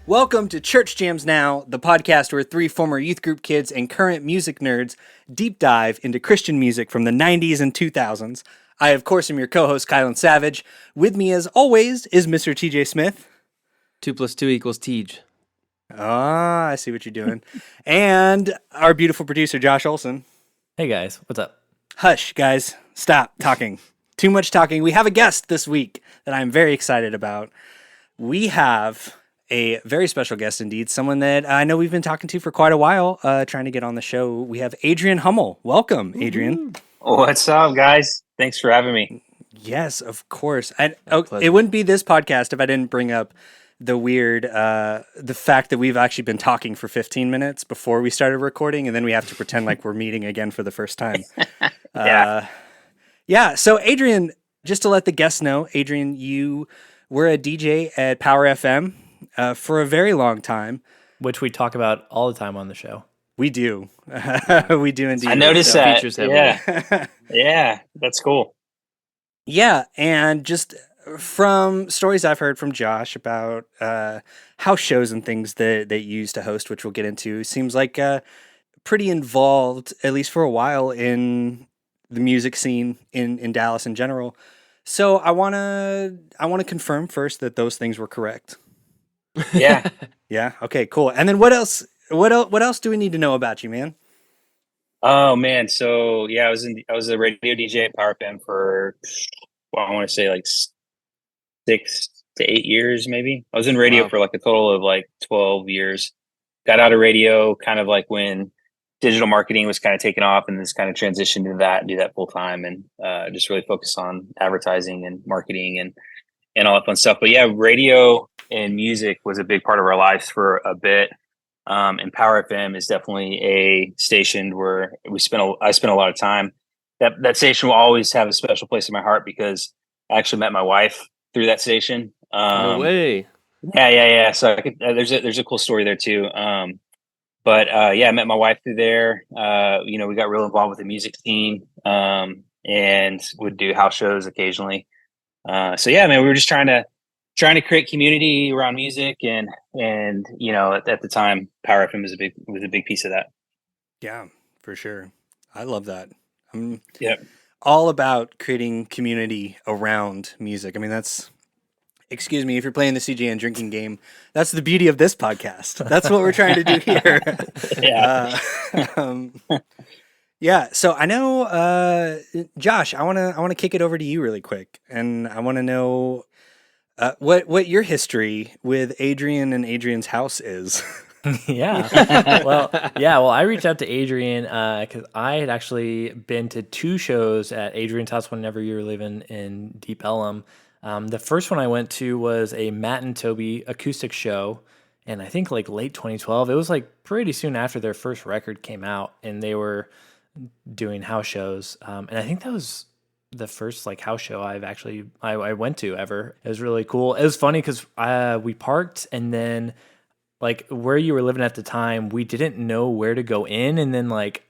Welcome to Church Jams Now, the podcast where three former youth group kids and current music nerds deep dive into Christian music from the 90s and 2000s. I, of course, am your co-host, Kylan Savage. With me, as always, is Mr. TJ Smith. 2 + 2 = Tej. Ah, I see what you're doing. And our beautiful producer, Josh Olson. Hey guys, what's up? Hush, guys. Stop talking. Too much talking. We have a guest this week that I'm very excited about. We have a very special guest indeed, someone that I know we've been talking to for quite a while, trying to get on the show. We have Adrian Hummel. Welcome, Adrian. What's up, guys? Thanks for having me. Yes, of course. It wouldn't be this podcast if I didn't bring up the weird, the fact that we've actually been talking for 15 minutes before we started recording, and then we have to pretend like we're meeting again for the first time. Yeah. So Adrian, just to let the guests know, Adrian, you were a DJ at Power FM for a very long time. Which we talk about all the time on the show. We do. We do indeed. I noticed that. Features heavily. Yeah, that's cool. Yeah, and just from stories I've heard from Josh about house shows and things that you used to host, which we'll get into, seems like pretty involved, at least for a while, in the music scene in Dallas in general. So I wanna confirm first that those things were correct. Yeah. Yeah. Okay. Cool. And then what else? What else do we need to know about you, man? Oh man. So yeah, I was a radio DJ at Power FM for I want to say like 6 to 8 years, maybe. I was in radio for like a total of like 12 years. Got out of radio kind of like when digital marketing was kind of taking off, and this kind of transitioned to that and do that full time, and just really focus on advertising and marketing and all that fun stuff. But yeah, radio and music was a big part of our lives for a bit. And Power FM is definitely a station where I spent a lot of time. That station will always have a special place in my heart because I actually met my wife through that station. No way. Yeah. So there's a cool story there too. But I met my wife through there. We got real involved with the music scene, and would do house shows occasionally. So yeah, man, we were just trying to create community around music, and at the time, Power FM was a big piece of that. Yeah, for sure. I love that. I'm all about creating community around music. I mean, excuse me, if you're playing the CJN drinking game, that's the beauty of this podcast. That's what we're trying to do here. Yeah. So I know, Josh, I want to kick it over to you really quick, and I want to know what your history with Adrian and Adrian's house is. Well, I reached out to Adrian because I had actually been to 2 shows at Adrian's house whenever you were living in Deep Ellum. The first one I went to was a Matt and Toby acoustic show, and I think like late 2012. It was like pretty soon after their first record came out, and they were doing house shows. And I think that was the first like house show I went to ever. It was really cool. It was funny because we parked, and then like where you were living at the time, we didn't know where to go in, and then like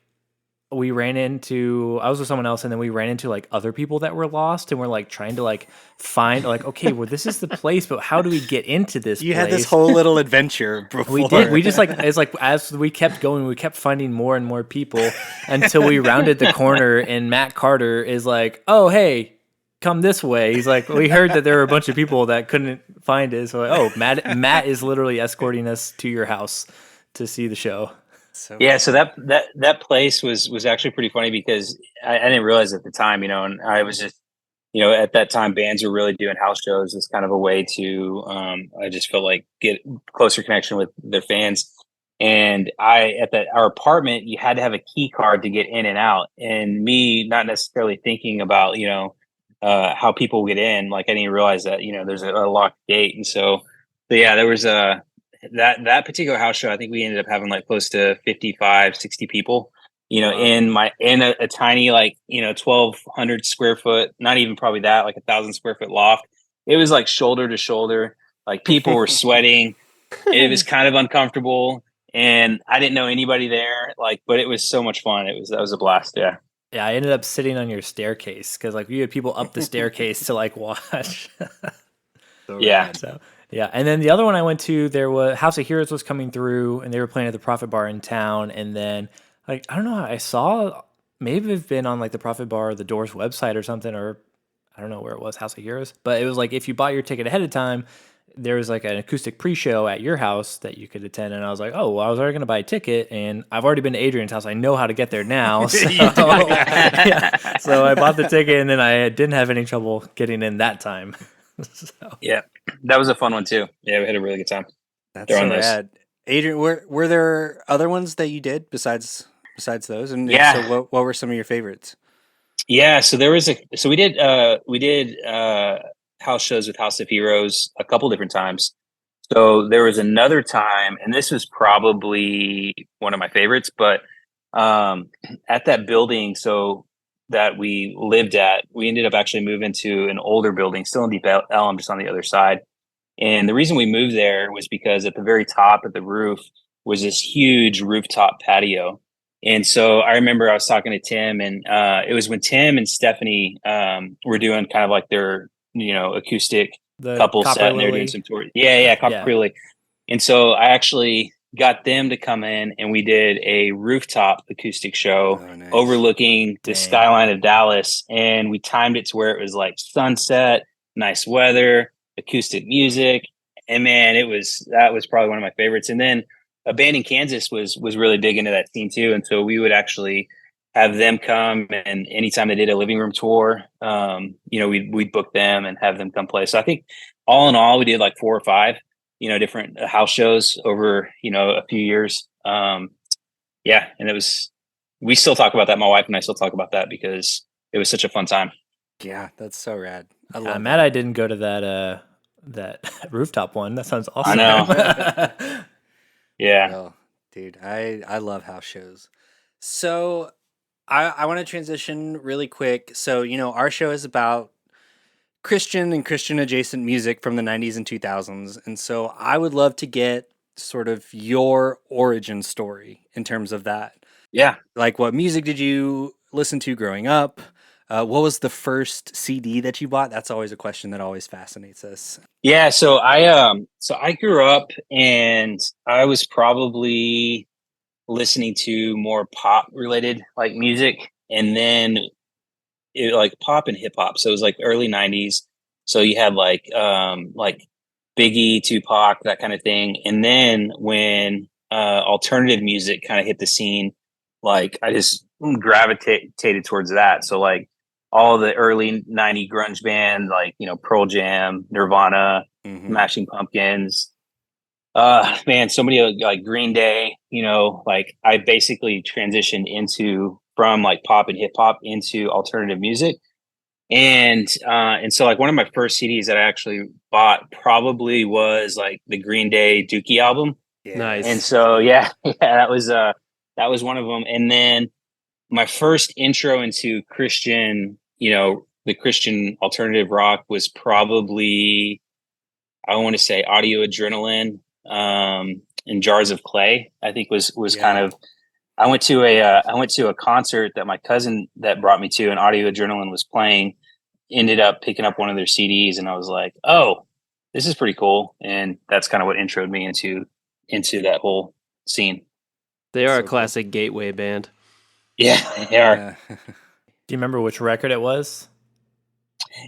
I was with someone else, and then we ran into like other people that were lost, and we're like trying to like find like, okay, well, this is the place, but how do we get into this You place? had this whole little adventure before. We did. We just like, it's like as we kept going, we kept finding more and more people until we rounded the corner, and Matt Carter is like, oh, hey, come this way. He's like, we heard that there were a bunch of people that couldn't find it. So, Matt is literally escorting us to your house to see the show. So that place was actually pretty funny because I didn't realize at the time, and I was just, at that time bands were really doing house shows as kind of a way to, I just felt like get closer connection with their fans. And our apartment, you had to have a key card to get in and out, and me not necessarily thinking about, how people get in. Like I didn't realize that, there's a locked gate. And so yeah, there was that particular house show, I think we ended up having like close to 55, 60 people, in a tiny, like, 1,200 square foot, not even probably that, like 1,000 square foot loft. It was like shoulder to shoulder, like people were sweating. It was kind of uncomfortable, and I didn't know anybody there, like, but it was so much fun. That was a blast. Yeah. Yeah. I ended up sitting on your staircase because like we had people up the staircase to like watch. Yeah. So Yeah, and then the other one I went to, there was House of Heroes was coming through, and they were playing at the Profit Bar in town. And then, like, I don't know, I saw maybe it's been on like the Profit Bar, or the Doors website or something, or I don't know where it was, House of Heroes. But it was like if you bought your ticket ahead of time, there was like an acoustic pre-show at your house that you could attend. And I was like, oh, well, I was already going to buy a ticket, and I've already been to Adrian's house. I know how to get there now. So, yeah. So I bought the ticket, and then I didn't have any trouble getting in that time. So. Yeah, that was a fun one too. Yeah, we had a really good time. That's They're so on those. rad. Adrian, were there other ones that you did besides those? And if Yeah. so, what were some of your favorites? Yeah, so we did house shows with House of Heroes a couple different times. So there was another time, and this was probably one of my favorites, but at that building, so that we lived at, we ended up actually moving to an older building, still in Deep Ellum, just on the other side. And the reason we moved there was because at the very top of the roof was this huge rooftop patio. And so I remember I was talking to Tim, and it was when Tim and Stephanie were doing kind of like their, acoustic The couple Copper set, and they were Lily. doing some tour. Yeah, Copper Lily. And so I actually got them to come in, and we did a rooftop acoustic show nice. overlooking the skyline of Dallas. And we timed it to where it was like sunset, nice weather, acoustic music. And man, that was probably one of my favorites. And then a band in Kansas was really big into that scene too. And so we would actually have them come, and anytime they did a living room tour, we'd book them and have them come play. So I think all in all, we did like 4 or 5, different house shows over, a few years. And we still talk about that. My wife and I still talk about that because it was such a fun time. Yeah, that's so rad. I love Matt, I didn't go to that rooftop one. That sounds awesome. I know. Yeah. Well, dude, I love house shows. So I want to transition really quick. So, our show is about Christian and Christian adjacent music from the 90s and 2000s. And so I would love to get sort of your origin story in terms of that. Yeah. Like, what music did you listen to growing up? What was the first CD that you bought? That's always a question that always fascinates us. Yeah, so I grew up, and I was probably listening to more pop related like music, and then like pop and hip hop. So it was like early 90s. So you had like Biggie, Tupac, that kind of thing. And then when alternative music kind of hit the scene, like I just gravitated towards that. So like all the early 90 grunge band, like, Pearl Jam, Nirvana, Smashing Pumpkins, man, so many like Green Day, like I basically transitioned from like pop and hip hop into alternative music. And so like one of my first CDs that I actually bought probably was like the Green Day Dookie album. Yeah. Nice. And so, that was one of them. And then my first intro into Christian, the Christian alternative rock was probably, I want to say Audio Adrenaline, and Jars of Clay, I think was kind of, I went to a concert that my cousin that brought me to, and Audio Adrenaline was playing, ended up picking up one of their CDs, and I was like, oh, this is pretty cool. And that's kind of what introed me into that whole scene. They are a classic gateway band. Yeah, they are. Do you remember which record it was?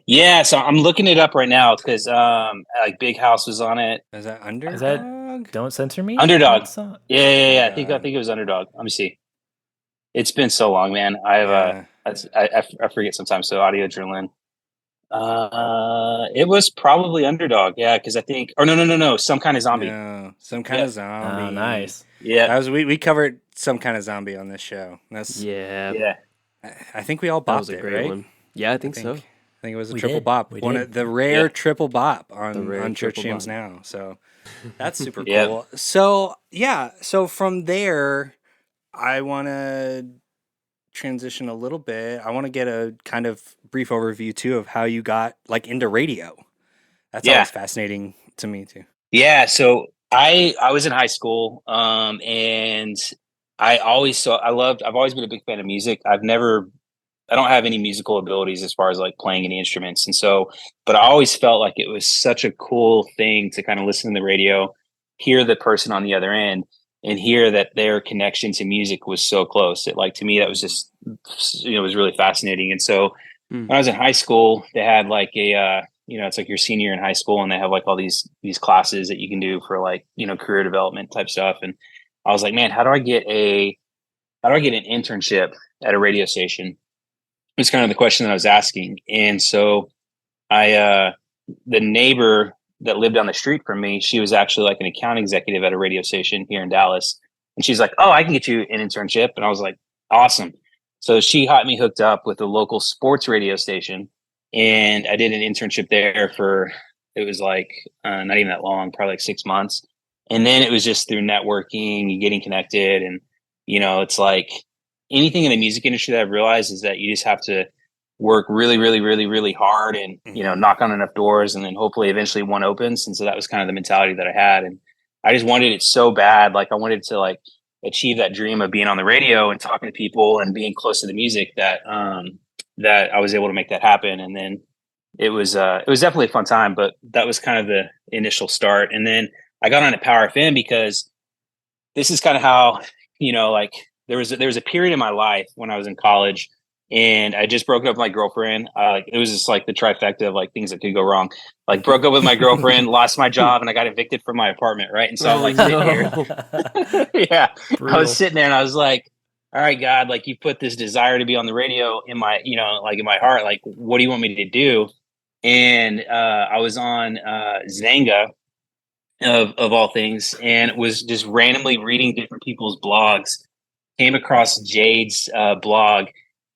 Yeah, so I'm looking it up right now because like Big House was on it. Is that Underdog? Is that Don't Censor Me? Underdog. Yeah. I think it was Underdog. Let me see. It's been so long, man. I forget sometimes. So Audio Adrenaline. It was probably Underdog. Yeah, because I think. Or no. Some Kind of Zombie. No, Some Kind of Zombie. Oh, nice. Yeah, that was we covered Some Kind of Zombie on this show. That's Yeah. I think we all That bopped was a it, great right? one. Yeah, I think so. I think it was a We triple did. bop. We One did. of the rare triple bop The rare on Church triple Jams bop. now. So that's super Yeah. cool. So from there, I want to transition a little bit. I want to get a kind of brief overview too of how you got like into radio. That's always fascinating to me too. Yeah, so I was in high school, and I've always been a big fan of music. I've never don't have any musical abilities as far as like playing any instruments. And so, but I always felt like it was such a cool thing to kind of listen to the radio, hear the person on the other end, and hear that their connection to music was so close. It, like, to me, that was just, it was really fascinating. And so when I was in high school, they had like a, it's like your senior in high school, and they have like all these classes that you can do for like, career development type stuff. And I was like, man, how do I get an internship at a radio station? It's kind of the question that I was asking. And so the neighbor that lived down the street from me, she was actually like an account executive at a radio station here in Dallas. And she's like, oh, I can get you an internship. And I was like, awesome. So she got me hooked up with a local sports radio station. And I did an internship there for, it was like not even that long, probably like 6 months. And then it was just through networking and getting connected. And, it's like anything in the music industry that I've realized is that you just have to work really, really, really, really hard and, knock on enough doors, and then hopefully eventually one opens. And so that was kind of the mentality that I had. And I just wanted it so bad. Like, I wanted to like achieve that dream of being on the radio and talking to people and being close to the music, that I was able to make that happen. And then it was definitely a fun time, but that was kind of the initial start. And then I got on at Power FM because this is kind of how, like there was a period in my life when I was in college, and I just broke up with my girlfriend. It was just like the trifecta of like things that could go wrong. Like, broke up with my girlfriend, lost my job, and I got evicted from my apartment. Right. And so I'm like sitting here. Yeah. Brutal. I was sitting there and I was like, all right, God, like, you put this desire to be on the radio in my, like in my heart, like, what do you want me to do? And I was on Zanga of all things, and was just randomly reading different people's blogs, came across Jade's blog,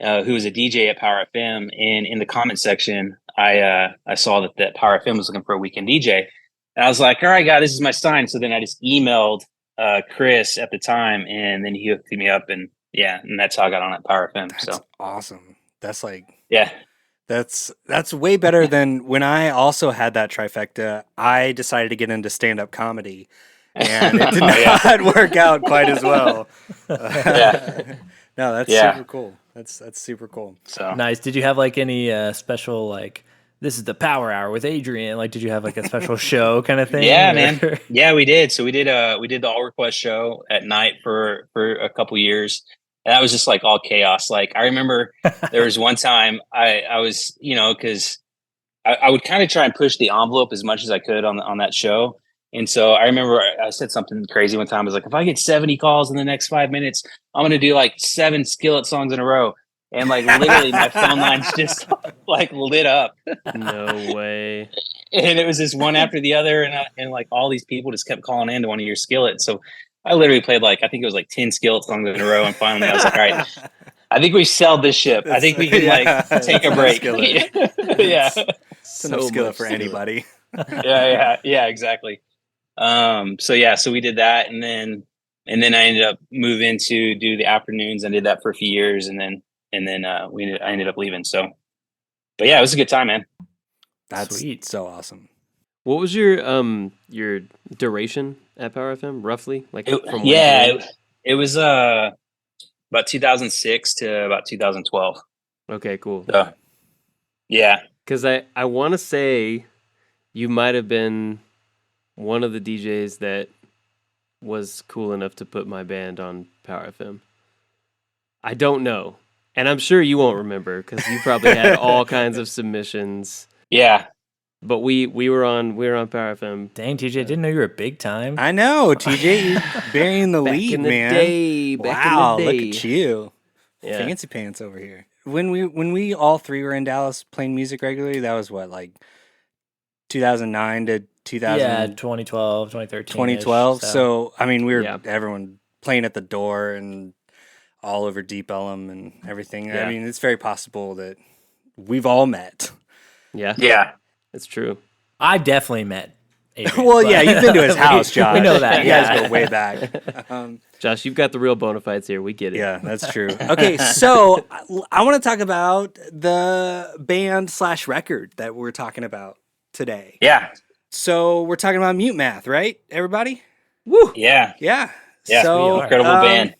who was a DJ at Power FM. And in the comment section, I saw that Power FM was looking for a weekend DJ. And I was like, all right, God, this is my sign. So then I just emailed Chris at the time, and then he hooked me up, and and that's how I got on at Power FM. That's awesome. That's like, that's way better than when I also had that trifecta. I decided to get into stand-up comedy, and it did not work out quite as well. No, that's super cool. That's super cool. So nice. Did you have like any special, like, this is the Power Hour with Adrian? Like, did you have like a special show kind of thing? Yeah, man. Yeah, we did. So we did the All Request show at night for a couple years. And that was just like all chaos. Like, I remember there was one time I was, because I would kind of try and push the envelope as much as I could on that show. And so I remember I said something crazy one time. I was like, if I get 70 calls in the next 5 minutes, I'm going to do like 7 Skillet songs in a row. And like, literally my phone lines just like lit up. No way. And it was just one after the other. And like all these people just kept calling in to one of your Skillets. So I literally played like, I think it was like 10 Skillet songs in a row. And finally I was like, all right, I think we sailed this ship. I think we can like take a break. Yeah. It's enough Skillet for anybody. Yeah, exactly. So we did that. And then I ended up moving to do the afternoons. I did that for a few years. And then I ended up leaving. So, but yeah, it was a good time, man. That's sweet. So awesome. What was your duration at Power FM, roughly? Like, it was about 2006 to about 2012. Okay, cool. So, yeah, because I want to say you might have been one of the DJs that was cool enough to put my band on Power FM. I don't know, and I'm sure you won't remember because you probably had all kinds of submissions. Yeah. But we were on Power FM. Dang, TJ, didn't know you were big time. I know, TJ, you're burying the lead, man. Back in the day. Look at you, fancy pants over here. When we all three were in Dallas playing music regularly, that was what, like 2009 to 2000. Yeah, 2012, 2013. 2012. So I mean, we were everyone playing at the door and all over Deep Ellum and everything. Yeah. I mean, it's very possible that we've all met. Yeah. It's true. I definitely met Adrian. Well, yeah, you've been to his house, Josh. We know that. You guys go way back. Josh, you've got the real bona fides here. We get it. Yeah, that's true. Okay, so I want to talk about the band/record that we're talking about today. Yeah. So we're talking about Mutemath, right, everybody? Woo! Yeah. Yeah. So we are. Incredible band.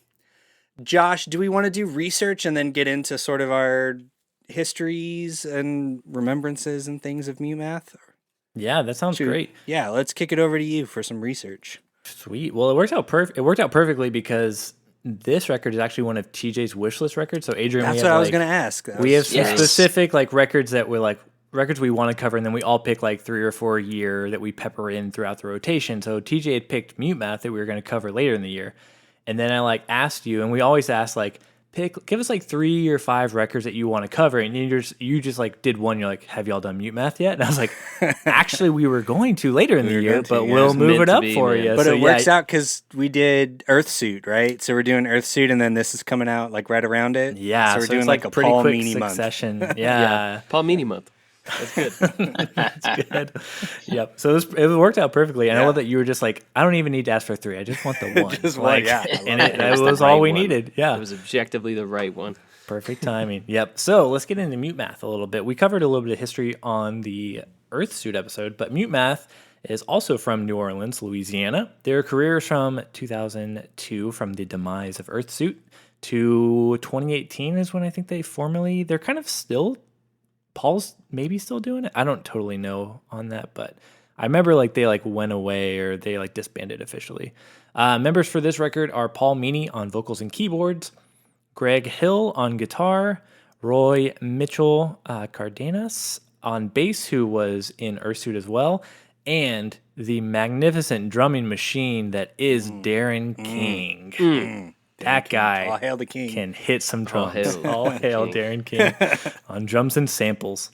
Josh, do we want to do research and then get into sort of our histories and remembrances and things of Mutemath? Yeah, that sounds great. Yeah, let's kick it over to you for some research. Sweet. Well, it worked out perfectly because this record is actually one of TJ's wishlist records. So Adrian, that's what I was going to ask. We have some specific like records that we're like records we want to cover, and then we all pick like 3 or 4 a year that we pepper in throughout the rotation. So TJ had picked Mutemath that we were going to cover later in the year, and then I like asked you, and we always ask like give us like 3 or 5 records that you want to cover, and you just like did one. You're like, have y'all done Mutemath yet? And I was like, actually, we were going to later in the year, but we'll move it up for you. But it works out because we did Earthsuit, right? So we're doing Earthsuit, and then this is coming out like right around it. Yeah, so we're doing like a pretty Paul quick Meany succession. month. Yeah, Paul Meany month. That's good. That's good. Yep. So it worked out perfectly. And I love that you were just like, I don't even need to ask for 3. I just want the one. Just like, one, yeah. And it was all we needed. Yeah. It was objectively the right one. Perfect timing. Yep. So let's get into Mutemath a little bit. We covered a little bit of history on the Earthsuit episode, but Mutemath is also from New Orleans, Louisiana. Their career is from 2002, from the demise of Earthsuit, to 2018 is when I think they're kind of still, Paul's maybe still doing it. I don't totally know on that, but I remember like they like went away or they like disbanded officially. Members for this record are Paul Meany on vocals and keyboards, Greg Hill on guitar, Roy Mitchell Cardenas on bass, who was in Earthsuit as well, and the magnificent drumming machine that is Darren King. That guy All hail the king. can hit some drums. All hail Darren King on drums and samples.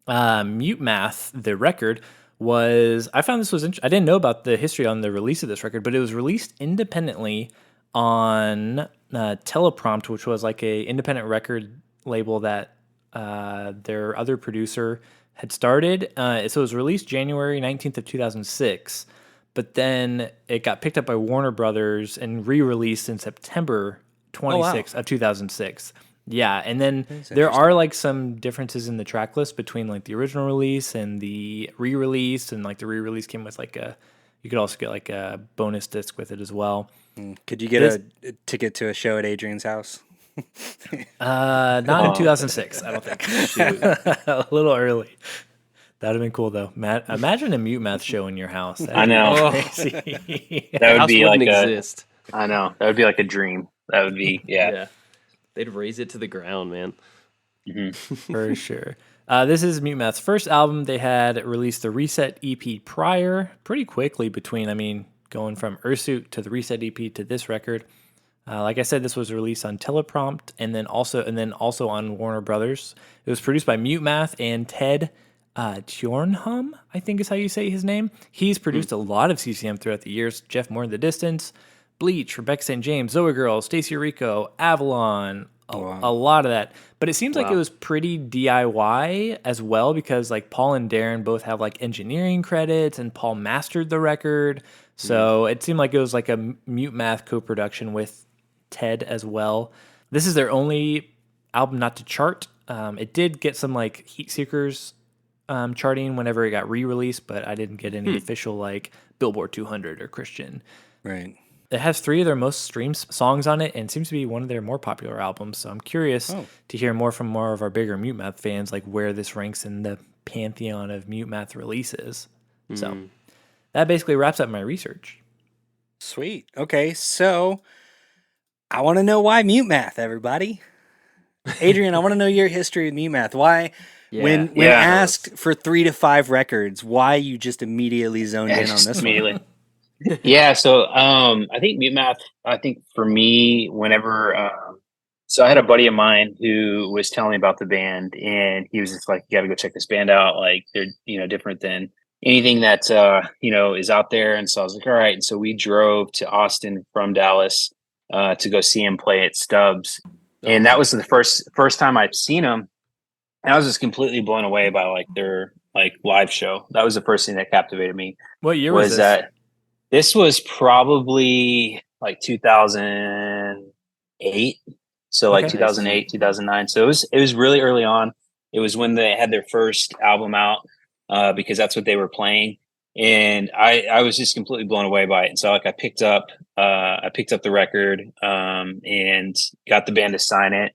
Mutemath, the record, I found this was interesting. I didn't know about the history on the release of this record, but it was released independently on Teleprompt, which was like a independent record label that their other producer had started. So it was released January 19th of 2006. But then it got picked up by Warner Brothers and re-released in September 26th of 2006. Yeah, and then there are like some differences in the track list between like the original release and the re-release, and like the re-release came with like you could also get like a bonus disc with it as well. Could you get a ticket to a show at Adrian's house? Not in 2006, I don't think. A little early. That'd have been cool though. Imagine a Mutemath show in your house. I know. Crazy. That would be like exist. I know. That would be like a dream. That would be yeah. They'd raise it to the ground, man. Mm-hmm. For sure. This is Mutemath's first album. They had released the Reset EP prior, pretty quickly going from Earthsuit to the Reset EP to this record. Like I said, this was released on Teleprompt and then also on Warner Brothers. It was produced by Mutemath and Ted Tjornham, I think is how you say his name. He's produced a lot of CCM throughout the years. Jeff Moore in the Distance, Bleach, Rebecca St. James, Zoe Girl, Stacey Rico, Avalon, a lot of that. But it seems like it was pretty DIY as well, because like Paul and Darren both have like engineering credits, and Paul mastered the record. So it seemed like it was like a Mutemath co-production with Ted as well. This is their only album not to chart. It did get some like Heat Seekers charting whenever it got re-released, but I didn't get any official like Billboard 200 or Christian. Right. It has 3 of their most streamed songs on it, and seems to be one of their more popular albums. So I'm curious to hear more from more of our bigger Mutemath fans, like where this ranks in the pantheon of Mutemath releases. So that basically wraps up my research. Sweet. Okay, so I want to know why Mutemath, everybody. Adrian, I want to know your history of Mutemath. Why, when asked for 3 to 5 records, why you just immediately zoned in on this one? Yeah, so I think Mutemath, for me, whenever so I had a buddy of mine who was telling me about the band, and he was just like, you gotta go check this band out, like they're different than anything that is out there. And so I was like, all right. And so we drove to Austin from Dallas to go see him play at Stubbs. And that was the first time I'd seen him. And I was just completely blown away by like their like live show. That was the first thing that captivated me. What year was this? This was probably like 2008. So like 2008, 2009. So it was really early on. It was when they had their first album out, because that's what they were playing. and I was just completely blown away by it. And so like I picked up the record, and got the band to sign it,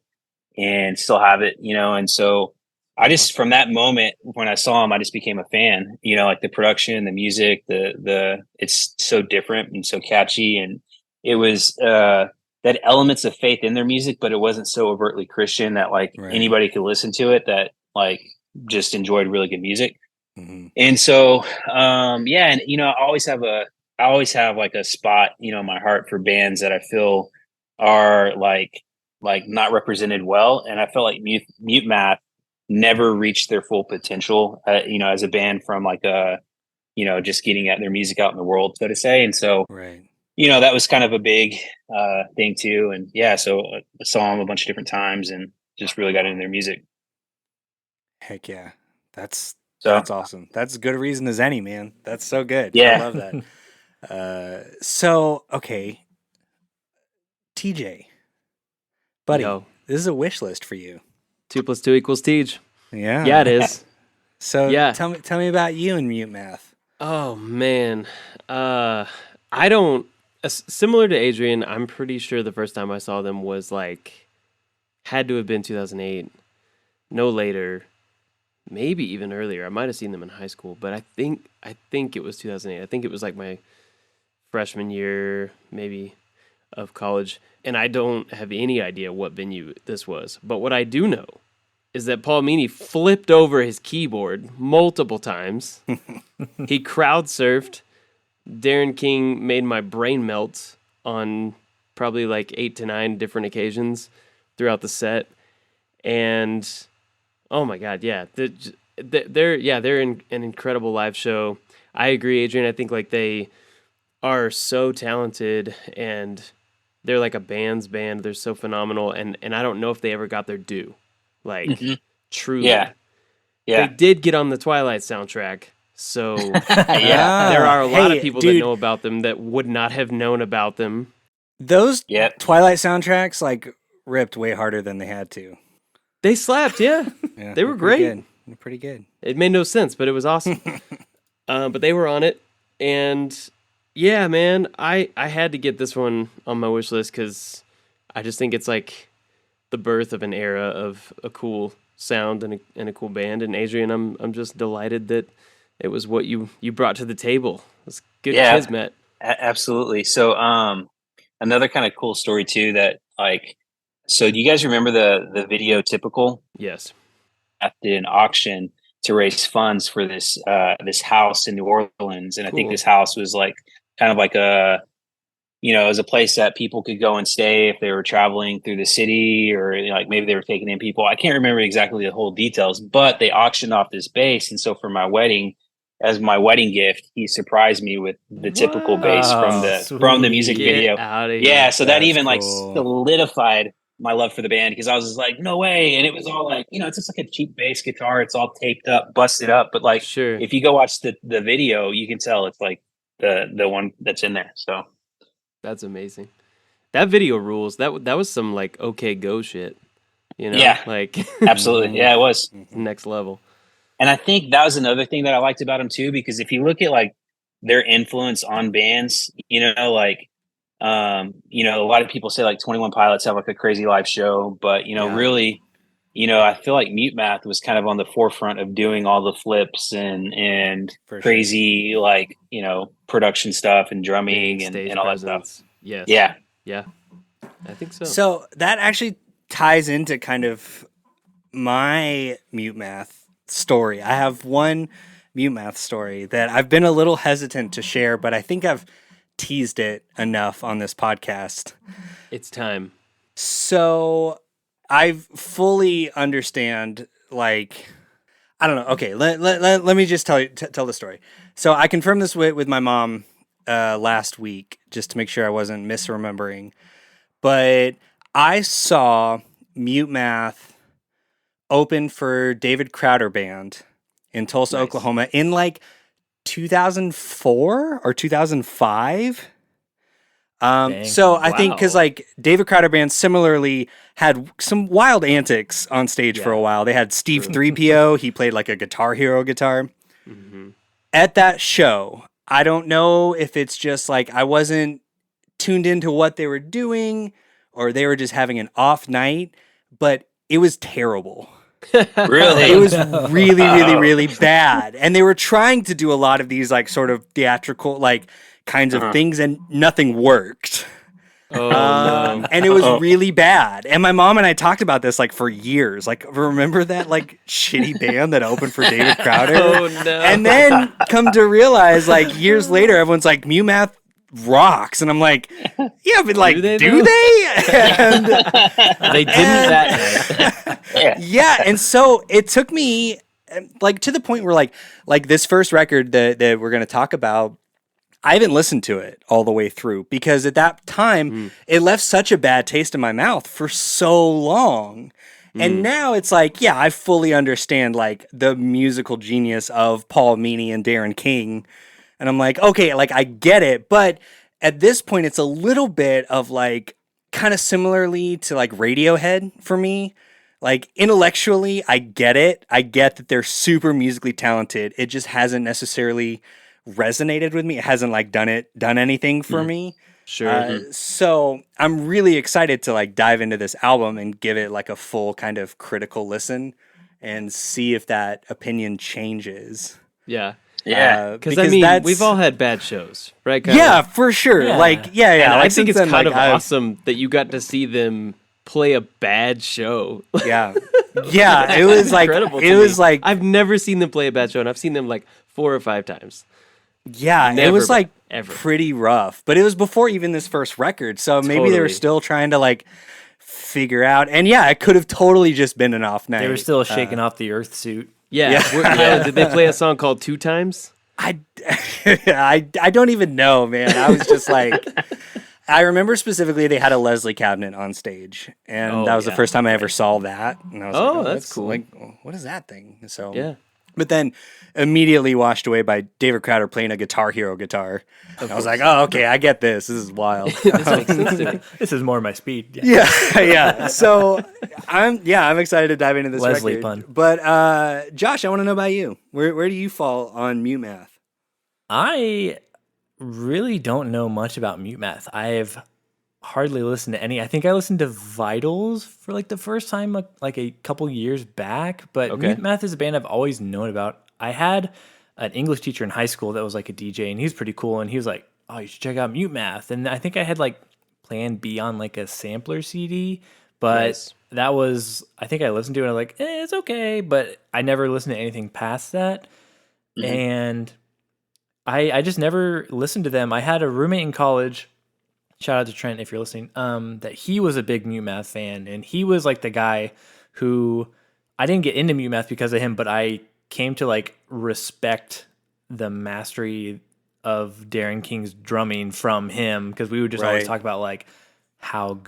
and still have it, and so I just, from that moment when I saw him, I just became a fan, like the production, the music, it's so different and so catchy. And it was, that elements of faith in their music, but it wasn't so overtly Christian that like Right. anybody could listen to it that like just enjoyed really good music. Mm-hmm. And so, yeah, and I always have like a spot, in my heart for bands that I feel are like not represented well. And I felt like Mutemath never reached their full potential, as a band from like just getting at their music out in the world, so to say. And so, Right. that was kind of a big thing too. And yeah, so I saw them a bunch of different times and just really got into their music. Heck yeah. That's So awesome. That's as good a reason as any, man. That's so good. Yeah. I love that. So, okay. TJ, buddy, Yo. this is a wish list for you. 2 + 2 = Tej. Yeah. Yeah, it is. So Yeah. tell me about you and Mutemath. Oh man, I don't. Similar to Adrian, I'm pretty sure the first time I saw them was like had to have been 2008, no later, maybe even earlier. I might have seen them in high school, but I think it was 2008. I think it was like my freshman year, maybe, of college, and I don't have any idea what venue this was. But what I do know is that Paul Meany flipped over his keyboard multiple times. He crowd surfed. Darren King made my brain melt on probably like 8 to 9 different occasions throughout the set. And oh my God, yeah, they're an incredible live show. I agree, Adrian. I think like they are so talented and they're like a band's band. They're so phenomenal, and I don't know if they ever got their due. Like, truly. Yeah. They did get on the Twilight soundtrack, so Yeah. there are a lot Hey, of people dude, that know about them that would not have known about them. Those Yep. Twilight soundtracks like ripped way harder than they had to. They slapped, yeah. Yeah, They were they're pretty great. good. They're pretty good. It made no sense, but it was awesome. But they were on it, and yeah, man, I had to get this one on my wish list because I just think it's like the birth of an era of a cool sound and a cool band. And Adrian, I'm just delighted that it was what you brought to the table. It's good kismet. Absolutely. So, another kind of cool story too that like, so do you guys remember the video Typical? Yes. Did an auction to raise funds for this house in New Orleans, and I think Cool. this house was like kind of like a, it was a place that people could go and stay if they were traveling through the city, or like maybe they were taking in people. I can't remember exactly the whole details, but they auctioned off this bass, and so for my wedding, as my wedding gift, he surprised me with the Typical bass from the music Get video. out of Yeah, here. so that That's even like cool. solidified my love for the band, because I was just like, no way. And it was all like, it's just like a cheap bass guitar. It's all taped up, busted up. But like, Sure. if you go watch the video, you can tell it's like the one that's in there. So That's amazing. That video rules. That was some like OK Go shit. Yeah. Like absolutely. Yeah, it was. next level. And I think that was another thing that I liked about them too, because if you look at like their influence on bands, like, a lot of people say like 21 Pilots have like a crazy live show, but Yeah. really, I feel like Mutemath was kind of on the forefront of doing all the flips and For crazy like, production stuff and drumming Big and stage all that stuff. presence. Yes. Yeah. Yeah. I think so. So that actually ties into kind of my Mutemath story. I have one Mutemath story that I've been a little hesitant to share, but I think I've teased it enough on this podcast. It's time. So I fully understand, like, I don't know. Okay, let me just tell the story. So I confirmed this with my mom last week, just to make sure I wasn't misremembering. But I saw Mutemath open for David Crowder Band in Tulsa, Nice. Oklahoma in like 2004 or 2005. Dang. So I think because Wow. like David Crowder Band similarly had some wild antics on stage for a Yeah. while. They had Steve True. 3PO. He played like a Guitar Hero guitar. Mm-hmm. at that show, I don't know if it's just like I wasn't tuned into what they were doing or they were just having an off night, but it was terrible. Really? It was no. really, really, really bad. And they were trying to do a lot of these like sort of theatrical like kinds of things and nothing worked. Oh no. And it was really bad. And my mom and I talked about this like for years. Like, remember that like shitty band that opened for David Crowder? Oh no. And then come to realize like years later, everyone's like, Mutemath rocks. And I'm like, yeah, but like, do they? And They didn't that night. yeah. And so it took me like to the point where like this first record that we're going to talk about, I haven't listened to it all the way through because at that time it left such a bad taste in my mouth for so long. And now it's like, yeah, I fully understand like the musical genius of Paul Meany and Darren King. And I'm like, okay, like I get it. But at this point, it's a little bit of like kind of similarly to like Radiohead for me. Like intellectually, I get it. I get that they're super musically talented. It just hasn't necessarily resonated with me. It hasn't like done anything for me. Sure. So I'm really excited to like dive into this album and give it like a full kind of critical listen and see if that opinion changes. Yeah. Yeah. Because I mean, we've all had bad shows, right? Kylan? Yeah, for sure. Yeah. Like, yeah. And Like, I think it's since then, kind like, of awesome that you got to see them play a bad show. Yeah. Yeah. It was like, Incredible to it was me. like, I've never seen them play a bad show, and I've seen them like 4 or 5 times. yeah, it Never, was like ever. pretty rough, but it was before even this first record. So maybe they were Totally. still trying to like figure out. And yeah, it could have totally just been an off night. They were still shaking off the Earth suit. Yeah. Yeah. Kylan, did they play a song called 2 Times? I don't even know, man. I was just like, I remember specifically they had a Leslie cabinet on stage, and Oh, that was the yeah. first time I ever saw that. And I was Oh, like, that's cool. Like, what is that thing? So Yeah. but then immediately washed away by David Crowder playing a Guitar Hero guitar. I was like, oh, okay, I get this. This is wild. This makes sense to me. This is more my speed. Yeah. yeah. So I'm excited to dive into this Leslie record. pun. But Josh, I want to know about you. Where do you fall on Mutemath? I really don't know much about Mutemath. I've hardly listened to any. I think I listened to Vitals for like the first time like a couple years back, but Okay. Mutemath is a band I've always known about. I had an English teacher in high school that was like a DJ, and he was pretty cool, and he was like, oh, you should check out Mutemath. And I think I had like Plan B on like a sampler CD, but Nice. that was, I think I listened to it and I was like, it's okay, but I never listened to anything past that. And I just never listened to them. I had a roommate in college, shout out to Trent if you're listening, that he was a big Mutemath fan, and he was like the guy who, I didn't get into Mutemath because of him, but I came to like respect the mastery of Darren King's drumming from him, because we would just always Right. talk about like how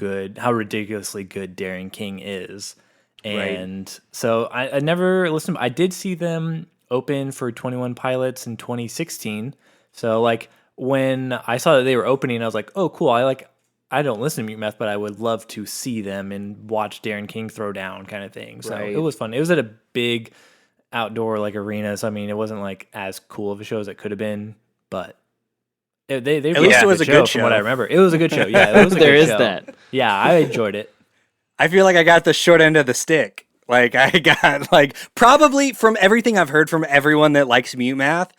ridiculously good Darren King is. And so I never listened. I did see them open for 21 Pilots in 2016. So like when I saw that they were opening, I was like, oh, cool. I don't listen to Mutemath, but I would love to see them and watch Darren King throw down kind of thing. So Right. it was fun. It was at a big outdoor like arena. So I mean, it wasn't like as cool of a show as it could have been, but they At least it was a good from what I show. remember. It was a good show. Yeah, it was a There good is show. that. Yeah, I enjoyed it. I feel like I got the short end of the stick. Like I got like probably from everything I've heard from everyone that likes Mutemath,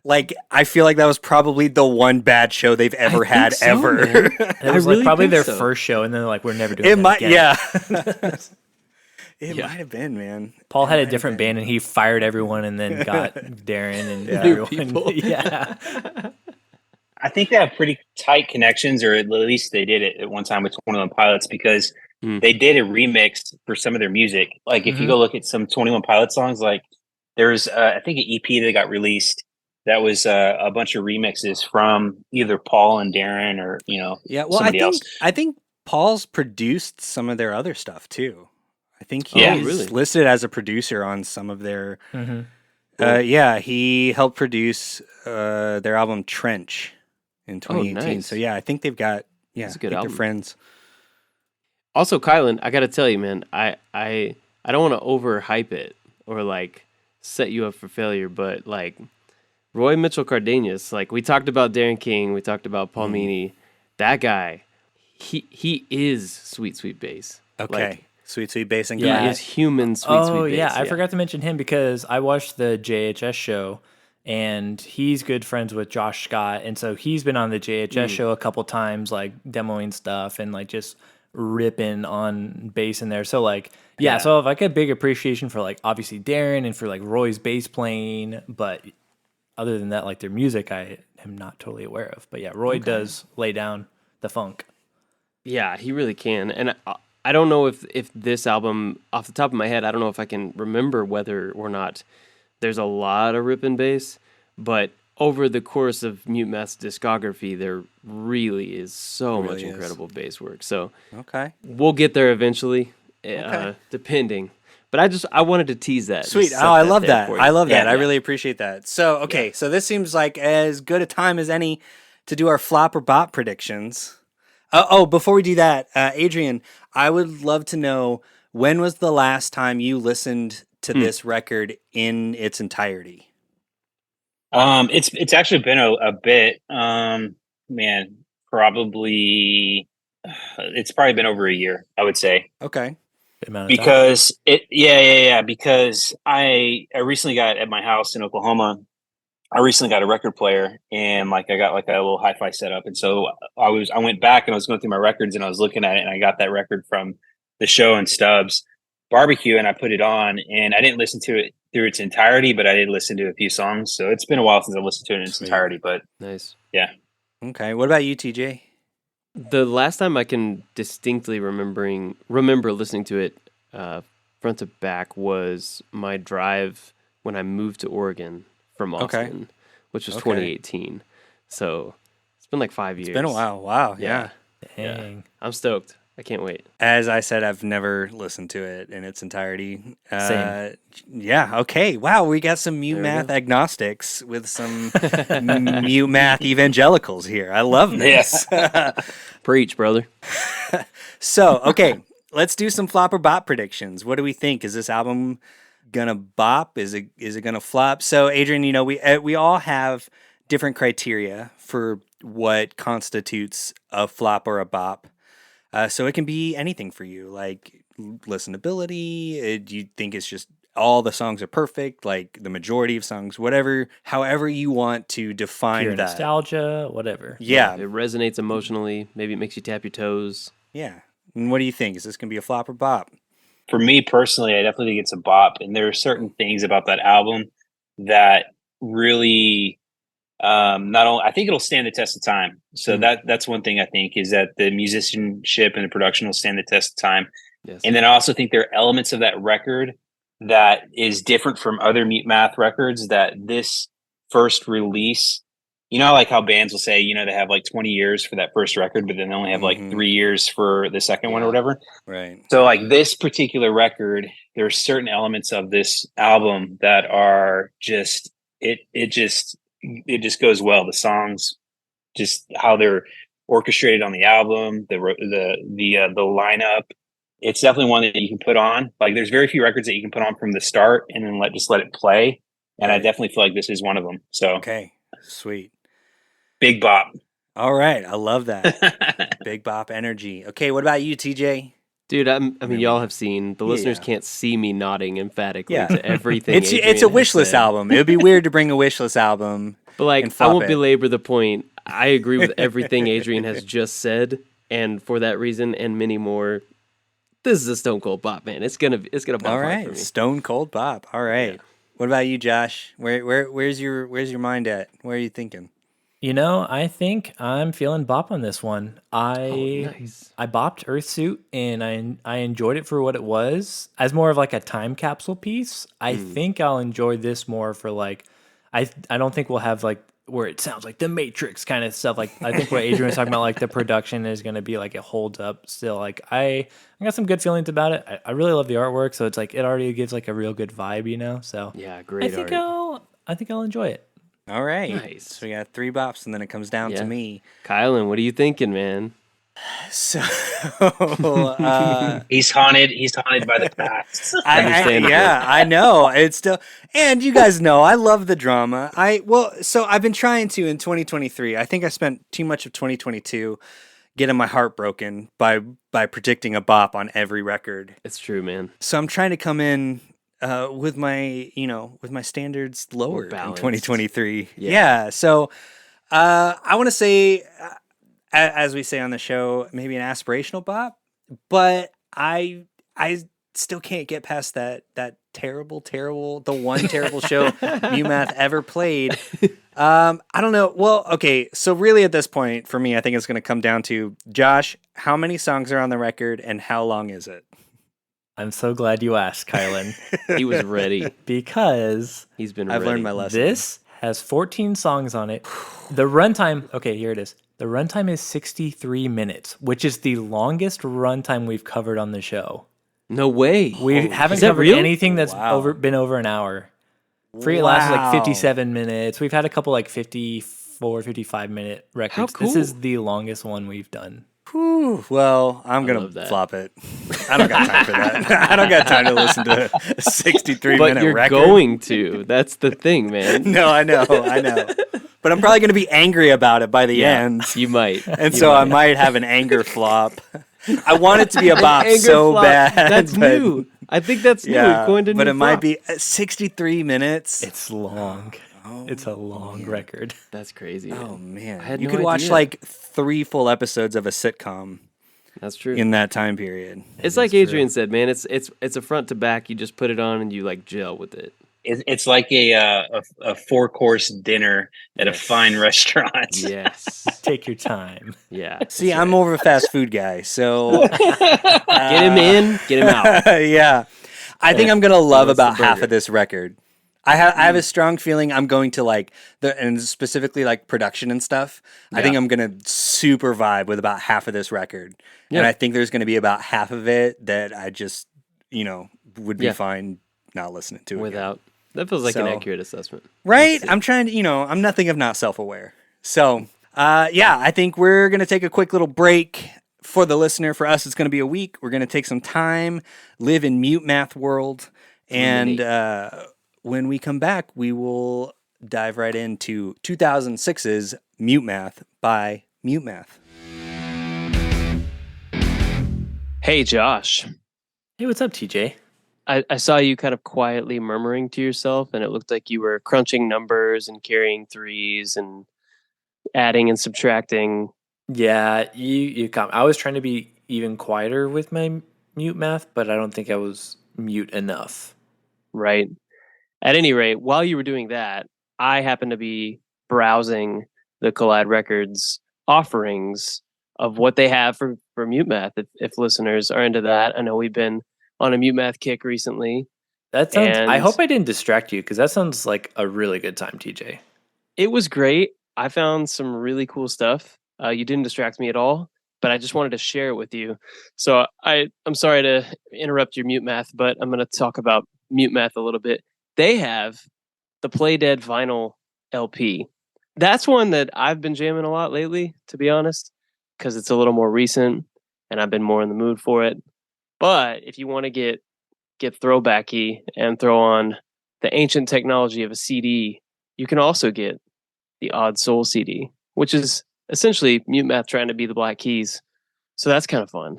like I feel like that was probably the one bad show they've ever think had so, ever. man. It was really like probably think their so. first show, and then they're like, we're never doing It that might, again. yeah. It Yeah. might have been, man. Paul had a different band, and he fired everyone, and then got Darren and New everyone. people. Yeah, I think they have pretty tight connections, or at least they did it at one time with 21 Pilots, because they did a remix for some of their music. Like if you go look at some 21 Pilot songs, like there's I think an EP that got released that was a bunch of remixes from either Paul and Darren, or Yeah, well, somebody else. I think Paul's produced some of their other stuff too. I think he's Yeah. really? listed as a producer on some of their. Mhm. Yeah, he helped produce their album Trench in 2018. nice. So yeah, I think they've got That's a I good think album. they're friends. Also, Kylan, I gotta tell you, man, I don't want to overhype it or like set you up for failure, but like Roy Mitchell Cardenas, like we talked about Darren King, we talked about Paul Meany. That guy, he is sweet, sweet bass. Okay. Like, Sweet, sweet bass and he grind. is human sweet, Oh sweet yeah, bass. I forgot to mention him because I watched the JHS show, and he's good friends with Josh Scott, and so he's been on the JHS show a couple times, like demoing stuff and like just ripping on bass in there. So like, yeah, so I have like a big appreciation for like obviously Darren and for like Roy's bass playing, but other than that, like their music, I am not totally aware of. But yeah, Roy does lay down the funk. Yeah, he really can. And I don't know if this album, off the top of my head, I don't know if I can remember whether or not there's a lot of rip and bass, but over the course of Mutemath's discography, there really is so much incredible bass work. So we'll get there eventually, depending. But I wanted to tease that. Sweet. Oh, I love that. I love that. I really appreciate that. So, so this seems like as good a time as any to do our flop or bop predictions. Before we do that, Adrian, I would love to know, when was the last time you listened to this record in its entirety? It's actually been a bit, man, probably, it's probably been over a year, I would say. Okay. Because because I recently got at my house in Oklahoma, I recently got a record player, and like I got like a little hi-fi setup, and so I went back and I was going through my records and I was looking at it, and I got that record from the show in Stubbs Barbecue, and I put it on, and I didn't listen to it through its entirety, but I did listen to a few songs. So it's been a while since I listened to it in its entirety, but nice. Yeah. Okay. What about you, TJ? The last time I can distinctly remember listening to it front to back was my drive when I moved to Oregon from Austin, which was 2018. So it's been like 5 years. It's been a while. Wow. Dang. Yeah. I'm stoked. I can't wait. As I said, I've never listened to it in its entirety. Same. Yeah. Okay. Wow. We got some Mutemath agnostics with some Mutemath evangelicals here. I love this. Preach, brother. So, okay. Let's do some flop or bop predictions. What do we think? Is this album gonna bop? Is it gonna flop? So, Adrian, you know, we all have different criteria for what constitutes a flop or a bop. So it can be anything for you, like listenability. Do you think it's just all the songs are perfect, like the majority of songs, whatever, however you want to define pure that. Nostalgia, whatever. Yeah. It resonates emotionally. Maybe it makes you tap your toes. Yeah. And what do you think? Is this going to be a flop or bop? For me personally, I definitely think it's a bop. And there are certain things about that album that really, not only, I think it'll stand the test of time. So that's one thing I think, is that the musicianship and the production will stand the test of time. Yes. And then I also think there are elements of that record that is different from other Mutemath records, that this first release, you know, like how bands will say, you know, they have like 20 years for that first record, but then they only have like 3 years for the second one or whatever. Right. So like this particular record, there are certain elements of this album that are just, it just goes well. The songs, just how they're orchestrated on the album, the lineup. It's definitely one that you can put on. Like there's very few records that you can put on from the start and then let it play. And I definitely feel like this is one of them. So okay, sweet. Big bop. All right, I love that. Big bop energy. Okay, what about you, TJ? Dude, I mean, y'all have seen, the listeners can't see me nodding emphatically to everything. It's a wish list album. It would be weird to bring a wish list album. But like, I won't belabor the point. I agree with everything Adrian has just said, and for that reason and many more, this is a stone cold bop, man. It's gonna bop. All right, for me. Stone cold bop. All right. Yeah. What about you, Josh? Where's your mind at? Where are you thinking? You know, I think I'm feeling bop on this one. I bopped Earthsuit, and I enjoyed it for what it was. As more of like a time capsule piece, I think I'll enjoy this more for like, I don't think we'll have like where it sounds like the Matrix kind of stuff. Like I think what Adrian was talking about, like the production is going to be like it holds up still. Like I got some good feelings about it. I really love the artwork, so it's like it already gives like a real good vibe, you know. So yeah, great. I think I'll enjoy it. All right. Nice. So we got 3 bops, and then it comes down to me. Kylan, what are you thinking, man? So, uh, He's haunted. He's haunted by the past. Understandable. yeah, I know. It's still, and you guys know, I love the drama. So I've been trying to in 2023. I think I spent too much of 2022 getting my heart broken by predicting a bop on every record. It's true, man. So I'm trying to come in with my standards lowered in balanced. 2023. Yeah. Yeah. So I want to say, as we say on the show, maybe an aspirational bop, but I still can't get past that terrible, the one terrible show Mutemath ever played. I don't know. Well, okay. So really, at this point, for me, I think it's going to come down to Josh. How many songs are on the record, and how long is it? I'm so glad you asked, Kylan, He was ready. because He's been I've ready. learned my lesson. this has 14 songs on it. The runtime, okay, here it is. The runtime is 63 minutes, which is the longest runtime we've covered on the show. No way. We haven't Is that covered real? anything that's Wow. been over an hour. Free Last is like Wow. 57 minutes. We've had a couple like 54, 55-minute records. How cool. This is the longest one we've done. Whew. Well, I'm going love to that. flop it. I don't got time for that. I don't got time to listen to a 63 But minute you're record. going to. That's the thing, man. No, I know. But I'm probably going to be angry about it by the end. You might. And You so I might have an anger flop. I want it to be a bop Anger so flop. bad. That's but- new. I think that's new. Yeah, Going to but new it might flop. be 63 minutes. It's long. It's a long record. That's crazy. Man. Oh man, had you no could watch idea. like 3 full episodes of a sitcom That's true. in that time period. It's like Adrian said, man. It's a front to back. You just put it on and you like gel with it. It's like a 4-course dinner at a Yes. fine restaurant. Yes. Take your time. Yeah. See, I'm more of a fast food guy, so Get him in, get him out. yeah. I think I'm gonna love what's the about half burger? of this record. I have a strong feeling I'm going to like and specifically like production and stuff. I think Yeah. I'm gonna super vibe with about half of this record, Yeah. and I think there's gonna be about half of it that I just would be Yeah. fine not listening to it again. Without that feels like an So- accurate assessment. Right? I'm trying to, I'm nothing if not self-aware. So, yeah, I think we're going to take a quick little break for the listener. For us, it's going to be a week. We're going to take some time, live in Mutemath world. And when we come back, we will dive right into 2006's Mutemath by Mutemath. Hey, Josh. Hey, what's up, TJ? I saw you kind of quietly murmuring to yourself, and it looked like you were crunching numbers and carrying threes and adding and subtracting. Yeah, you caught me. I was trying to be even quieter with my mute math, but I don't think I was mute enough. Right. At any rate, while you were doing that, I happened to be browsing the Collide Records offerings of what they have for Mutemath. If listeners are into that, I know we've been on a Mutemath kick recently. That sounds. I And- hope I didn't distract you because that sounds like a really good time, TJ. It was great. I found some really cool stuff. You didn't distract me at all, but I just wanted to share it with you. So I'm sorry to interrupt your Mutemath, but I'm going to talk about Mutemath a little bit. They have the Play Dead vinyl LP. That's one that I've been jamming a lot lately, to be honest, because it's a little more recent and I've been more in the mood for it. But if you want to get throwbacky and throw on the ancient technology of a CD, you can also get the Odd Soul CD, which is essentially Mutemath trying to be the Black Keys. So that's kind of fun.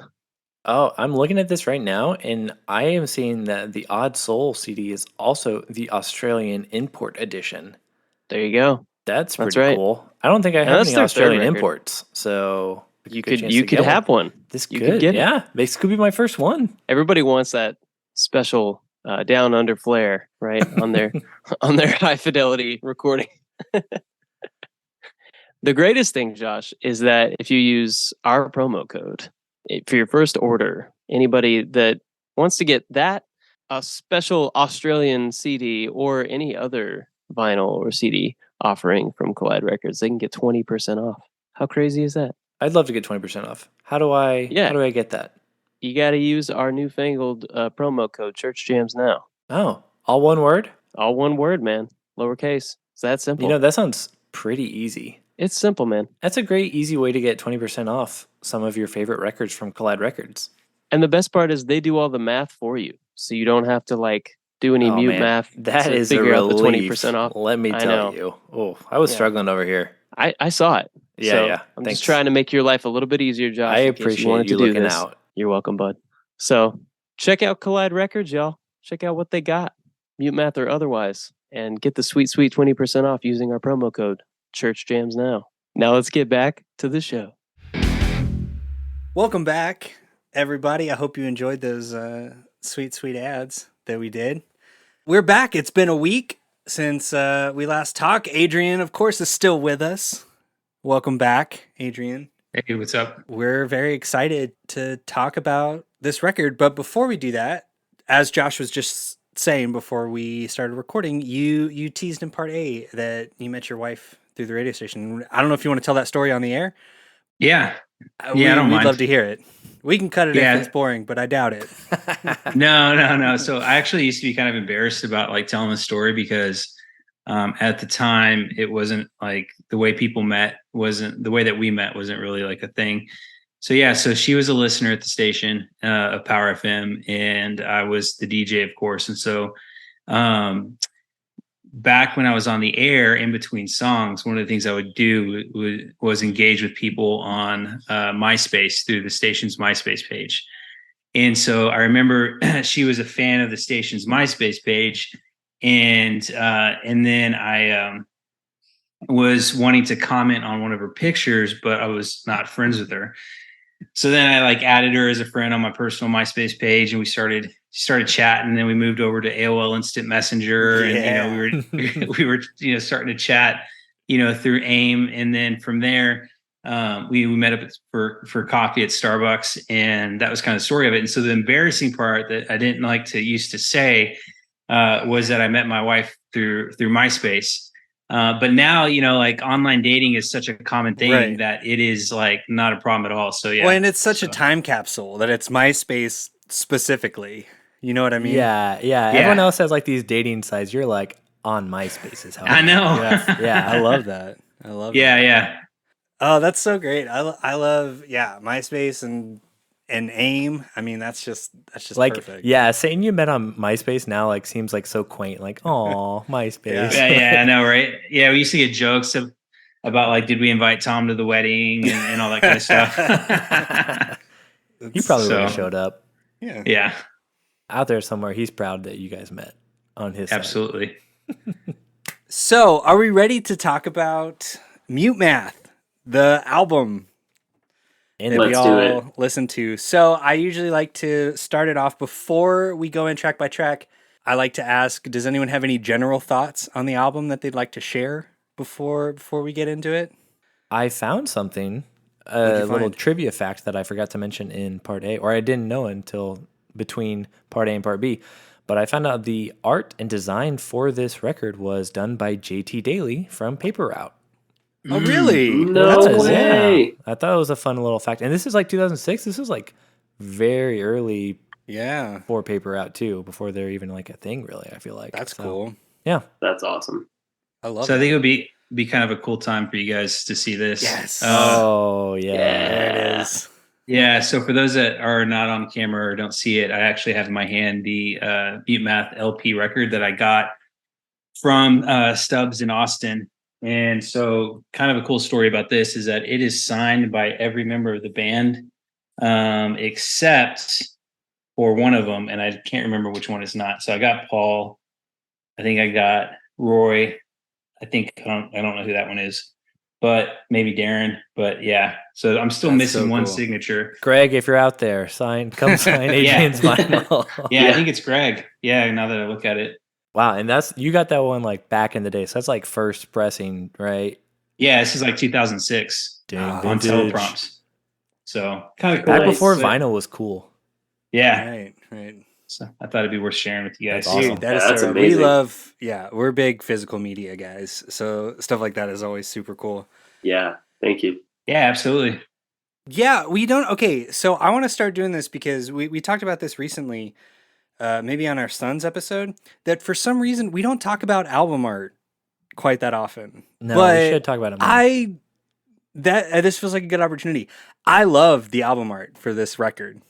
Oh, I'm looking at this right now, and I am seeing that the Odd Soul CD is also the Australian import edition. There you go. That's That's pretty right. cool. I don't think I And have that's any their third Australian record. imports, so You good could chance you to could get have one. This you could, could get it. yeah. This could be my first one. Everybody wants that special down under flare, right? on their high fidelity recording. The greatest thing, Josh, is that if you use our promo code for your first order, anybody that wants to get that, a special Australian CD or any other vinyl or CD offering from Collide Records, they can get 20% off. How crazy is that? I'd love to get 20% off. How do I get that? You got to use our newfangled promo code Church Jams now. Oh, all one word? All one word, man. Lowercase. It's that simple. That sounds pretty easy. It's simple, man. That's a great, easy way to get 20% off some of your favorite records from Collide Records. And the best part is they do all the math for you, so you don't have to like do any Oh, mute man. math That to is a figure out the relief. 20% off. Let me I tell know. you. Oh, I was struggling over here. I saw it. Yeah, So yeah. I'm Thanks. just trying to make your life a little bit easier, Josh. I in case appreciate wanted you to do looking this. out. You're welcome, bud. So check out Collide Records, y'all. Check out what they got, mute math or otherwise, and get the sweet 20% off using our promo code Church Jams Now. Now let's get back to the show. Welcome back, everybody. I hope you enjoyed those sweet ads that we did. We're back. It's been a week since we last talked. Adrian, of course, is still with us. Welcome back, Adrian. Hey, what's up? We're very excited to talk about this record. But before we do that, as Josh was just saying before we started recording, you teased in part A that you met your wife through the radio station. I don't know if you want to tell that story on the air. Yeah. We'd don't mind. love to hear it. We can cut it Yeah. if it's boring, but I doubt it. No. So I actually used to be kind of embarrassed about like telling the story because at the time it wasn't like the way people met wasn't the way that we met wasn't really like a thing. So yeah, so she was a listener at the station of Power FM, and I was the DJ, of course. And so back when I was on the air in between songs, one of the things I would do was engage with people on MySpace through the station's MySpace page. And so I remember she was a fan of the station's MySpace page, and then I was wanting to comment on one of her pictures, but I was not friends with her. So then I like added her as a friend on my personal MySpace page, and we started chatting. And then we moved over to AOL Instant Messenger, and we were starting to chat, through AIM. And then from there, we met up for coffee at Starbucks, and that was kind of the story of it. And so the embarrassing part that I didn't like to used to say was that I met my wife through MySpace. But now, like online dating is such a common thing Right. that it is like not a problem at all. So yeah. Well, and it's such a time capsule that it's MySpace specifically. You know what I mean? Yeah. Everyone else has like these dating sites. You're like on MySpace is how I know. Yeah. I love that. I love that. Yeah. Oh, that's so great. I love MySpace and AIM. I mean, that's just like perfect. yeah, saying you met on MySpace now like seems like so quaint. Like, oh, MySpace. Yeah, I know, right? Yeah, we used to get jokes about like, did we invite Tom to the wedding and all that kind of stuff. He probably would have showed up. Yeah, Out there somewhere, he's proud that you guys met on his side. absolutely. So, are we ready to talk about Mutemath, the album And that we Let's do all listen to? So, I usually like to start it off before we go in track by track. I like to ask, does anyone have any general thoughts on the album that they'd like to share before we get into it? I found something, What'd a you little find? trivia fact that I forgot to mention in part A, or I didn't know until between part A and part B. But I found out the art and design for this record was done by JT Daly from Paper Route. Oh, really? No That was- way. yeah. I thought it was a fun little fact. And this is like 2006. This is like very early Yeah, for Paper Route too, before they're even like a thing, really, I feel like. that's So, cool. Yeah. That's awesome. I love So I it. think it would be kind of a cool time for you guys to see this. Yes. Oh, yeah. There it is. Yeah. So for those that are not on camera or don't see it, I actually have in my hand the Mutemath LP record that I got from Stubbs in Austin. And so kind of a cool story about this is that it is signed by every member of the band except for one of them. And I can't remember which one is not. So I got Paul. I think I got Roy. I don't know who that one is, but maybe Darren. But yeah, so I'm still That's missing so one cool. signature. Greg, if you're out there, come sign Adrian's vinyl. Yeah, I think it's Greg. Yeah, now that I look at it. Wow, and you got that one like back in the day. So that's like first pressing, right? Yeah, this is like 2006 Dang, on vintage. teleprompts. So kind of Back Nice. before vinyl was cool. Yeah, Right. so I thought it'd be worth sharing with you guys. That's awesome. Dude, that is Yeah, that's so amazing. we're big physical media guys. So stuff like that is always super cool. Yeah. Thank you. Yeah, absolutely. Yeah, okay, so I want to start doing this because we talked about this recently, maybe on our Sons episode, that for some reason we don't talk about album art quite that often. No, but we should talk about it more. I that this feels like a good opportunity. I love the album art for this record,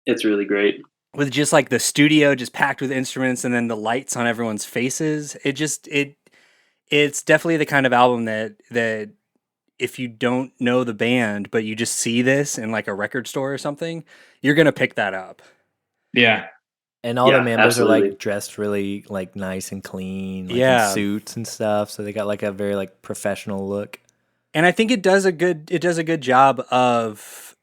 It's really great. with just like the studio just packed with instruments and then the lights on everyone's faces. It's definitely the kind of album that if you don't know the band but you just see this in like a record store or something, you're gonna pick that up. Yeah. And all the Yeah, members are absolutely. like dressed really like nice and clean, like Yeah. in suits and stuff. So they got like a very like professional look. And I think it does a good job of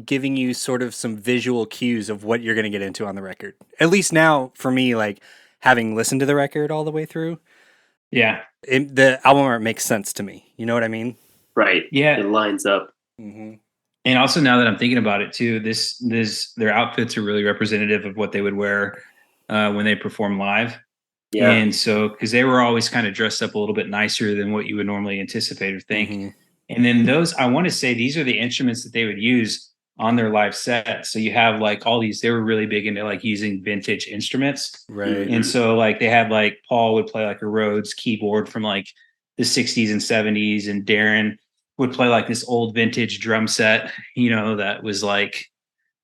giving you sort of some visual cues of what you're going to get into on the record. At least now for me, like having listened to the record all the way through, Yeah. the album art makes sense to me. You know what I mean? Right. Yeah. It lines up. Mm-hmm. And also now that I'm thinking about it too, their outfits are really representative of what they would wear when they perform live. Yeah. And so, because they were always kind of dressed up a little bit nicer than what you would normally anticipate or think. Mm-hmm. And then those, I want to say, these are the instruments that they would use on their live set. So you have like all these, they were really big into like using vintage instruments. Right. And so like they had like Paul would play like a Rhodes keyboard from like the 60s and 70s, and Darren would play like this old vintage drum set, that was like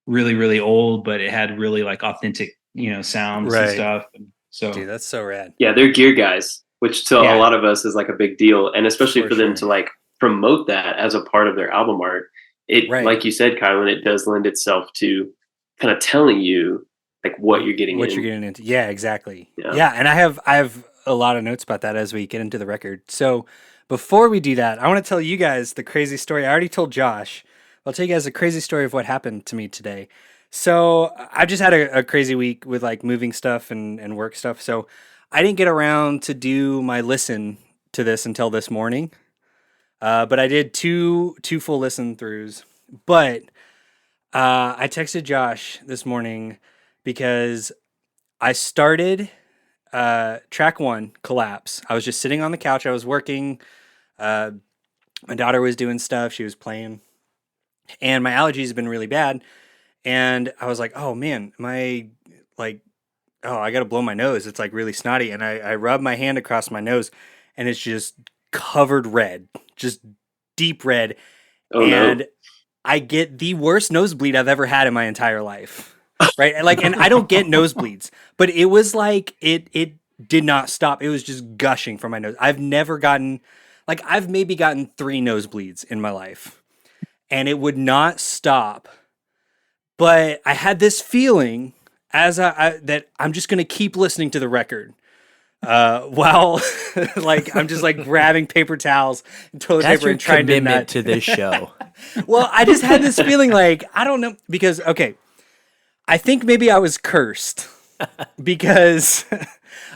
really, really old, but it had really like authentic, sounds and Right. stuff. And so Dude, that's so rad. Yeah, they're gear guys, which to Yeah. a lot of us is like a big deal. And especially For for them sure. to like promote that as a part of their album art. It, Right. like you said, Kylan, it does lend itself to kind of telling you like what you're getting What in. you're getting into. Yeah, exactly. Yeah. Yeah, and I have a lot of notes about that as we get into the record. So before we do that, I want to tell you guys the crazy story. I already told Josh. I'll tell you guys a crazy story of what happened to me today. So I've just had a crazy week with like moving stuff and work stuff. So I didn't get around to do my listen to this until this morning. But I did two full listen throughs. But I texted Josh this morning because I started track 1, Collapse. I was just sitting on the couch. I was working. My daughter was doing stuff. She was playing. And my allergies have been really bad. And I was like, oh man, I got to blow my nose. It's like really snotty. And I rub my hand across my nose and it's just covered red, just deep red. Oh, and no. I get the worst nosebleed I've ever had in my entire life. Right. And I don't get nosebleeds, but it was like, it did not stop. It was just gushing from my nose. I've maybe gotten 3 nosebleeds in my life and it would not stop. But I had this feeling that I'm just going to keep listening to the record while like I'm just like grabbing paper towels and toilet That's paper your and trying to commitment not. to this show. Well, I just had this feeling like, I don't know, because, okay, I think maybe I was cursed because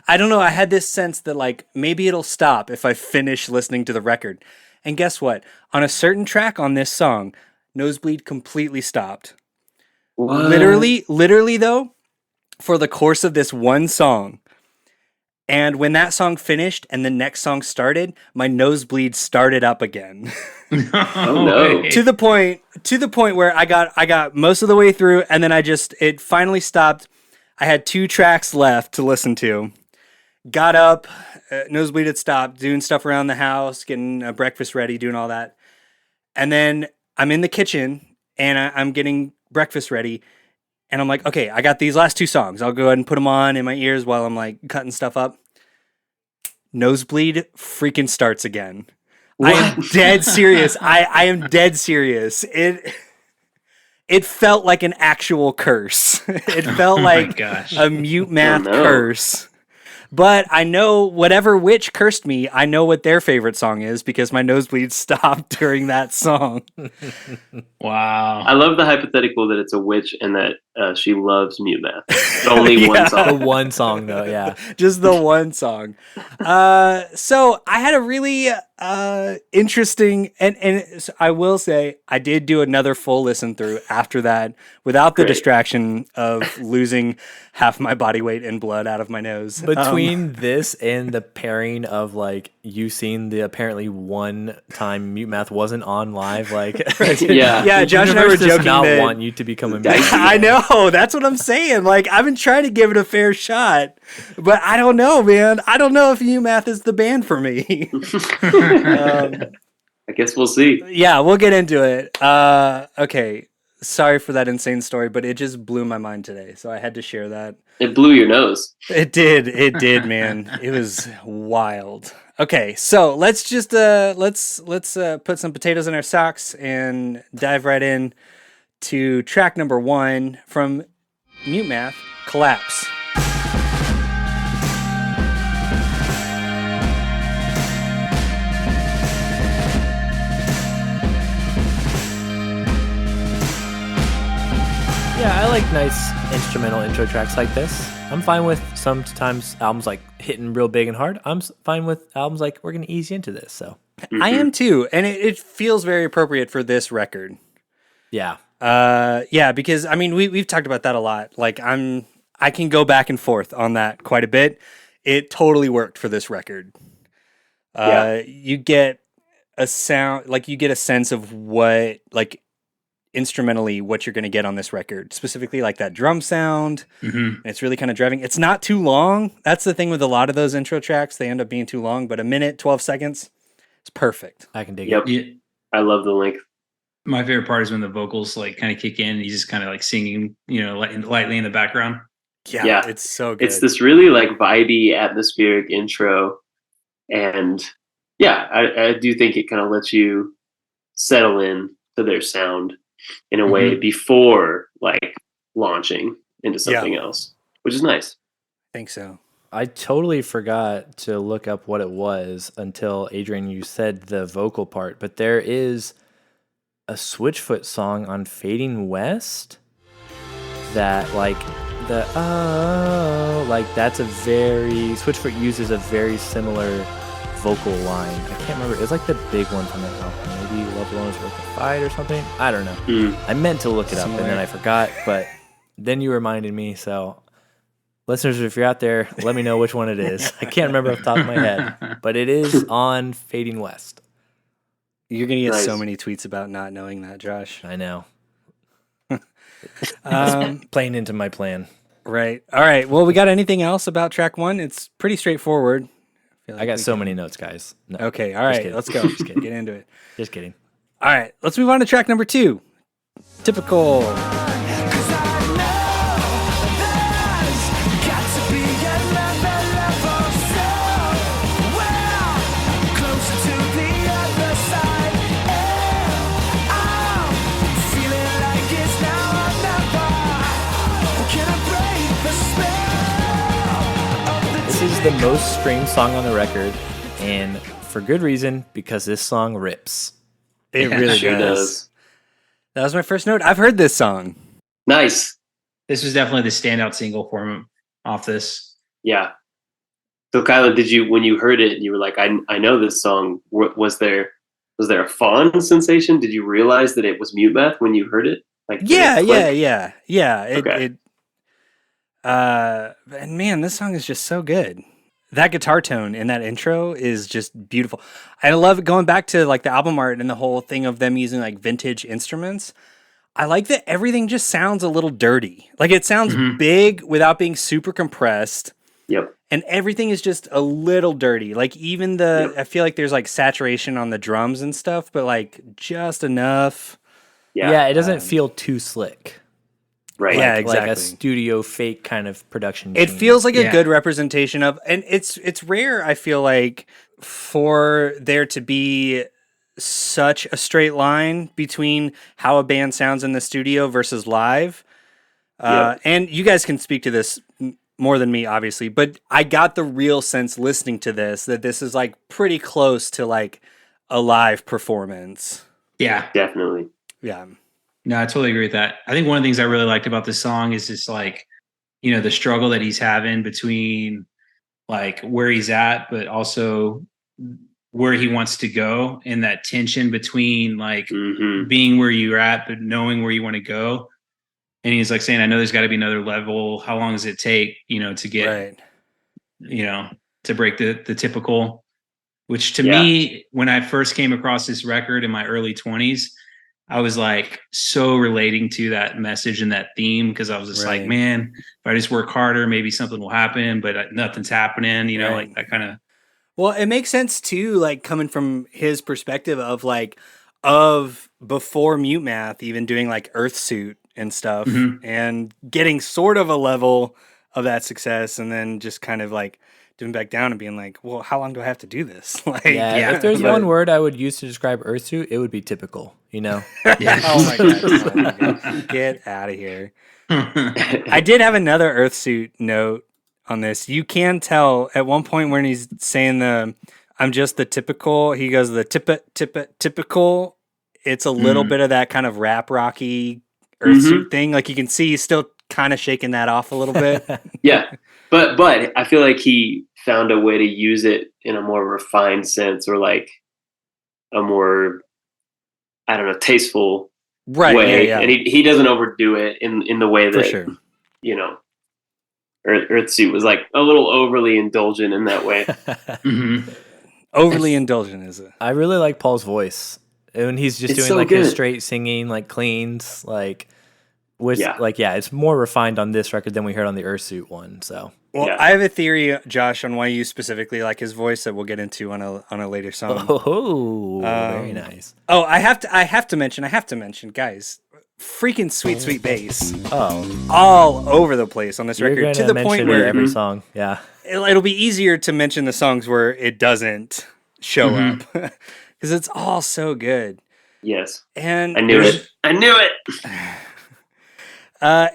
I don't know. I had this sense that like maybe it'll stop if I finish listening to the record. And guess what? On a certain track on this song, nosebleed completely stopped. What? Literally though, for the course of this one song. And when that song finished and the next song started, my nosebleed started up again. Oh, no. way. to the point where I got most of the way through and then it finally stopped. I had 2 tracks left to listen to. Got up, nosebleed had stopped, doing stuff around the house, getting breakfast ready, doing all that. And then I'm in the kitchen and I'm getting breakfast ready. And I'm like, okay, I got these last 2 songs. I'll go ahead and put them on in my ears while I'm like cutting stuff up. Nosebleed freaking starts again. What? I am dead serious. I am dead serious. It felt like an actual curse. It felt Oh my like gosh. a Mutemath Oh, no. curse. But I know whatever witch cursed me, I know what their favorite song is because my nosebleed stopped during that song. Wow. I love the hypothetical that it's a witch and that she loves Mutemath. But only one Yeah. The song. one song though, yeah. Just the one song. So I had a really interesting, and so I will say I did do another full listen through after that without the Great. distraction of losing half my body weight in blood out of my nose. Between this and the pairing of like you seeing the apparently one time Mutemath wasn't on live, like Yeah. Yeah, the Josh and I universe were does joking not that- want you to become a Dicey. Mutemath. I know, that's what I'm saying. Like, I've been trying to give it a fair shot, but I don't know, man. I don't know if UMath is the band for me. I guess we'll see. Yeah, we'll get into it. Okay. Sorry for that insane story, but it just blew my mind today, so I had to share that. It blew your nose. It did, man. It was wild. Okay, so let's just let's put some potatoes in our socks and dive right in to track number 1 from Mutemath, Collapse. Yeah, I like nice instrumental intro tracks like this. I'm fine with sometimes albums like hitting real big and hard. I'm fine with albums like we're going to ease you into this. So I am too, and it feels very appropriate for this record. yeah, Yeah, because I mean we've talked about that a lot. Like I can go back and forth on that quite a bit. It totally worked for this record. You get a sound, like you get a sense of what, like, instrumentally what you're going to get on this record, specifically like that drum sound. Mm-hmm. It's really kind of driving. It's not too long. That's the thing with a lot of those intro tracks. They end up being too long, but a minute, 12 seconds, it's perfect. I can dig Yep. it. Yeah. I love the length. My favorite part is when the vocals like kind of kick in and he's just kind of like singing, lightly in the background. Yeah, it's so good. It's this really like vibey, atmospheric intro. And yeah, I do think it kind of lets you settle in to their sound in a way before like launching into something else, which is nice. I think so. I totally forgot to look up what it was until Adrian, you said the vocal part, but there is a Switchfoot song on Fading West that like that's a very, Switchfoot uses a very similar vocal line. I can't remember. It's like the big one from that album. Maybe Love Alone is Worth the Fight or something. I don't know. I meant to look it up and then I forgot, but then you reminded me. So listeners, if you're out there, let me know which one it is. I can't remember off the top of my head, but it is on Fading West. You're going to get so many tweets about not knowing that, Josh. I know. Playing into my plan. Right. All right. Well, we got anything else about track 1? It's pretty straightforward. I got so many notes, guys. No, okay. All right. Let's go. Just get into it. Just kidding. All right. Let's move on to track number 2. Typical. This is the most streamed song on the record, and for good reason, because this song rips. It really sure does. That was my first note. I've heard this song. Nice. This was definitely the standout single for him off this. Yeah. So Kylan, did you, when you heard it, you were like, I know this song. Was there a fond sensation? Did you realize that it was Mutemath when you heard it? Like, Yeah. Okay. And man, this song is just so good. That guitar tone in that intro is just beautiful. I love it, going back to like the album art and the whole thing of them using like vintage instruments. I like that everything just sounds a little dirty. Like it sounds big without being super compressed. Yep. And everything is just a little dirty. Like even I feel like there's like saturation on the drums and stuff, but like just enough. Yeah, it doesn't feel too slick. Right. Yeah, Like exactly. a studio fake kind of production. It machine. feels like a good representation of, and it's rare, I feel like, for there to be such a straight line between how a band sounds in the studio versus live. And you guys can speak to this more than me, obviously, but I got the real sense listening to this that this is like pretty close to like a live performance. Yeah. Definitely. Yeah. No, I totally agree with that. I think one of the things I really liked about this song is just like, the struggle that he's having between like where he's at, but also where he wants to go, and that tension between like being where you're at, but knowing where you want to go. And he's like saying, I know there's got to be another level. How long does it take, to get, to break the typical, which to me, when I first came across this record in my early 20s, I was like so relating to that message and that theme, because I was just like, man, if I just work harder, maybe something will happen, but nothing's happening, like that kind of Well, it makes sense too, like coming from his perspective of of before Mutemath, even doing like Earthsuit and stuff, Mhm. and getting sort of a level of that success, and then just kind of like doing back down and being like, well, how long do I have to do this? Like, Yeah, if there's but- one word I would use to describe Earthsuit, it would be typical, you know? Yeah. oh my god, oh my God. Get out of here. I did have another Earthsuit note on this. You can tell at one point when he's saying I'm just the typical, he goes the typical. It's a little bit of that kind of rap rocky Earthsuit thing. Like you can see he's still kind of shaking that off a little bit. Yeah, but I feel like he found a way to use it in a more refined sense, or like a more, I don't know, tasteful Right. way. Yeah. And he doesn't overdo it in the way For that, sure. you know, Earthsuit was like a little overly indulgent in that way. Mhm. Overly indulgent is it? I really like Paul's voice. When he's just It's doing so like his good. straight singing, like cleans, like with Yeah. like it's more refined on this record than we heard on the Earthsuit one. So Well, Yeah. I have a theory, Josh, on why you specifically like his voice that we'll get into on a later song. very nice. Oh, I have to mention, guys, freaking sweet bass Oh, all over the place on this you're record gonna to the mention point it where every song. Yeah. it'll be easier to mention the songs where it doesn't show up because it's all so good. Yes, And I knew it.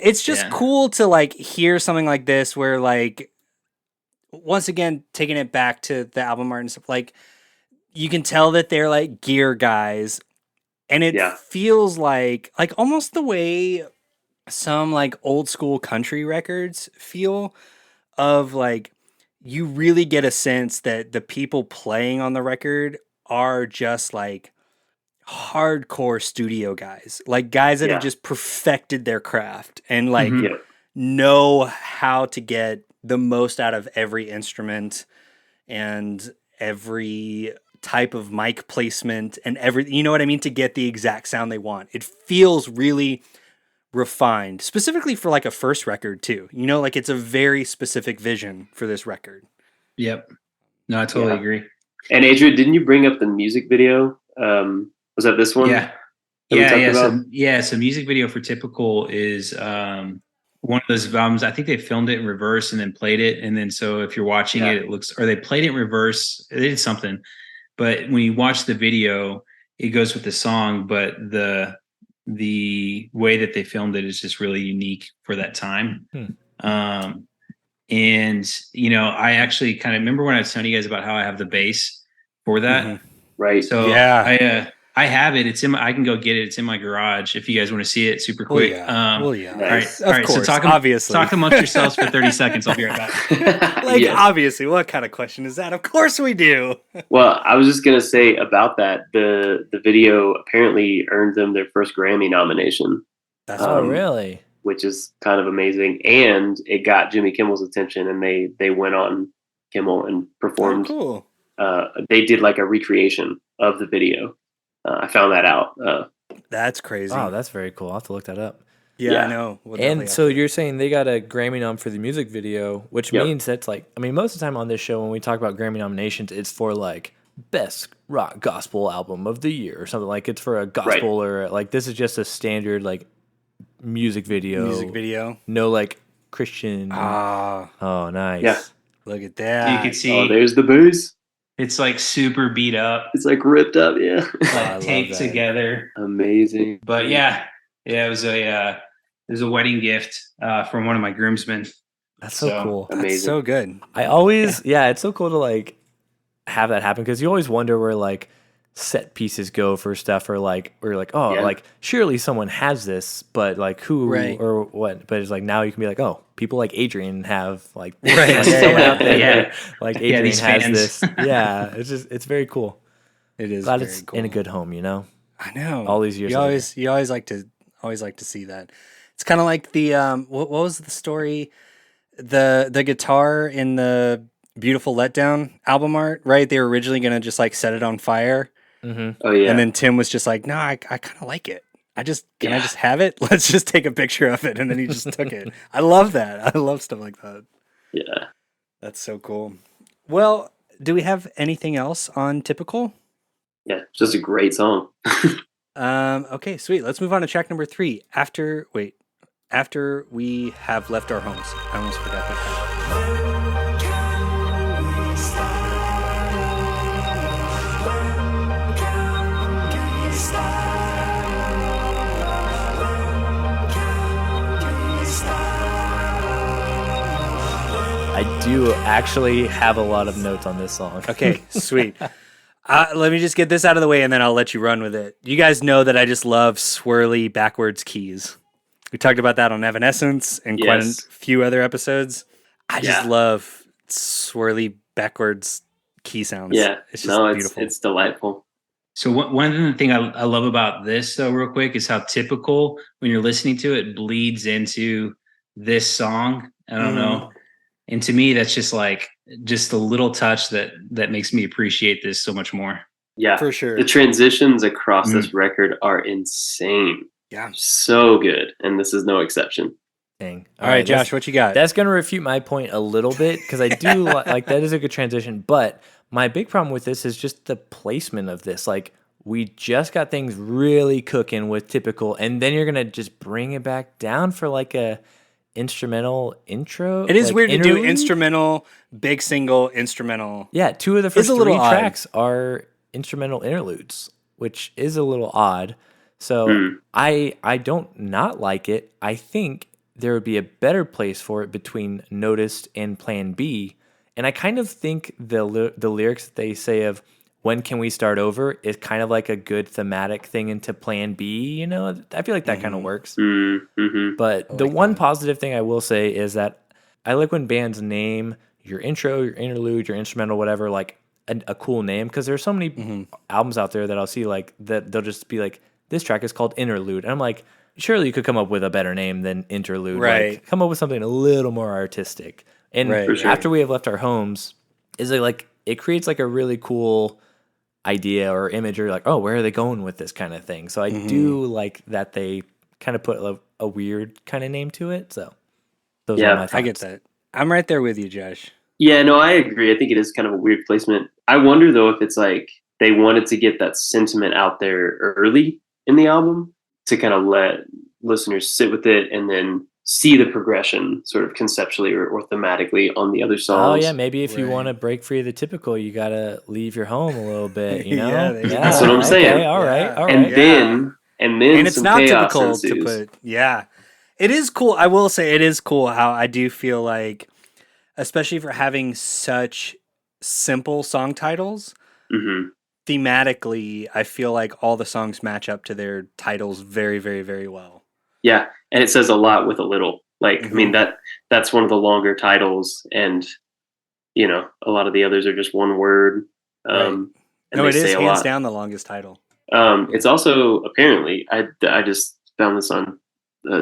It's just Yeah. cool to like hear something like this where like once again taking it back to the album art and stuff, like you can tell that they're like gear guys, and it Yeah. feels like almost the way some like old school country records feel, of like you really get a sense that the people playing on the record are just like hardcore studio guys, like guys that Yeah. have just perfected their craft and like Mhm. Yeah. know how to get the most out of every instrument and every type of mic placement and every, you know what I mean, to get the exact sound they want. It feels really refined, specifically for like a first record too. You know, like it's a very specific vision for this record. Yep. No, I totally Yeah. agree. And Adrian, didn't you bring up the music video? Was that this one? Yeah. we Yeah. talked Yeah. about? So music video for Typical is one of those albums. I think they filmed it in reverse and then played it. And then so if you're watching Yeah. it looks, or they played it in reverse, they did something. But when you watch the video, it goes with the song, but the way that they filmed it is just really unique for that time. And you know, I actually kind of remember when I was telling you guys about how I have the bass for that. Mhm. Right. So Yeah. I have it. It's in I can go get it. It's in my garage if you guys want to see it super Well, quick. yeah. Well, yeah. All right. Nice. Of All right. course, So obviously. talk amongst yourselves for 30 seconds. I'll be right back. Like, Yes. obviously, what kind of question is that? Of course we do. Well, I was just gonna say about that. The video apparently earned them their first Grammy nomination, That's Oh, Um, really? which is kind of amazing. And it got Jimmy Kimmel's attention, and they went on Kimmel and performed. cool. They did like a recreation of the video. I found that out. That's crazy. Oh, that's very cool. I'll have to look that up. yeah, yeah. I know. We'll definitely And have so to- you're saying they got a Grammy nom for the music video, which Yep. means that's like, I mean, most of the time on this show, when we talk about Grammy nominations, it's for like best rock gospel album of the year or something. Like it's for a gospel or like this is just a standard like music video. music video. No like Christian. Ah, Oh, nice. Yeah. look at You that. can see Oh, there's the bass. it's like super beat up, It's like ripped up. Yeah. I love taped that. together. Amazing. But yeah, it was a wedding gift from one of my groomsmen. That's so So, cool. That's Amazing. so good. I always, yeah, it's so cool to like have that happen because you always wonder where like set pieces go for stuff or like, oh, Yeah. like surely someone has this, but like who Right. or what? But it's like now you can be like, oh, people like Adrian have like, Right. like Yeah, someone yeah, out there yeah. like Yeah, Adrian these has fans. this. Yeah, it's very cool. It is Glad very it's cool. in a good home, you know. I know. all these years You later. always like to see that. It's kind of like the what was the story? The guitar in the Beautiful Letdown album art, right? They were originally gonna just like set it on fire, Mm-hmm. Oh yeah. and then Tim was just like, "No, I kind of like it. I just can I Yeah. just have it? Let's just take a picture of it." And then he just took it. I love that. I love stuff like that. yeah. That's so cool. Well, do we have anything else on Typical? Yeah, it's just a great song. Okay, sweet. Let's move on to track number 3. After we have left our homes. I almost forgot that. I do actually have a lot of notes on this song. Okay, sweet. Let me just get this out of the way, and then I'll let you run with it. You guys know that I just love swirly backwards keys. We talked about that on Evanescence and quite a few other episodes. I just love swirly backwards key sounds. Yeah, it's just beautiful. It's delightful. So one thing I love about this, though, real quick, is how Typical, when you're listening to it, bleeds into this song. I don't know. And to me, that's just a little touch that makes me appreciate this so much more. Yeah, for sure. The transitions across this record are insane. Yeah, so good, and this is no exception. Dang. All right, Josh, what you got? That's going to refute my point a little bit because I do like that is a good transition. But my big problem with this is just the placement of this. Like, we just got things really cooking with Typical, and then you're going to just bring it back down for like a instrumental intro. It is like weird interlude? to do instrumental, big single, instrumental. Yeah, 2 of the first 3 odd. tracks are instrumental interludes, which is a little odd. So I don't not like it. I think there would be a better place for it between Noticed and Plan B. And I kind of think the lyrics that they say of when can we start over is kind of like a good thematic thing into Plan B. You know, I feel like that kind of works. But the one positive thing I will say is that I like when bands name your intro, your interlude, your instrumental, whatever, like a cool name. Because there's so many albums out there that I'll see like that they'll just be like, this track is called Interlude. And I'm like, surely you could come up with a better name than Interlude. Right. Like, come up with something a little more artistic. And after we have left our homes, is it like it creates like a really cool idea or image or like, oh, where are they going with this kind of thing? So I do like that they kind of put a weird kind of name to it. So those are my thoughts. I get that. I'm right there with you, Josh. Yeah, no, I agree. I think it is kind of a weird placement. I wonder though if it's like they wanted to get that sentiment out there early in the album to kind of let listeners sit with it and then see the progression sort of conceptually or thematically on the other songs. Oh yeah, maybe if you want to break free of the Typical, you got to leave your home a little bit, you know? That's what I'm saying. Okay, all right. And then it's some not chaos typical ensues. to put. Yeah, it is cool. I will say it is cool how I do feel like, especially for having such simple song titles, thematically, I feel like all the songs match up to their titles very, very, very well. Yeah, and it says a lot with a little. Like, I mean, that's one of the longer titles, and you know, a lot of the others are just one word. And no, they it is say a hands lot. down the longest title. It's also apparently I just found this on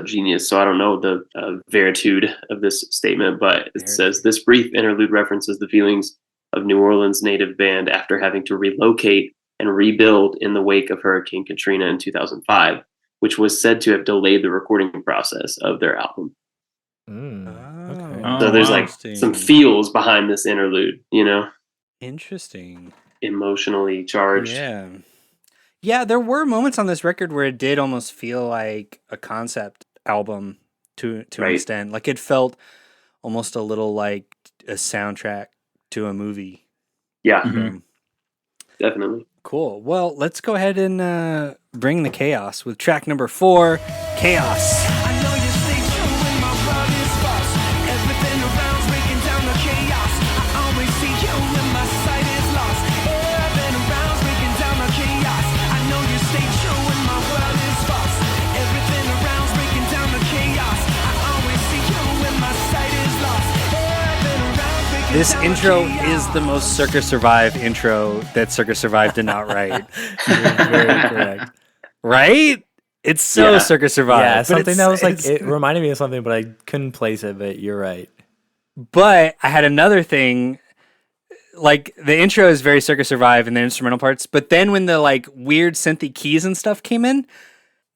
Genius, so I don't know the veritude of this statement, but it says this brief interlude references the feelings of New Orleans native band after having to relocate and rebuild in the wake of Hurricane Katrina in 2005, which was said to have delayed the recording process of their album. Okay. So there's like some feels behind this interlude, you know? Interesting. Emotionally charged. Yeah. Yeah, there were moments on this record where it did almost feel like a concept album to an extent. Like it felt almost a little like a soundtrack to a movie. Yeah. Definitely. Cool. Well, let's go ahead and bring the chaos with track number 4, Chaos. This intro is the most Circa Survive intro that Circa Survive did not write. You're very correct. Right? It's so Circa Survive. Yeah, something that was like, it reminded me of something, but I couldn't place it, but you're right. But I had another thing, like the intro is very Circa Survive and the instrumental parts, but then when the like weird synthy keys and stuff came in,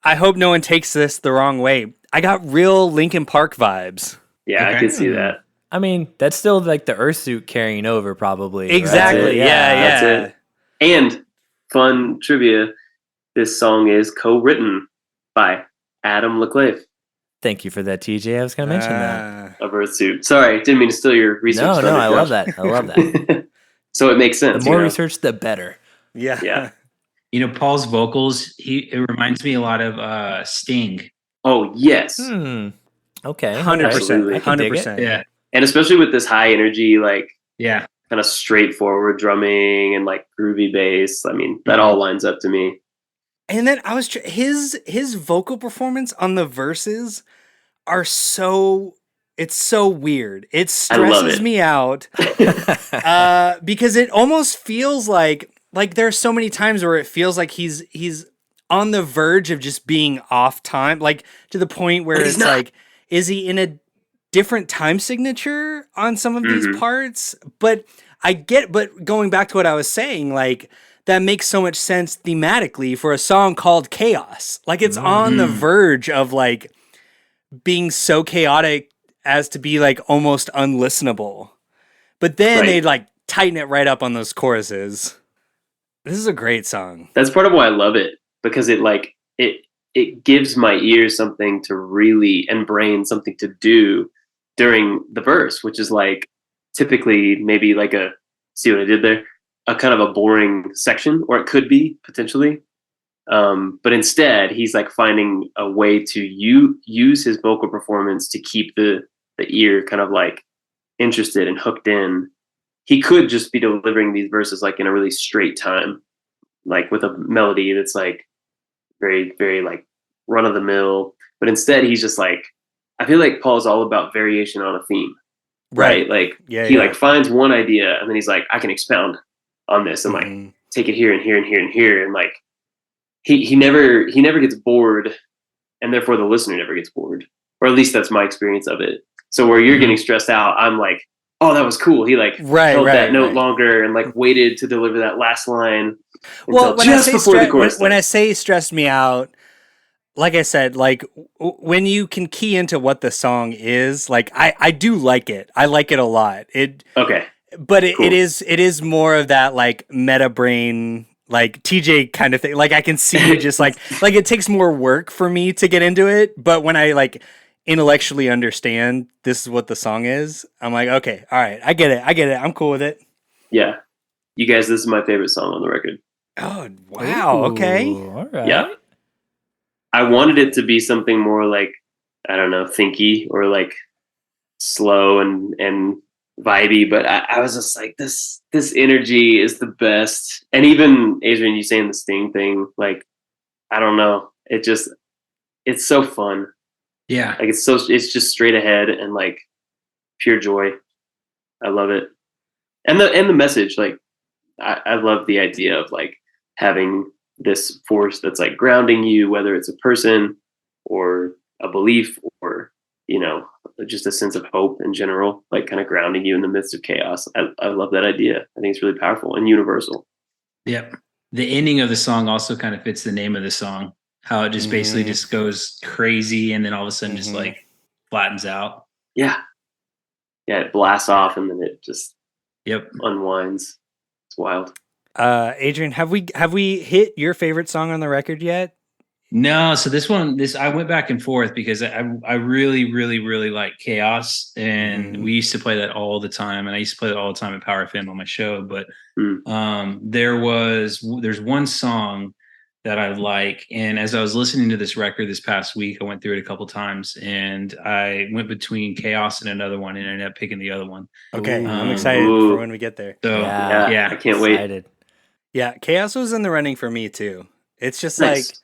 I hope no one takes this the wrong way. I got real Linkin Park vibes. Yeah, I could see that. I mean, that's still like the Earth suit carrying over, probably. right? Exactly. That's Yeah. it. And fun trivia: this song is co-written by Adam LeClave Thank you for that, TJ. I was going to mention that. of Earthsuit. Sorry, didn't mean to steal your research. No, thunder, I love Josh. that. I love that. So it makes The sense. more you know? research, the better. Yeah. Yeah. You know, Paul's vocals, it reminds me a lot of Sting. Oh yes, Okay. 100%. Absolutely. I can dig it. 100%. Yeah. and especially with this high energy, like Yeah. kind of straightforward drumming and like groovy bass. I mean, that all lines up to me. And then I was his vocal performance on the verses are it's so weird. It I love stresses it. me out because it almost feels like there's so many times where it feels like he's on the verge of just being off time, like to the point where But he's it's not. like, is he in a different time signature on some of these parts? But but going back to what I was saying, like that makes so much sense thematically for a song called Chaos. Like it's on the verge of like being so chaotic as to be like almost unlistenable. But then Right. they'd like tighten it right up on those choruses. This is a great song. That's part of why I love it, because it gives my ears something to really, and brain something to do during the verse, which is like typically maybe like see what I did there, a kind of a boring section, or it could be potentially. But instead, he's like finding a way to use his vocal performance to keep the ear kind of like interested and hooked in. He could just be delivering these verses like in a really straight time, like with a melody that's like very, very like run of the mill. But instead, he's just like, I feel like Paul's all about variation on a theme, right? Like he like finds one idea and then he's like, I can expound on this and like take it here and here and here and here, and like he never gets bored, and therefore the listener never gets bored, or at least that's my experience of it. So where you're getting stressed out, I'm like, oh, that was cool. He like held that note longer and like waited to deliver that last line. Well, when just before the chorus. when I say stressed me out, like I said, like when you can key into what the song is, like I do like it. I like it a lot. Okay. But it is more of that like meta brain, like TJ kind of thing. Like I can see just like it takes more work for me to get into it. But when I like intellectually understand this is what the song is, I'm like, okay, all right, I get it. I'm cool with it. Yeah. You guys, this is my favorite song on the record. Oh, wow. Okay. All right. Yeah. I wanted it to be something more like, I don't know, thinky or like slow and vibey, but I was just like, this energy is the best. And even Adrian, you saying the Sting thing, like, I don't know, it's so fun. Yeah. Like it's just straight ahead and like pure joy. I love it. And the message, like I love the idea of like having this force that's like grounding you, whether it's a person or a belief or, you know, just a sense of hope in general, like kind of grounding you in the midst of chaos. I love that idea. I think it's really powerful and universal. Yep. The ending of the song also kind of fits the name of the song. How it just basically just goes crazy and then all of a sudden just like flattens out. Yeah. Yeah, it blasts off and then it just unwinds. It's wild. Adrian, have we hit your favorite song on the record yet? No, so I went back and forth because I really, really, really like Chaos, and we used to play that all the time, and I used to play that all the time at Power FM on my show. But there's one song that I like, and as I was listening to this record this past week, I went through it a couple times, and I went between Chaos and another one, and I ended up picking the other one. Okay, I'm excited for when we get there. So yeah, I can't wait. Yeah, Chaos was in the running for me too. It's just nice. like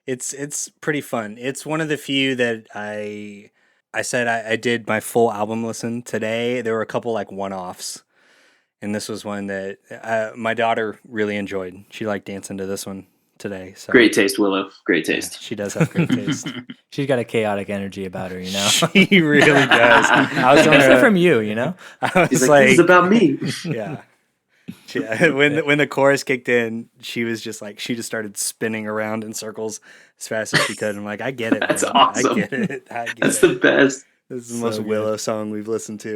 it's pretty fun. It's one of the few that I said I did my full album listen today. There were a couple like one-offs, and this was one that my daughter really enjoyed. She liked dancing to this one today. So. Great taste, Willow. Great taste. Yeah, she does have great taste. She's got a chaotic energy about her, you know. She really does. I was telling her from you, you know. I was She's like, this is about me. Yeah. When the chorus kicked in, she just started spinning around in circles as fast as she could. I'm like, I get it. That's man. awesome. I get it. That's the best. This is the So most good. Willow song we've listened to.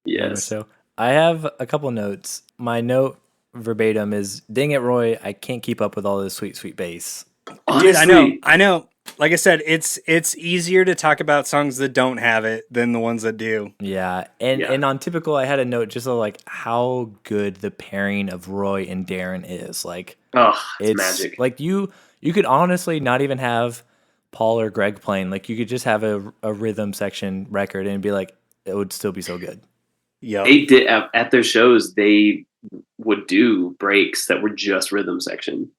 Very much Yes. so. I have a couple notes. My note verbatim is, "Dang it, Roy! I can't keep up with all this sweet, sweet bass." Dude, Honestly, I know. Like I said, it's easier to talk about songs that don't have it than the ones that do. Yeah, and Yeah. and on typical, I had a note just of like how good the pairing of Roy and Darren is. Like oh, it's it's magic. like you could honestly not even have Paul or Greg playing. Like you could just have a rhythm section record and be like, it would still be so good. Yep. They did at their shows. They would do breaks that were just rhythm section,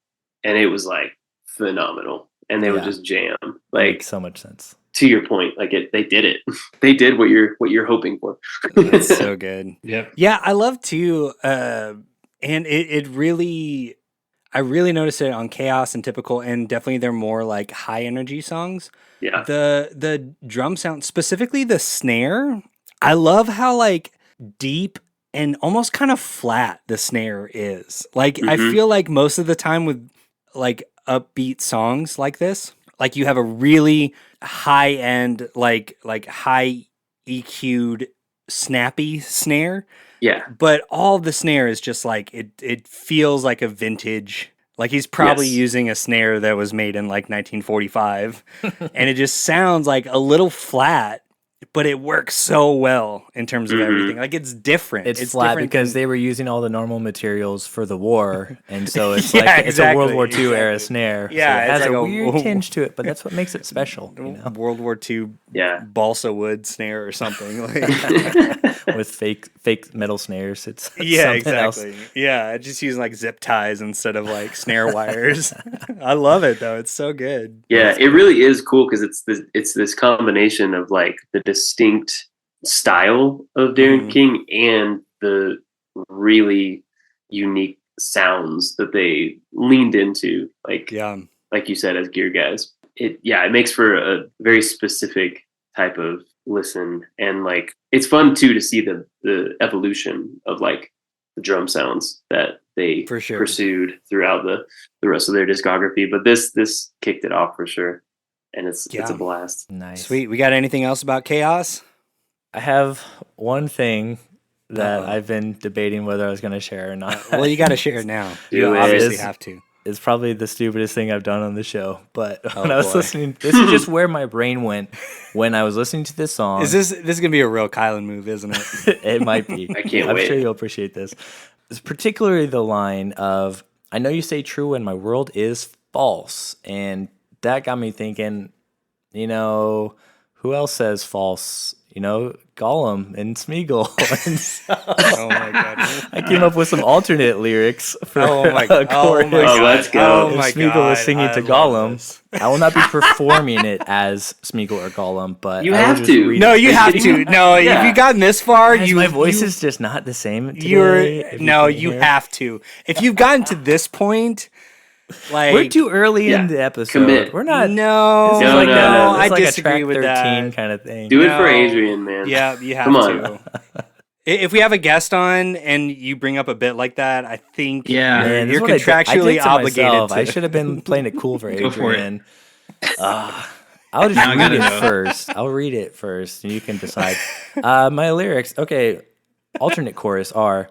and it was like phenomenal. And they would Yeah. just jam. Makes Like so much sense. to your point, like they did it. They did what you're hoping for. It's so good. Yep. Yeah, I love too. And it really, I really noticed it on Chaos and Typical, and definitely they're more like high energy songs. Yeah. The drum sound, specifically the snare, I love how like deep and almost kind of flat the snare is. Like I Mhm. feel like most of the time with like upbeat songs like this, like you have a really high end, like high EQ'd snappy snare, Yeah. but all the snare is just like it feels like a vintage, like he's probably Yes. using a snare that was made in like 1945 and it just sounds like a little flat, but it works so well in terms of Mhm. everything. Like it's different. It's flat different because than- they were using all the normal materials for the war, and so it's Yeah, like it's a World exactly, War II era exactly. snare. Yeah, so it it's has like a a- weird tinge to it, but that's what makes it special. You know, World War II Yeah. balsa wood snare or something. Like, with fake metal snares, it's yeah, something else. exactly. Yeah, just using like zip ties instead of like snare wires. I love it though. It's so good. Yeah, it really is cool because it's this combination of like the distinct style of Darren Mhm. King and the really unique sounds that they leaned into, like Yeah. you said, as gear guys. It makes for a very specific type of listen, and like it's fun too to see the evolution of like the drum sounds that they For sure. pursued throughout the rest of their discography. But this kicked it off for sure, and it's Yeah. a blast. Nice. Sweet. We got anything else about Chaos? I have one thing that Uh-oh. I've been debating whether I was going to share or not. Well, you got to share it now. Do You it. obviously It's- have to. It's probably the stupidest thing I've done on the show, but when Oh, I was boy. listening, this is just where my brain went when I was listening to this song. Is this gonna be a real Kylan move, isn't it? It might be. I can't I'm wait. sure you'll appreciate this. It's particularly the line of, "I know you say true when my world is false," and that got me thinking. You know, who else says false? You know, Gollum and Smeagol. And so Oh my god. I came up with some alternate lyrics for Oh my a god. Oh chorus. my god. let's go. Oh If my Smeagol god. was singing I to love Gollum, this. I will not be performing it as Smeagol or Gollum, but You I will have just to. read No, it. you have to. No, Yeah. if you've gotten this far, Guys, you my voice you, is just not the same today. you're if no, couldn't you hear. have to. If you've gotten to this point, like We're too early Yeah. in the episode. Commit. We're not. no, This is No, like no, a, no. this I is like disagree a track with 13 that. kind of thing. Do it for No. Adrian, man. Yeah, you have Come on. to. If we have a guest on and you bring up a bit like that, I think Yeah. Man, this you're is what I did- I contractually did to obligated myself. to. I should have been playing it cool for Go for it. Adrian. I'll just Now I read gotta it know. first. I'll read it first, and you can decide. My lyrics, okay. Alternate chorus are: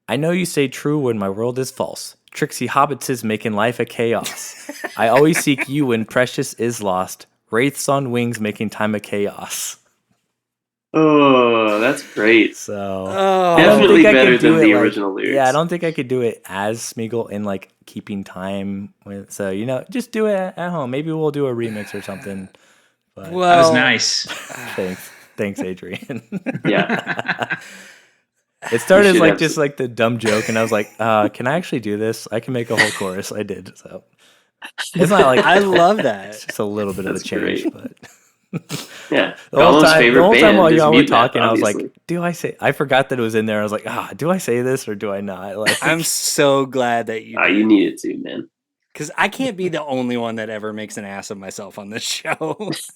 "I know you say true when my world is false. Tricksy hobbitses making life a chaos. I always seek you when precious is lost. Wraiths on wings making time a chaos." Oh, that's great. So Oh, I don't Definitely think I better could do than the it, like- original lyrics. Yeah, I don't think I could do it as Smeagol in like keeping time with. So just do it at home. Maybe we'll do a remix or something. But well, That was nice. thanks, Adrian. Yeah. It started You as should like have just like the dumb joke, and I was like, "Can I actually do this? I can make a whole chorus." I did. So it's not like I love it's that. just a little bit of a That's change, great. but. Yeah. The whole Gollum's time, favorite band while is y'all were Mutemath, talking, I was obviously. like, "Do I say?" I forgot that it was in there. I was like, do I say this or do I not?" Like, I'm so glad that you. You did. needed to, man. Because I can't be the only one that ever makes an ass of myself on this show.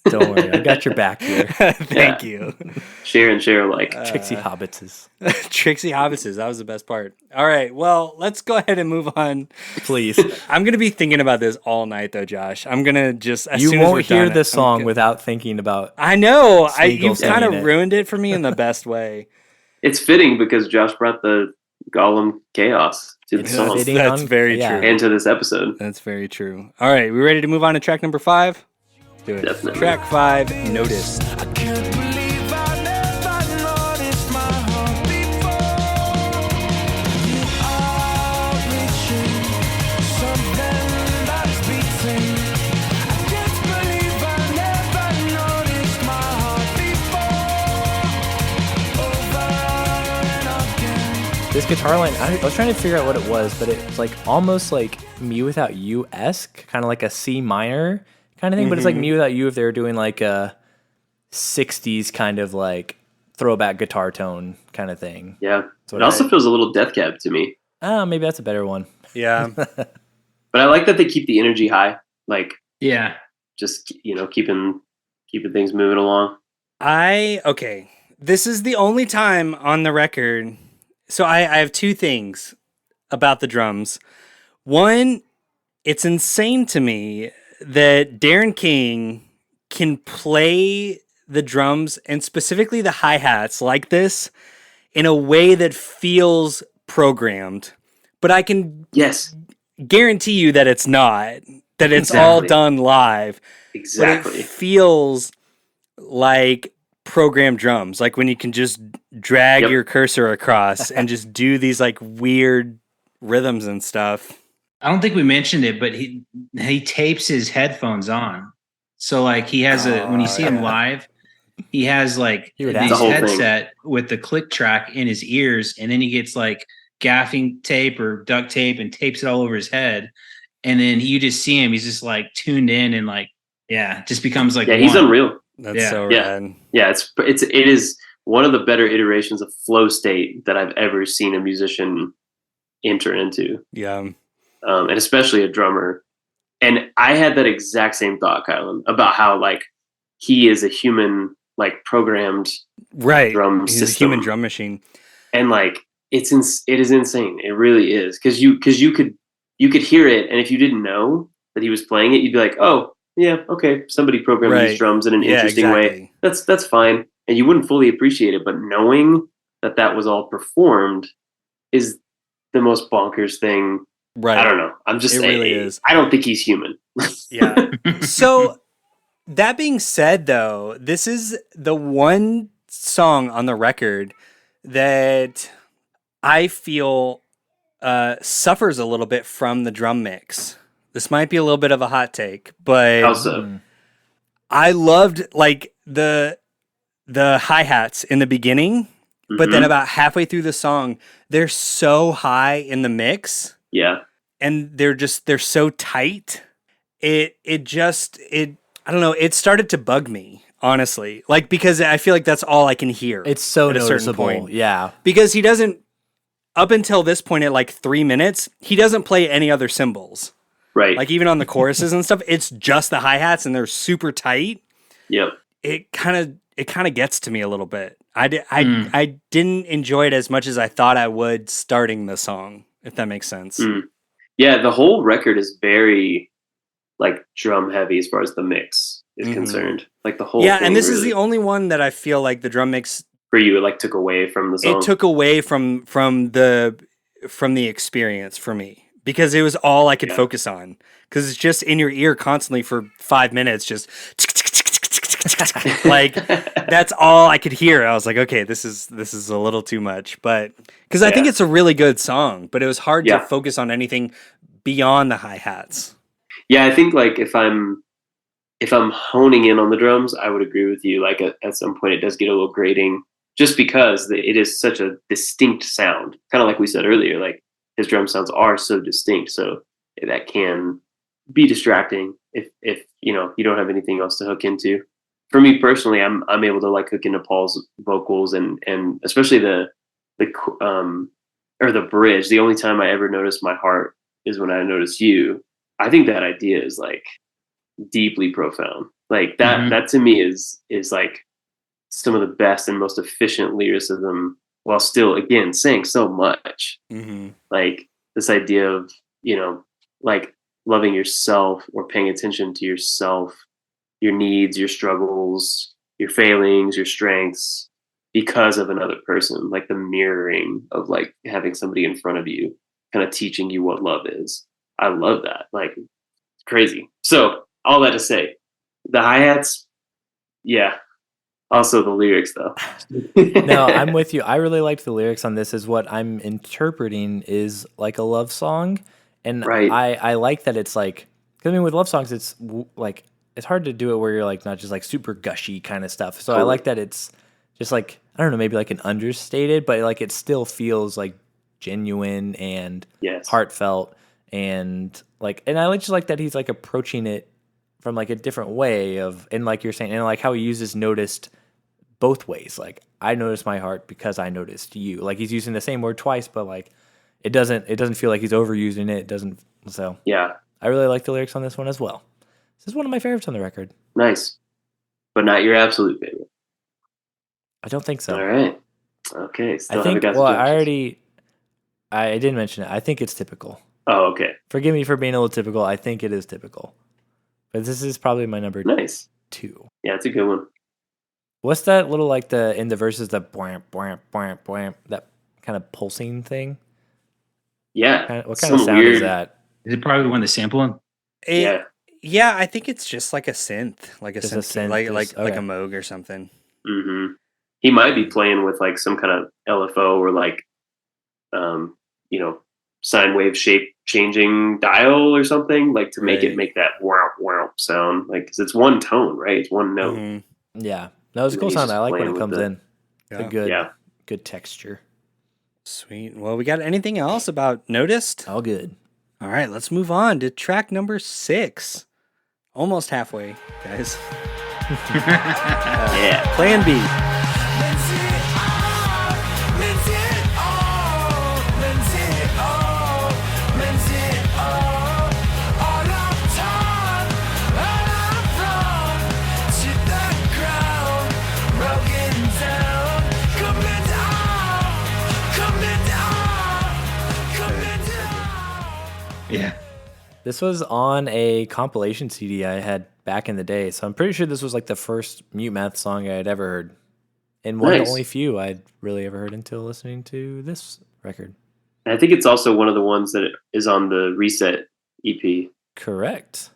Don't worry, I got your back here. Thank you. Share and share alike. Trixie Hobbitses. Trixie Hobbitses. That was the best part. All right. Well, let's go ahead and move on. Please. I'm going to be thinking about this all night, though, Josh. I'm going to just, as You soon as we're won't hear done, this song without thinking about. I know. Smeagol You've singing kind of it. ruined it for me in the best way. It's fitting because Josh brought the Gollum chaos to the It's song fitting. That's on- very yeah. true. and to this episode. That's very true. All right. We ready to move on to track number 5? Do it. Definitely. Track 5, Noticed. I can't believe I never noticed my heart before. You are reaching something that is beating. I can't believe I never noticed my heart before. Over and again. This guitar line, I was trying to figure out what it was, but it's like almost like Me Without You-esque, kind of like a C minor kind of thing, but it's like Me Without You if they were doing like a 60s kind of like throwback guitar tone kind of thing. Yeah. So It also feels a little Death Cab to me. Maybe that's a better one. Yeah. But I like that they keep the energy high. Like, Yeah. just, keeping things moving along. Okay. This is the only time on the record. So I have two things about the drums. One, it's insane to me that Darren King can play the drums and specifically the hi-hats like this in a way that feels programmed. But I can Yes, guarantee you that it's not, that it's all Exactly. done live. But exactly. it feels like programmed drums, like when you can just drag Yep. your cursor across and just do these like weird rhythms and stuff. I don't think we mentioned it, but he tapes his headphones on. So like he has when you see him yeah. live, he has like He would have these the whole thing. headset with the click track in his ears, and then he gets like gaffing tape or duct tape and tapes it all over his head. And then you just see him, he's just like tuned in and like, yeah, just becomes like, Yeah, he's one. unreal. That's Yeah. so Yeah. rad. Yeah, it is one of the better iterations of flow state that I've ever seen a musician enter into. Yeah. And especially a drummer. And I had that exact same thought, Kylan, about how like he is a human, like programmed Right. drum He's system, a human drum machine. and like it is insane. It really is because you could hear it, and if you didn't know that he was playing it, you'd be like, oh yeah, okay, somebody programmed Right. these drums in an Yeah, interesting way. exactly. That's fine, and you wouldn't fully appreciate it. But knowing that was all performed is the most bonkers thing. Right. I don't know. I'm just It saying. really is. I don't think he's human. Yeah. So that being said, though, this is the one song on the record that I feel suffers a little bit from the drum mix. This might be a little bit of a hot take, but Also, I loved like the hi-hats in the beginning, but then Mhm. about halfway through the song, they're so high in the mix yeah, and they're so tight. It I don't know, it started to bug me, honestly. Like because I feel like that's all I can hear. It's so at a certain noticeable. point. Yeah. Because he doesn't up until this point at like 3 minutes, he doesn't play any other cymbals. right. Like even on the choruses and stuff, it's just the hi-hats and they're super tight. yep. It kind of gets to me a little bit. I didn't enjoy it as much as I thought I would starting the song, if that makes sense. Mm. Yeah, the whole record is very like drum heavy as far as the mix is Mhm. concerned. Like the whole Yeah, thing and this is really- the only one that I feel like the drum mix for you. It like took away from the song. it took away from the experience for me because it was all I could Yeah. focus on because it's just in your ear constantly for 5 minutes just like that's all I could hear. I was like, okay, this is a little too much, but because I think Yeah. it's a really good song, but it was hard Yeah. to focus on anything beyond the hi-hats. Yeah, I think like if I'm honing in on the drums, I would agree with you. Like at some point, it does get a little grating, just because it is such a distinct sound. Kind of like we said earlier, like his drum sounds are so distinct, so that can be distracting if you don't have anything else to hook into. For me personally, I'm able to like hook into Paul's vocals and especially the bridge. The only time I ever notice my heart is when I notice you. I think that idea is like deeply profound. Like that Mhm. that to me is like some of the best and most efficient lyricism while still again saying so much. Mm-hmm. Like this idea of, like loving yourself or paying attention to yourself, your needs, your struggles, your failings, your strengths because of another person, like the mirroring of like having somebody in front of you kind of teaching you what love is. I love that. Like it's crazy. So all that to say, the hi-hats, yeah. Also the lyrics though. No, I'm with you. I really liked the lyrics on this. Is what I'm interpreting is like a love song, and Right. I like that it's like. 'Cause I mean, with love songs, it's like it's hard to do it where you're like not just like super gushy kind of stuff. So I like that it's just like I don't know, maybe like an understated, but like it still feels like genuine and Yes. heartfelt, and like and I just like that he's like approaching it from like a different way of and like you're saying and like how he uses noticed both ways. Like I noticed my heart because I noticed you. Like he's using the same word twice, but like it doesn't feel like he's overusing it. It doesn't. So Yeah. I really like the lyrics on this one as well. This is one of my favorites on the record. Nice. But not your absolute favorite. I don't think so. All right. Okay. Still I think. haven't got Well, the judges. I didn't mention it. I think it's typical. Oh, okay. Forgive me for being a little typical. I think it is typical, but this is probably my number Nice. 2. Yeah, it's a good one. What's that little like the in the verses the bwamp bwamp bwamp bwamp that kind of pulsing thing? Yeah. What kind of Some sound weird, is that? Is it probably the one that's sampling? Yeah. Yeah, I think it's just like a synth, like a Just a synth, synth, like just- like a okay. Moog or something. Mm-hmm. He might be playing with like some kind of LFO or like, sine wave shape changing dial or something, like to make it Right. make that wow wow sound. Like, because it's one tone, right? It's one note. Mhm. Yeah, that was a And cool he's sound. just I like when playing it with comes the- in. It's a Yeah. good texture. Sweet. Well, we got anything else about Noticed? All good. All right, let's move on to track number 6. Almost halfway, guys. Yeah. Plan B. Yeah. This was on a compilation CD I had back in the day, so I'm pretty sure this was like the first Mutemath song I had ever heard, and one of Nice. the only few I'd really ever heard until listening to this record. I think it's also one of the ones that is on the Reset E EP. Correct.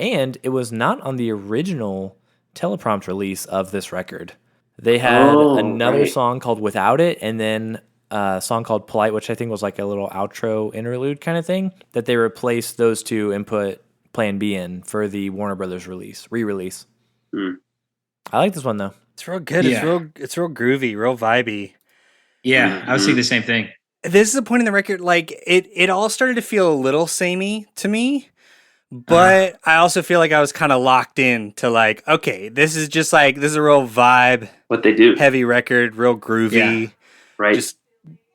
And it was not on the original teleprompt release of this record. They had another right. song called Without It, and then a song called Polite, which I think was like a little outro interlude kind of thing, that they replaced those two and put Plan B in for the Warner Brothers re-release. Hmm. I like this one though. It's real good. Yeah. It's real groovy, real vibey. Yeah, I was Mhm. thinking the same thing. This is the point in the record, like it all started to feel a little samey to me, but I also feel like I was kind of locked in to like, okay, this is a real vibe, What they do, heavy record, real groovy, right? just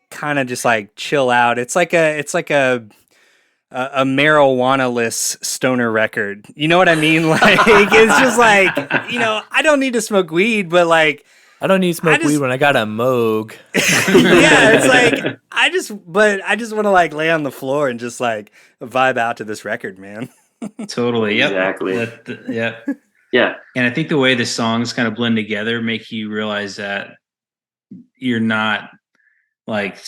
kind of just like chill out. It's like a marijuana-less stoner record. You know what I mean? Like it's just like, I don't need to smoke weed, but like I don't need to smoke just- weed when I got a Moog. yeah, it's like I just want to like lay on the floor and just like vibe out to this record, man. Totally. Yep. Exactly. Yeah. Yeah, And I think the way the songs kind of blend together make you realize that you're not like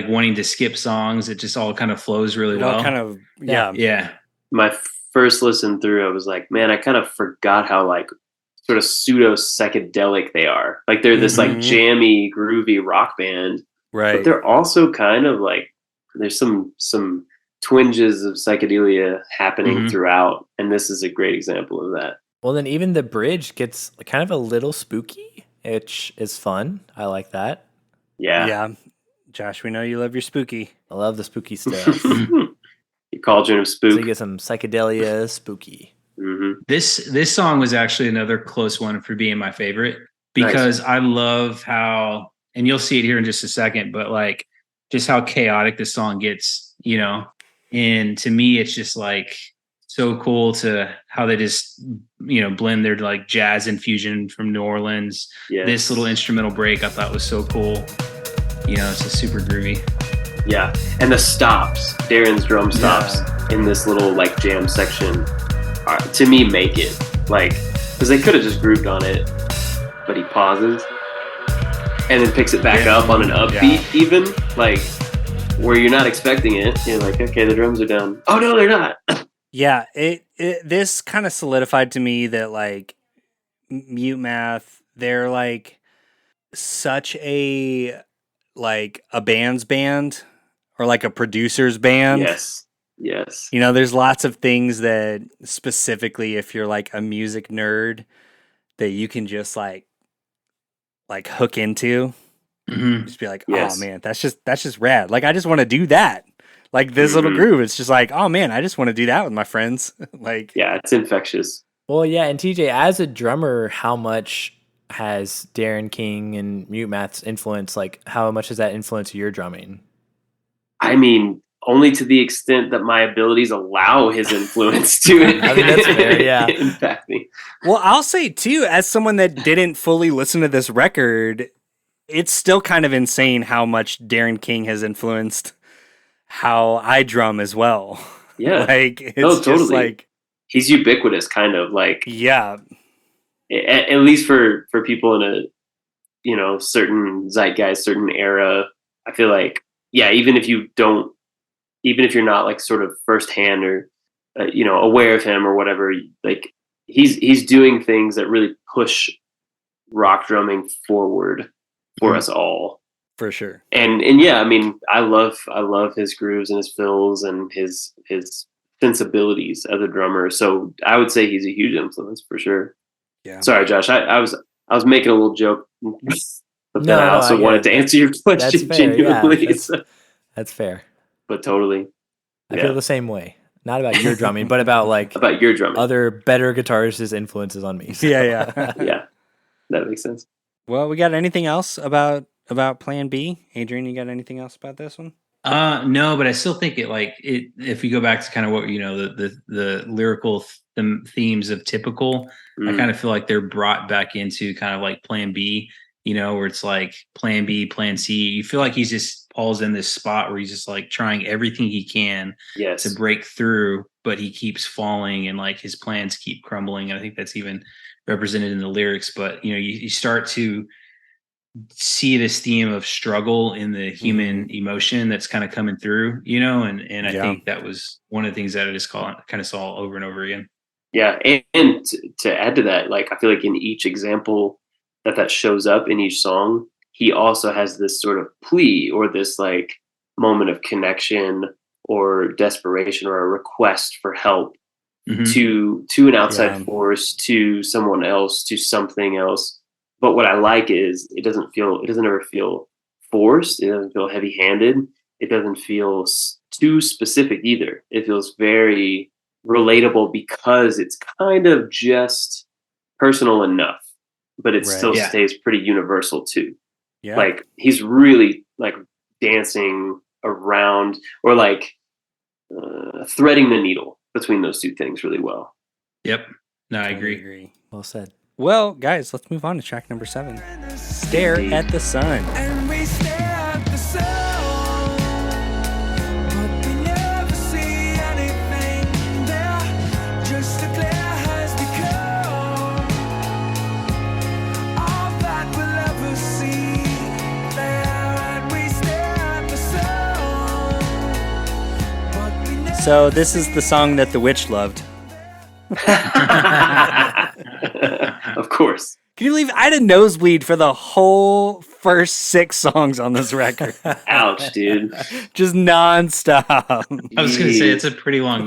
wanting to skip songs. It just all kind of flows really It well. all kind of yeah. Yeah. my first listen through, I was like, man, I kind of forgot how like sort of pseudo psychedelic they are. Like they're this like Mhm. jammy, groovy rock band, but Right. they're also kind of like there's some twinges of psychedelia happening Mhm. throughout, and this is a great example of that. Well, then even the bridge gets kind of a little spooky, which is fun. I like that. Yeah. Yeah. Josh, we know you love your spooky. I love the spooky stuff. Your cauldron of So spook. you get some psychedelia spooky. Hmm. This song was actually another close one for being my favorite because I love how, and you'll see it here in just a second, but like just how chaotic this song gets, And to me, it's just like so cool to how they just, blend their like jazz infusion from New Orleans. Yes. This little instrumental break I thought was so cool. It's just super groovy. Yeah, and the stops, Darren's drum stops in this little like jam section, to me make it like, because they could have just grooved on it, but he pauses and then picks it back up on an upbeat, even like where you're not expecting it. You're like, okay, the drums are down. Oh no, they're not. Yeah, this kind of solidified to me that like Mutemath, they're like such a band's band or like a producer's band. Yes. There's lots of things that specifically if you're like a music nerd that you can just like hook into. Mm-hmm. Just be like, oh man, that's just rad. Like I just want to do that. Like this little groove, it's just like, oh man, I just want to do that with my friends. Like, yeah, it's infectious. Well, yeah, and TJ, as a drummer, how much has Darren King and Mutemath's influence? Like, how much has that influenced your drumming? I mean, only to the extent that my abilities allow his influence to it. I mean, that's fair, yeah. Impact me. Well, I'll say too, as someone that didn't fully listen to this record, it's still kind of insane how much Darren King has influenced how I drum as well. Yeah. Like, it's totally. just like, he's ubiquitous, kind of like, yeah. At least for people in a, certain zeitgeist, certain era, I feel like, yeah, even if you're not like sort of firsthand or, aware of him or whatever, like he's doing things that really push rock drumming forward for us all. For sure. And yeah, I mean, I love his grooves and his fills and his sensibilities as a drummer. So I would say he's a huge influence for sure. Yeah. Sorry, Josh. I was making a little joke, but then I also wanted to answer your question genuinely. Yeah, that's fair. But totally. I feel the same way. Not about your drumming, but about your drumming. Other better guitarists' influences on me. So. Yeah. Yeah. That makes sense. Well, we got anything else about Plan B? Adrian, you got anything else about this one? No, but I still think if we go back to kind of what the lyrical themes of Typical, I kind of feel like they're brought back into kind of like Plan B, where it's like Plan B, Plan C. You feel like Paul's in this spot where he's just like trying everything he can to break through, but he keeps falling and like his plans keep crumbling. And I think that's even represented in the lyrics. But you start to see this theme of struggle in the human emotion that's kind of coming through, and I think that was one of the things that I just kind of saw over and over again. Yeah. And to add to that, like, I feel like in each example that shows up in each song, he also has this sort of plea or this like moment of connection or desperation or a request for help to an outside force, to someone else, to something else. But what I like is it doesn't ever feel forced. It doesn't feel heavy-handed. It doesn't feel too specific either. It feels very relatable because it's kind of just personal enough, but it still stays pretty universal too. Yeah. Like he's really like dancing around or like threading the needle between those two things really well. Yep. No, I agree. Well said. Well, guys, let's move on to track number 7. Stare at the Sun. And we stare at the sun, but we never see anything there. Just a glare has become all that we'll ever see there. And we stare at the sun, but we never. So this is the song that the witch loved. Of course. Can you believe I had a nosebleed for the whole first 6 songs on this record? Ouch, dude. Just nonstop. I was going to say it's a pretty long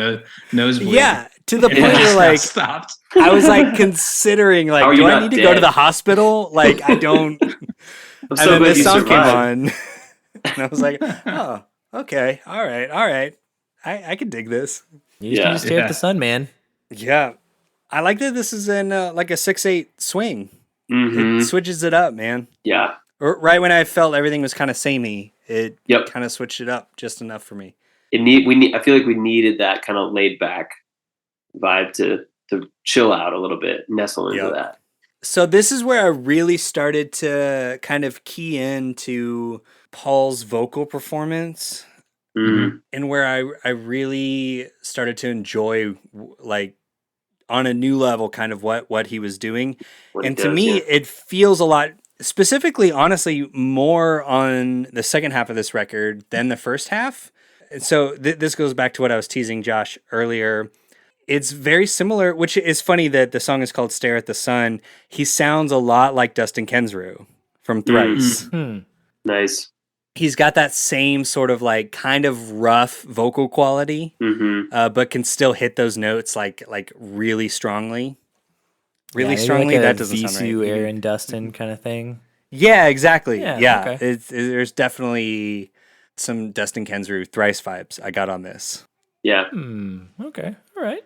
nosebleed. Yeah, to the point where like stopped. I was like considering like, do I need to go to the hospital? Like I don't. And then this song came on, and I was like, oh, okay, all right. I can dig this. You just need to stare at the sun, man. Yeah. I like that this is in like a 6/8 swing. Mm-hmm. It switches it up, man. Yeah. Right when I felt everything was kind of samey, it kind of switched it up just enough for me. I feel like we needed that kind of laid back vibe to chill out a little bit, nestle into Yep. that. So this is where I really started to kind of key into Paul's vocal performance, Mm, and where I really started to enjoy, like, on a new level kind of what he was doing. what he And to does, me yeah. it feels a lot, specifically, honestly, more on the second half of this record than the first half. And so this goes back to what I was teasing Josh earlier. It's very similar, which is funny that the song is called Stare at the Sun. He sounds a lot like Dustin Kensrue from Thrice. Nice. He's got that same sort of like kind of rough vocal quality, but can still hit those notes like really strongly. Really maybe strongly? like a That doesn't sound VCU right. Aaron Dustin kind of thing. Yeah, exactly. Yeah, Yeah. okay. There's definitely some Dustin Kensrue Thrice vibes I got on this. Yeah. Okay, all right.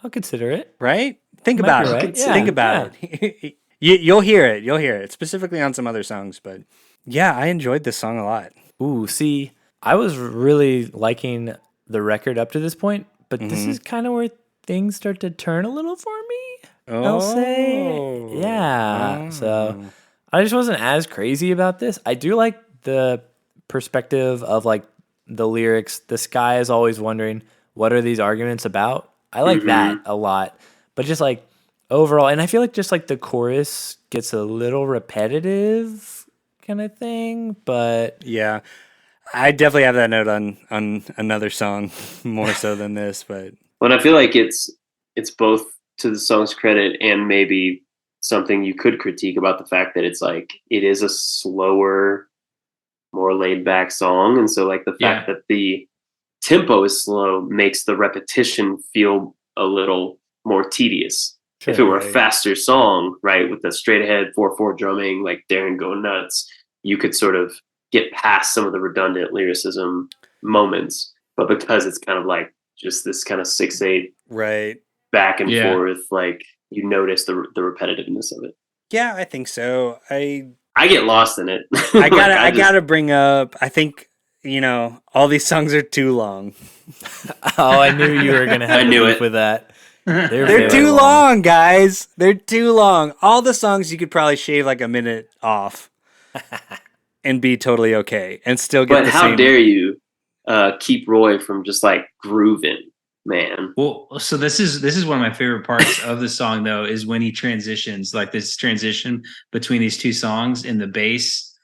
I'll consider it. Right? Think Might about be it. right. Yeah, Think about it. You'll hear it. You'll hear it. Specifically on some other songs, but yeah, I enjoyed this song a lot. Ooh, see, I was really liking the record up to this point, but this Mm-hmm. is kind of where things start to turn a little for me. I'll say, yeah. So I just wasn't as crazy about this. I do like the perspective of like the lyrics. The sky is always wondering, what are these arguments about? I like that a lot, but just like overall, and I feel like just like the chorus gets a little repetitive kind of thing, but Yeah. I definitely have that note on another song more so than this, but But I feel like it's both to the song's credit and maybe something you could critique about the fact that it's like it is a slower, more laid back song, and so like the fact that the tempo is slow makes the repetition feel a little more tedious. If it were a faster song, right, with the straight ahead 4/4 drumming, like Darren Go Nuts, you could sort of get past some of the redundant lyricism moments. But because it's kind of like just this kind of 6/8 right. back and Yeah. forth, like you notice the repetitiveness of it. Yeah, I think so. I get lost in it. I gotta bring up, I think, all these songs are too long. oh, I knew you were gonna have I a knew beef it. with that. They're very too long, guys. They're too long. All the songs you could probably shave like a minute off and be totally okay and still get But the how same. dare you keep Roy from just like grooving, man? Well, so this is one of my favorite parts of the song, though, is when he transitions, like this transition between these two songs, and the bass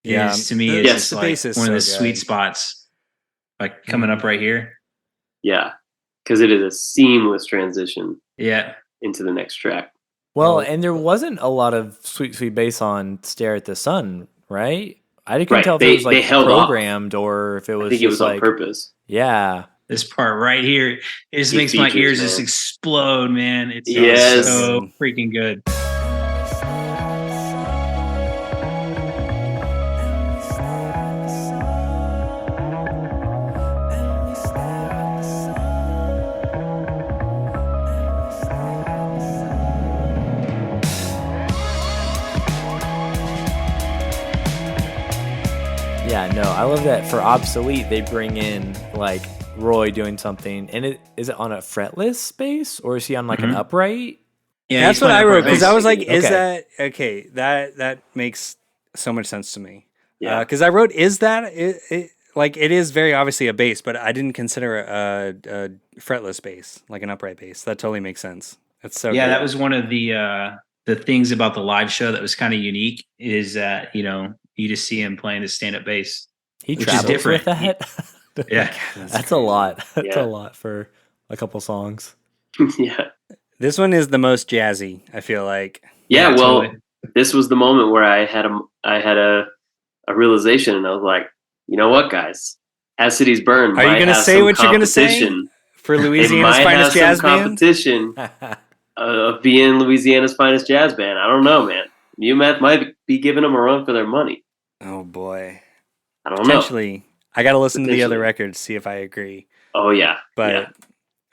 Yeah, is, to me, the- is yes, just the like bass is one of the so sweet good. spots, like coming up right here. Yeah, because it is a seamless transition Yeah. into the next track. Well, and there wasn't a lot of sweet bass on "Stare at the Sun," right? I couldn't Right, tell if they- it was they like held off. programmed or if it was I think just it was on like, purpose. yeah. This part right here, it just He makes my features, ears just man. explode, man. It's Yes. so freaking good. Yeah, no, I love that for Obsolete they bring in like Roy doing something, and is it on a fretless bass or is he on like an upright? Yeah, That's he's what playing I upright wrote, because bass. I was like, is Okay. that okay? That makes so much sense to me. Yeah. Because I wrote, is that it? Like, it is very obviously a bass, but I didn't consider a fretless bass, like an upright bass. That totally makes sense. That's so Yeah, good. that was one of the things about the live show that was kind of unique, is that you just see him playing his stand up bass. He Which is travels different. with that. Yeah. That's a lot. That's Yeah. a lot for a couple songs. Yeah. This one is the most jazzy, I feel like. Yeah, well, totally. this was the moment where I had a realization, and I was like, you know what, guys? As Cities Burn, Are you might gonna have say some what you're gonna say? competition. For They Louisiana's might finest have some jazz band. competition of being Louisiana's finest jazz band. I don't know, man. Mutemath might be giving them a run for their money. Oh boy. I don't know. Potentially. I got to listen to the other Potentially. records, see if I agree. Oh yeah, But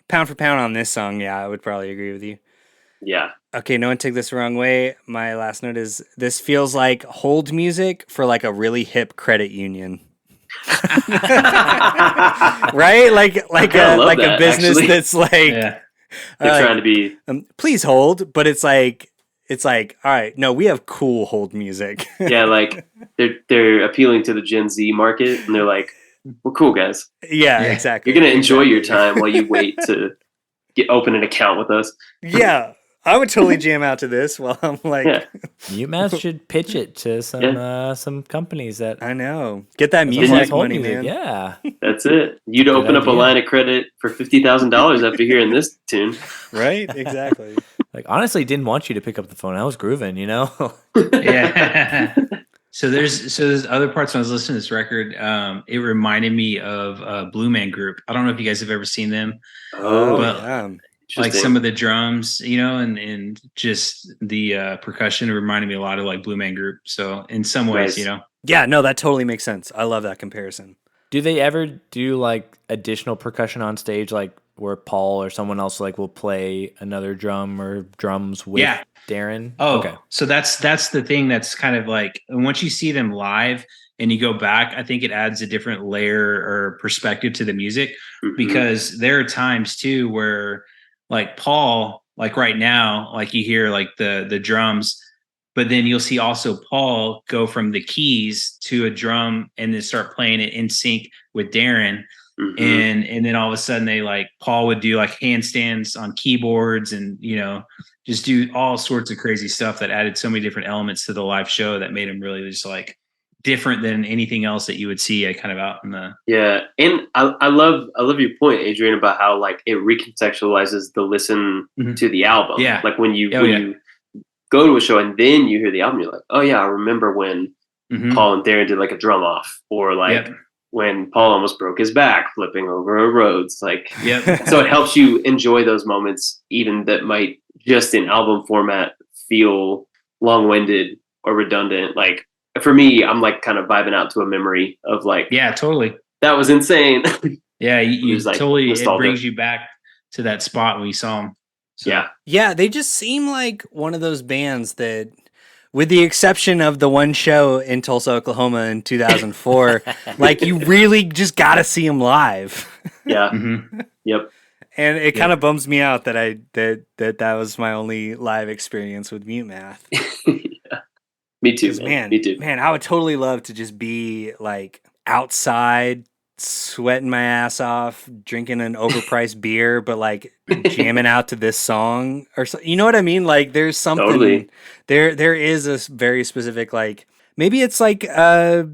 pound for pound on this song, yeah, I would probably agree with you. yeah. Okay, no one take this the wrong way. My last note is, this feels like hold music for like a really hip credit union. Right? Like I a love like a that, business actually. that's like, Yeah. They're like, trying to be. please hold, but it's like all right, no, we have cool hold music. Yeah, like they're appealing to the Gen Z market, and they're like, "We're cool, guys. Yeah, Yeah. exactly. You're gonna enjoy your exactly. time while you wait to open an account with us." Yeah, I would totally jam out to this while I'm like, Yeah, Mutemath should pitch it to some companies that I know, get that as a music hold money, music. man. Yeah, that's it. You'd open up a idea. line of credit for $50,000 after hearing this tune. Right? Exactly. like honestly, didn't want you to pick up the phone. I was grooving, you know. Yeah. So there's other parts when I was listening to this record. It reminded me of Blue Man Group. I don't know if you guys have ever seen them. Oh, But yeah. like interesting. some of the drums, and just the percussion reminded me a lot of like Blue Man Group. So in some ways, Nice. Yeah, no, that totally makes sense. I love that comparison. Do they ever do like additional percussion on stage, like where Paul or someone else like will play another drum or drums with Yeah. Darren? Oh, okay. so that's the thing that's kind of like once you see them live and you go back, I think it adds a different layer or perspective to the music Mhm. because there are times too where like Paul, like right now, like you hear like the drums, but then you'll see also Paul go from the keys to a drum and then start playing it in sync with Darren. Mhm. And then all of a sudden they like Paul would do like handstands on keyboards and just do all sorts of crazy stuff that added so many different elements to the live show that made him really just like different than anything else that you would see kind of out in the Yeah, and I love your point, Adrian, about how like it recontextualizes the listen Mhm. to the album. Yeah. Like when you Oh, yeah. you go to a show and then you hear the album, you're like, oh yeah, I remember when Mhm. Paul and Darren did like a drum off, or like Yep. when Paul almost broke his back flipping over a Rhodes. Like, Yep. so it helps you enjoy those moments, even that might just in album format feel long-winded or redundant. Like for me, I'm like kind of vibing out to a memory of like, Yeah, totally. that was insane. Yeah, you There's, like, totally, it nostalgia. brings you back to that spot when you saw him. So, Yeah. Yeah, they just seem like one of those bands that, with the exception of the one show in Tulsa, Oklahoma in 2004, like you really just got to see them live. Yeah. Mhm. Yep. And it Yeah. kind of bums me out that that was my only live experience with Mutemath. Yeah. Me too, 'Cause, man. Me too. Man, I would totally love to just be like outside, sweating my ass off, drinking an overpriced beer, but like jamming out to this song or so. You know what I mean? Like there's something Totally. there is a very specific, like maybe it's like a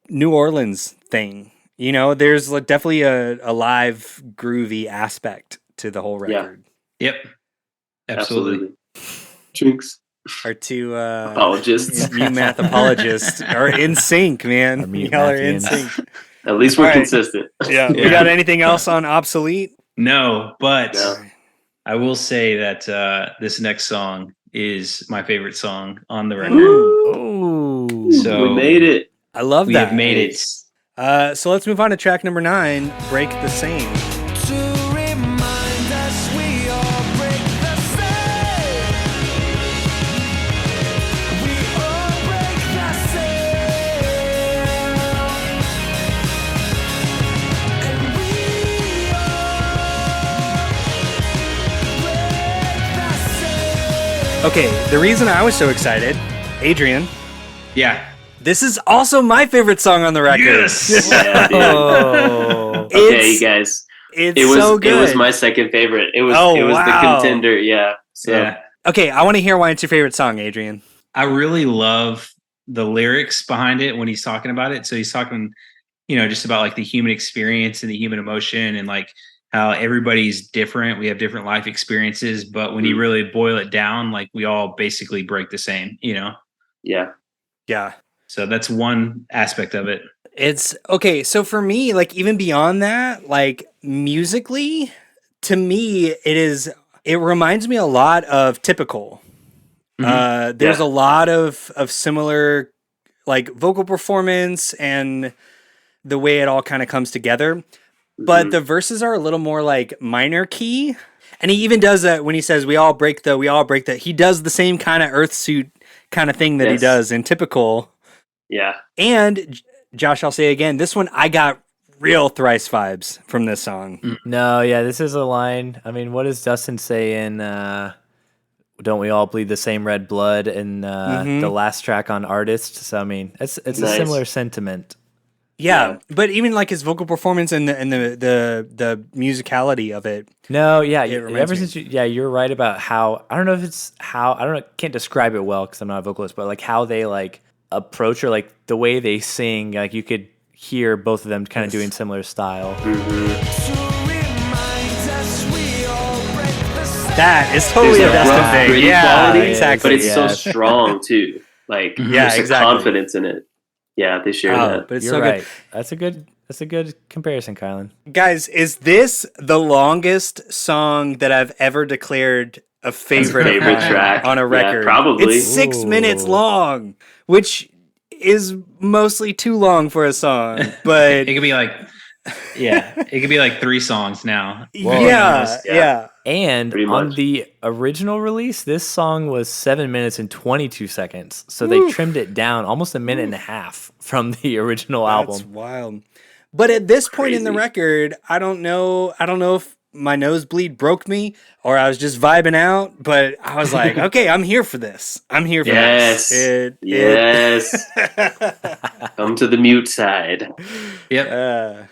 New Orleans thing. You know, there's like definitely a live groovy aspect to the whole Yeah. record. Yep. Absolutely. Drinks. Our two Apologists. Mutemath apologists are in sync, man. Our Mute Y'all are in Mathians. sync. At least we're All right. consistent. Yeah. We Yeah. got anything else on obsolete? No, but No. I will say that this next song is my favorite song on the record. Oh, So we made it. I love We that. have made it. So let's move on to track number 9, Break the Same. To remind us we all break the same. We all break the same. And we all break the same. Okay, the reason I was so excited, Adrian, Yeah. this is also my favorite song on the record. Yes. Yeah, dude. oh. Okay, It's, you guys. it's It was so good. it was my second favorite. It was Oh, the wow. contender. Yeah. So Yeah. Okay, I want to hear why it's your favorite song, Adrian. I really love the lyrics behind it when he's talking about it. So he's talking, just about like the human experience and the human emotion and like how everybody's different. We have different life experiences, but when you really boil it down, like we all basically break the same, yeah. Yeah. So that's one aspect of it. It's okay. So for me, like even beyond that, like musically, to me, it reminds me a lot of Typical. There's Yeah. a lot of similar like vocal performance and the way it all kind of comes together. But Mhm. the verses are a little more like minor key. And he even does that when he says we all break the he does the same kind of earth suit kind of thing that he Yes. does in Typical. Yeah. And Josh, I'll say again, this one I got real Thrice vibes from this song. No, yeah, this is a line. I mean, what does Dustin say in Don't We All Bleed the Same Red Blood in the last track on Artist? So, I mean, it's a similar sentiment. Yeah, but even like his vocal performance and the musicality of it. No, yeah, reminds ever me. since you're right about how I don't know if it's how I don't know, can't describe it well because I'm not a vocalist, but like how they like approach or like the way they sing, like you could hear both of them kind of doing similar style. That is totally a There's Dustin rough, thing. gritty Yeah, quality, exactly. but it's so strong too. Like Yeah, there's exactly. a confidence in it. Yeah, they share that. But it's You're so right. good. That's a good comparison, Kylan. Guys, is this the longest song that I've ever declared a favorite, favorite track on a Yeah, record? probably. It's 6 minutes Ooh. long, which is mostly too long for a song. But It could be like, it could be like 3 songs now. yeah. And Pretty on much. the original release, this song was 7 minutes and 22 seconds. So they trimmed it down almost a minute and a half from the original That's album. wild. But at this point in the Crazy. record, I don't know if my nosebleed broke me or I was just vibing out, but I was like, okay, I'm here for this. I'm here for Yes. this. Yes. Come to the mute side. Yep.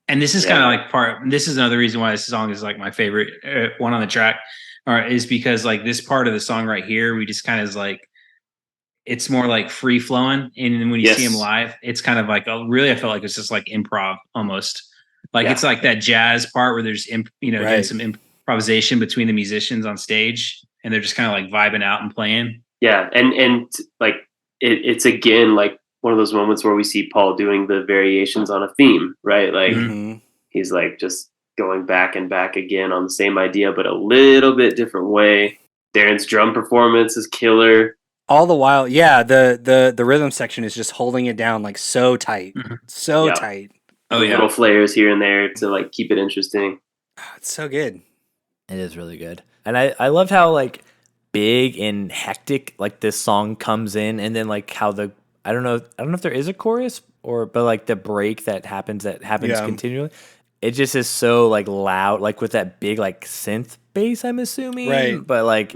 And this is kind of like this is another reason why this song is like my favorite one on the track, is because like this part of the song right here, we just kind of is like, it's more like free flowing. And then when you see him live, it's kind of like, really, I felt like it's just like improv almost. Like it's like that jazz part where there's, doing some improvisation between the musicians on stage and they're just kind of like vibing out and playing. Yeah. And like, it's again, like one of those moments where we see Paul doing the variations on a theme, right? Like he's like just going back and back again on the same idea, but a little bit different way. Darren's drum performance is killer. All the while, the rhythm section is just holding it down like so tight. So tight. Oh yeah. Little flares here and there to like keep it interesting. Oh, it's so good. It is really good. And I loved how like big and hectic like this song comes in, and then like how I don't know if there is a chorus but like the break that happens continually. It just is so like loud, like with that big like synth bass, I'm assuming. Right. But like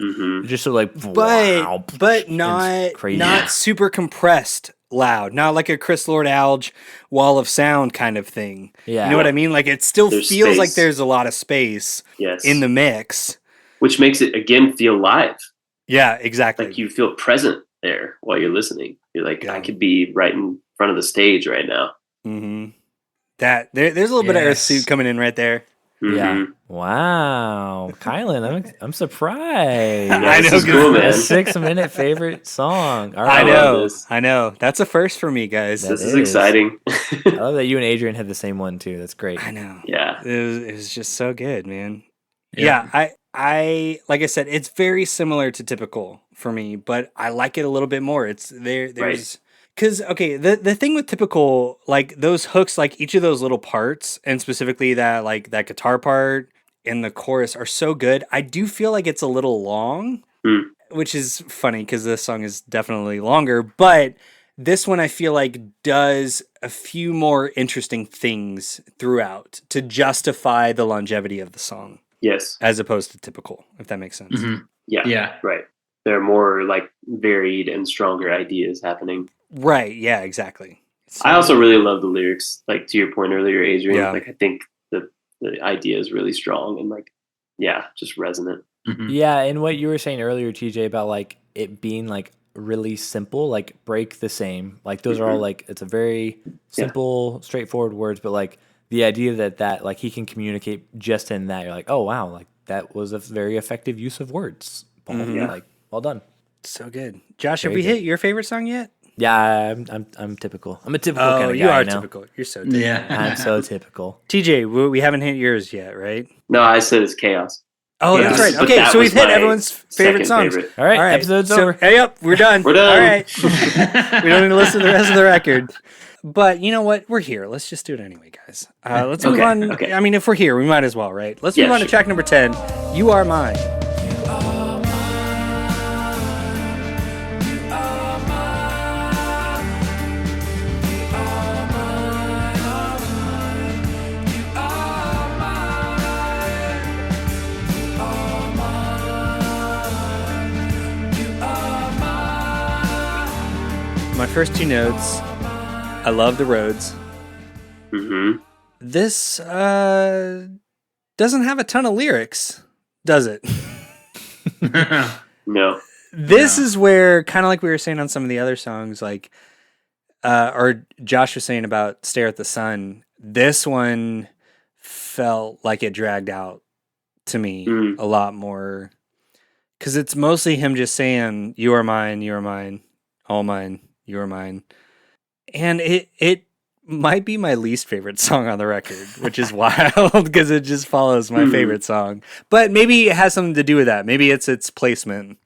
just so like wow, but not crazy. not super compressed loud, not like a Chris Lord Alge wall of sound kind of thing. Yeah. You know what I mean? Like it still There's feels space. like there's a lot of space in the mix. Which makes it again feel live. Yeah, exactly. Like you feel present there while you're listening. You're like, I could be right in front of the stage right now. Mm-hmm. That there's a little bit of Earth Suit coming in right there. Yeah. Wow. Kylan, I'm surprised. I know, This is cool, A man. 6 minute favorite song. All I right. know. I know. That's a first for me, guys. This is is. exciting. I love that you and Adrian had the same one too. That's great. I know. Yeah. It was just so good, man. Yeah. Yeah, I like I said, it's very similar to Typical for me, but I like it a little bit more. It's there's because okay, the thing with Typical, like those hooks, like each of those little parts, and specifically that like that guitar part and the chorus are so good. I do feel like it's a little long, which is funny because this song is definitely longer, but this one I feel like does a few more interesting things throughout to justify the longevity of the song. Yes. As opposed to Typical, if that makes sense. Mm-hmm. Yeah. Yeah. Right. There are more like varied and stronger ideas happening. Right. Yeah, exactly. So, I also really love the lyrics, like to your point earlier, Adrian. Yeah. Like I think the idea is really strong and like, just resonant. Mm-hmm. Yeah, and what you were saying earlier, TJ, about like it being like really simple, like break the same. Like those are all like it's a very simple, straightforward words, but like the idea that like he can communicate just in that, you're like, oh wow, like that was a very effective use of words, Paul. Like, well done. so good. Josh, Very have we good. hit your favorite song yet? Yeah, I'm typical. I'm a typical kind of guy. you are know? typical. You're so typical. Yeah. I'm so typical. TJ, we haven't hit yours yet, right? No, I said it's chaos. Oh, Yeah, that's right. but Okay, that so was we've hit my everyone's favorite second songs. favorite. All right, All right, episode's so, over. Hey, yep, we're done. We're done. All right. We don't need to listen to the rest of the record. But you know what? We're here. Let's just do it anyway, guys. Let's move Okay, on. okay. I mean, if we're here, we might as well, right? Let's Yeah, move on to sure. track number 10. You Are Mine. my first two notes, I love the roads. Mm-hmm. This doesn't have a ton of lyrics, does it? No. This No. is where, kind of like we were saying on some of the other songs, like, or Josh was saying about Stare at the Sun, this one felt like it dragged out to me a lot more. Because it's mostly him just saying, you are mine, all mine, you are mine. And it might be my least favorite song on the record, which is wild because it just follows my favorite song. But maybe it has something to do with that. Maybe it's its placement.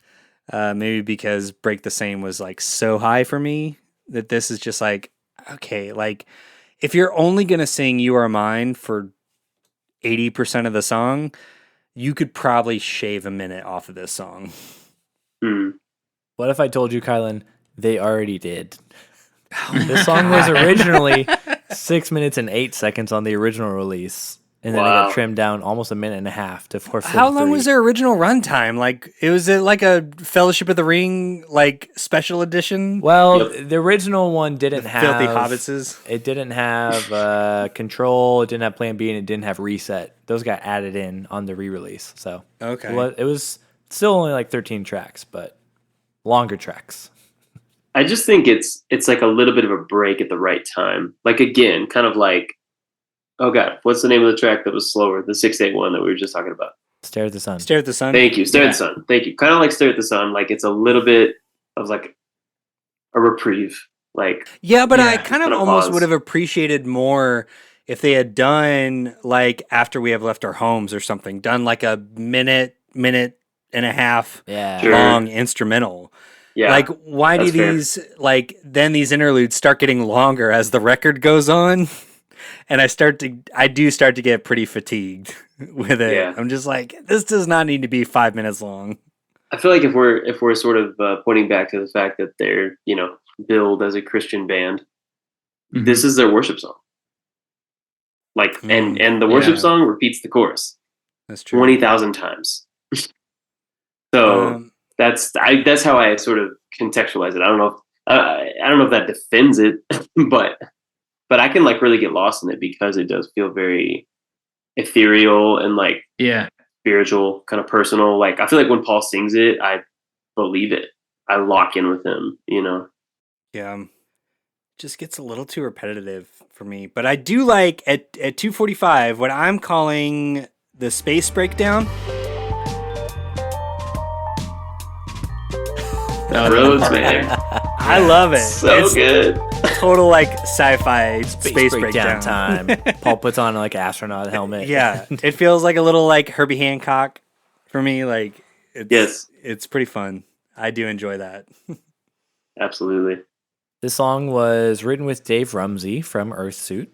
Maybe because Break the Same was like so high for me that this is just like, okay, like if you're only going to sing You Are Mine for 80% of the song, you could probably shave a minute off of this song. What if I told you, Kylan, they already did? This song was originally 6 minutes and 8 seconds on the original release. And then it got trimmed down almost a minute and a half to 4:43. How long was their original runtime? Like, was it like a Fellowship of the Ring, like, special edition? Well, the original one didn't have... Filthy Hobbitses? It didn't have Control, it didn't have Plan B, and it didn't have Reset. Those got added in on the re-release. So okay. It was still only like 13 tracks, but longer tracks. I just think it's like a little bit of a break at the right time. Like, again, kind of like, oh God, what's the name of the track that was slower? The 681 that we were just talking about. Stare at the Sun. Stare at the Sun. Thank you. Stare at the Sun. Thank you. Kind of like Stare at the Sun. Like, it's a little bit of like a reprieve. Like, yeah, but I kind of kind of almost pause. would have appreciated more if they had done like After We Have Left Our Homes or something, done like a minute and a half long instrumental. Yeah. Like, why do that's fair. these, like, then these interludes start getting longer as the record goes on? And I do start to get pretty fatigued with it. Yeah. I'm just like, this does not need to be 5 minutes long. I feel like if we're sort of pointing back to the fact that they're, billed as a Christian band, this is their worship song. Like, and the worship song repeats the chorus. That's true. 20,000 times. So that's how I sort of contextualize it. I don't know if that defends it, but I can like really get lost in it because it does feel very ethereal and like spiritual, kind of personal. Like, I feel like when Paul sings it, I believe it. I lock in with him, Yeah. Just gets a little too repetitive for me. But I do like at 2:45 what I'm calling the space breakdown. Roads, man. I love it. So it's good. Total like sci-fi space breakdown time. Paul puts on like an astronaut helmet. Yeah. It feels like a little like Herbie Hancock for me. Like, it's pretty fun. I do enjoy that. Absolutely. This song was written with Dave Rumsey from Earthsuit.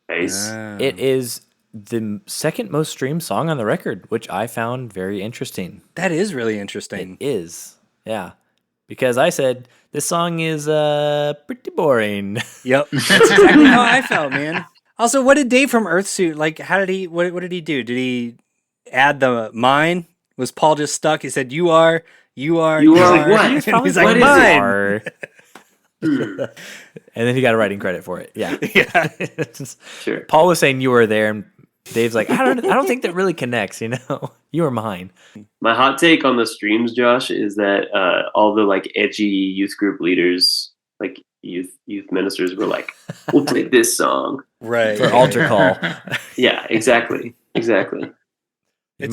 Nice. It is the second most streamed song on the record, which I found very interesting. That is really interesting. It is. Yeah. Because I said, this song is pretty boring. Yep. That's exactly how I felt, man. Also, what did Dave from Earthsuit, like, how did he, what did he do? Did he add the mine? Was Paul just stuck? He said, you are. Like, what? He's probably He's like, what is mine. it? And then he got a writing credit for it. Yeah. Yeah. Sure. Paul was saying you were there, and Dave's like, I don't think that really connects, You are mine. My hot take on the streams, Josh, is that all the like edgy youth group leaders, like youth ministers, were like, "We'll play this song Right. For altar call. Yeah, exactly. It's might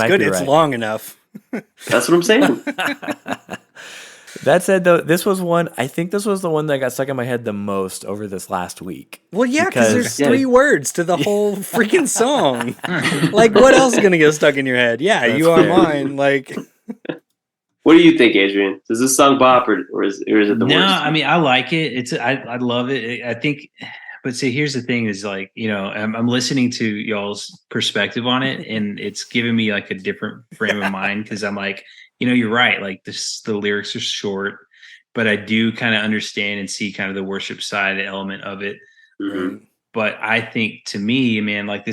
good. be It's right. long enough. That's what I'm saying. That said, though, I think this was the one that got stuck in my head the most over this last week. Well, yeah, because there's Yeah. 3 words to the whole freaking song. Like, what else is going to get stuck in your head? Yeah, That's you are fair. mine. Like, What do you think, Adrian? Does this song bop or is it the No, worst? I mean, I like it. I love it. I think, but see, here's the thing: is like, I'm listening to y'all's perspective on it, and it's giving me like a different frame of mind because I'm like, you're right. Like the lyrics are short, but I do kind of understand and see kind of the worship side element of it. Mhm. But I think to me, man, like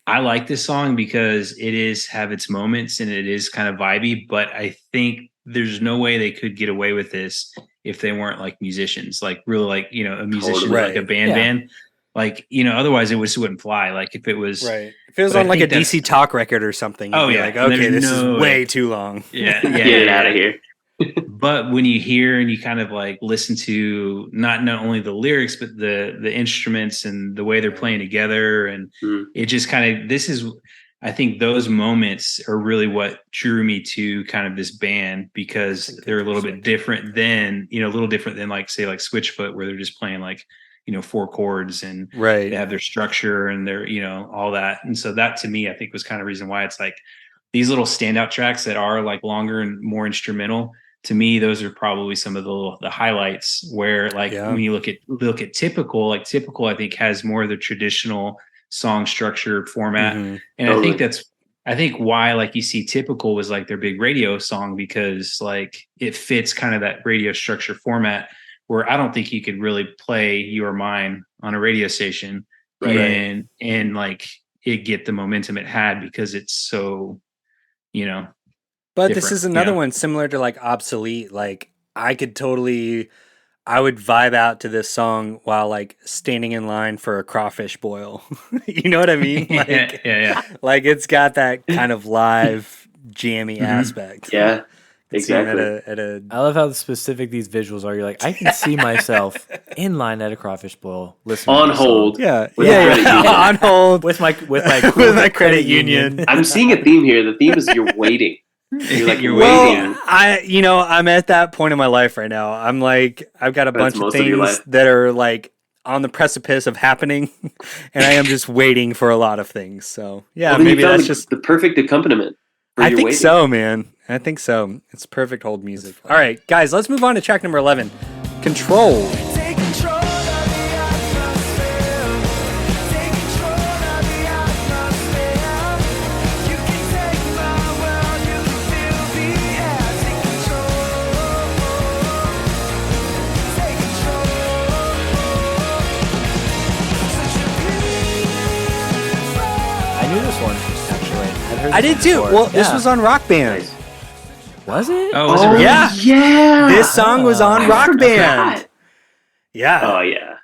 I like this song because it is have its moments and it is kind of vibey, but I think there's no way they could get away with this if they weren't like musicians, like really like, you know, a musician, Totally. like a Right. band Yeah. band. Like, you know, otherwise it just wouldn't fly. Like if it was Right. If it was But I on like a think that's- DC Talk record or something, you'd Oh, be yeah. like, And okay, there's this is no way way. too long. yeah, Get it out of here. But when you hear and you kind of like listen to not only the lyrics but the instruments and the way they're playing together, and Mm. it just kind of I think those moments are really what drew me to kind of this band, because That's a good they're a little bit perspective. different than, you know, a little different than like say like Switchfoot, where they're just playing like, you know, 4 chords and Right. they have their structure and their, you know, all that. And so that to me, I think was kind of reason why it's like these little standout tracks that are like longer and more instrumental. To me, those are probably some of the highlights, where like Yeah. when you look at typical, I think has more of the traditional song structure format. Mhm. And I Totally. think why like you see typical was like their big radio song, because like it fits kind of that radio structure format, where I don't think you could really play You Are Mine on a radio station Right. and like it get the momentum it had, because it's so, you know, But this different, is another yeah. one similar to like Obsolete. Like I would vibe out to this song while like standing in line for a crawfish boil. You know what I mean? Like, yeah. like it's got that kind of live jammy Mhm. aspect. Yeah, It's seen exactly. at a I love how specific these visuals are. You're like, I can see myself in line at a crawfish boil, listening On to this song. hold. yeah, With yeah, credit union. on hold with my with my credit union. I'm seeing a theme here. The theme is you're waiting. You're like You're waiting. Well, I'm at that point in my life right now. I'm like, I've got a That's bunch of most of your things life. that are like on the precipice of happening, and I am just waiting for a lot of things. So yeah, Well, then maybe you found that's just. the perfect accompaniment. For I your think waiting. so, man. I think so. It's perfect hold music. All right, guys, let's move on to track number 11, Control. Take control of the atmosphere. Take control of the atmosphere. You can take my world, you can feel the air. Take control. Take control. Such a beautiful. I knew this one actually. I've heard I this did too. before. Well, this Yeah. was on Rock Band. Nice. Was it? Oh, was it really? Yeah. Yeah. This song was on I Rock forgot. Band. Yeah. Oh yeah.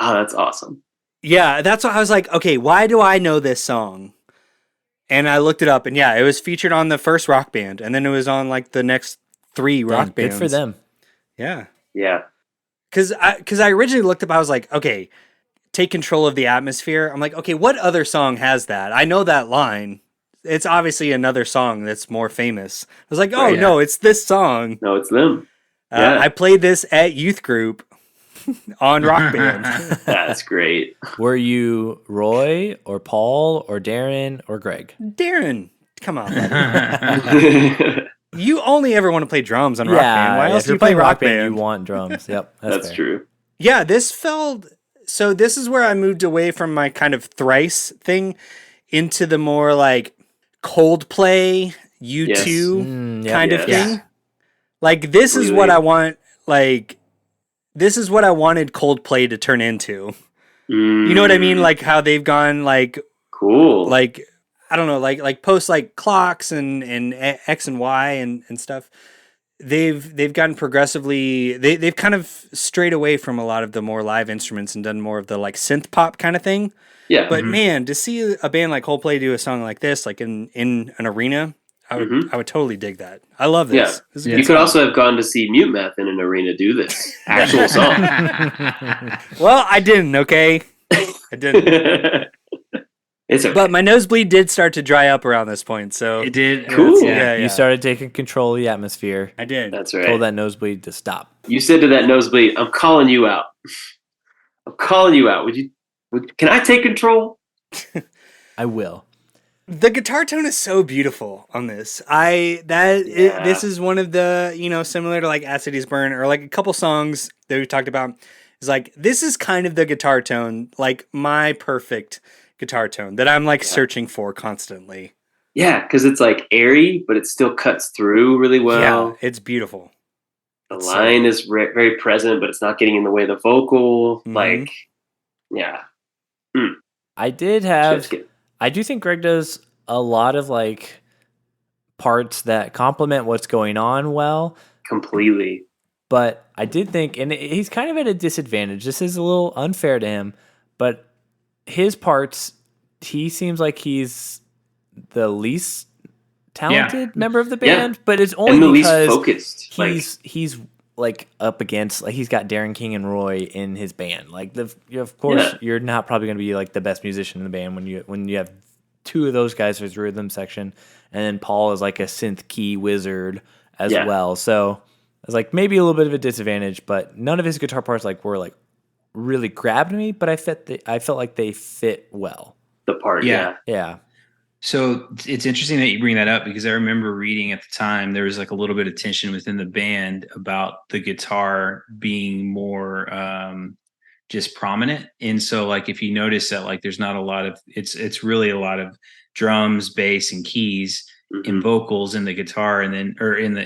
Oh, that's awesome. Yeah, that's what I was like, okay, why do I know this song? And I looked it up, and yeah, it was featured on the first Rock Band, and then it was on like the next 3 Rock Dang, Bands. good for them. Yeah. Yeah. Because I originally looked up, I was like, okay, take control of the atmosphere. I'm like, okay, what other song has that? I know that line. It's obviously another song that's more famous. I was like, oh, Right. no, it's this song. No, it's them. Yeah. I played this at youth group on Rock Band. That's great. Were you Roy or Paul or Darren or Greg? Darren, come on. You only ever want to play drums on Rock Band. Why else if do you're you play playing Rock Band? You want drums. Yep, That's fair. true. Yeah, this felt so. This is where I moved away from my kind of thrice thing into the more like Coldplay, U2 Yes. Yep. kind of Yes. thing. Like this is what Really? I want. Like this is what I wanted Coldplay to turn into. You know what I mean? Like how they've gone like Cool. I don't know, like post like clocks and X and Y and stuff. They've gotten progressively they've kind of strayed away from a lot of the more live instruments and done more of the like synth pop kind of thing. yeah. But man, to see a band like Coldplay do a song like this, like in an arena, I would totally dig that. I love this. Yeah. This is a You good could song. also have gone to see Mutemath in an arena do this actual song. Well, I didn't. Okay, I didn't. It's okay. But my nosebleed did start to dry up around this point, so It did. Cool. Yeah, You started taking control of the atmosphere. I did. That's Told right. that nosebleed to stop. You said to that nosebleed, "I'm calling you out. I'm calling you out. Can I take control?" I will. The guitar tone is so beautiful on this. This is one of the, similar to like As Cities Burn or like a couple songs that we talked about. Is like this is kind of the guitar tone, like my perfect guitar tone that I'm like searching for constantly. Yeah, because it's like airy, but it still cuts through really well. Yeah, it's beautiful. The It's line is very present, but it's not getting in the way of the vocal. Mhm. Like, yeah. I did Just have. get- I do think Greg does a lot of like parts that complement what's going on well. completely. But I did think, and he's kind of at a disadvantage. This is a little unfair to him, but his parts, he seems like he's the least talented member of the band, but it's only and the because least focused. he's like up against, like, he's got Darren King and Roy in his band. Like, of course, you're not probably going to be like the best musician in the band when you have two of those guys for his rhythm section, and then Paul is like a synth key wizard as well. So I was like, maybe a little bit of a disadvantage, but none of his guitar parts were really grabbed me. But I felt like they fit well. The part, yeah. So it's interesting that you bring that up, because I remember reading at the time there was like a little bit of tension within the band about the guitar being more just prominent. And so, like, if you notice that, like, there's not a lot of it's really a lot of drums, bass, and keys and vocals in the guitar, and then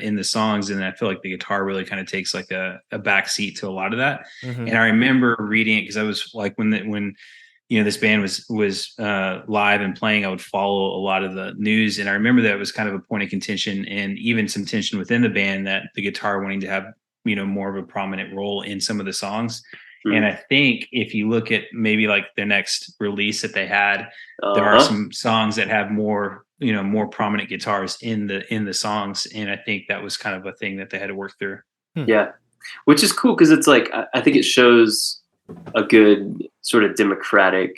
in the songs, and I feel like the guitar really kind of takes like a back seat to a lot of that. And I remember reading it because I was like, when this band was live and playing, I would follow a lot of the news, and I remember that it was kind of a point of contention, and even some tension within the band, that the guitar wanting to have more of a prominent role in some of the songs. And I think if you look at maybe like the next release that they had, there are some songs that have more prominent guitars in the songs, and I think that was kind of a thing that they had to work through. Yeah, which is cool because it's like, I think it shows a good sort of democratic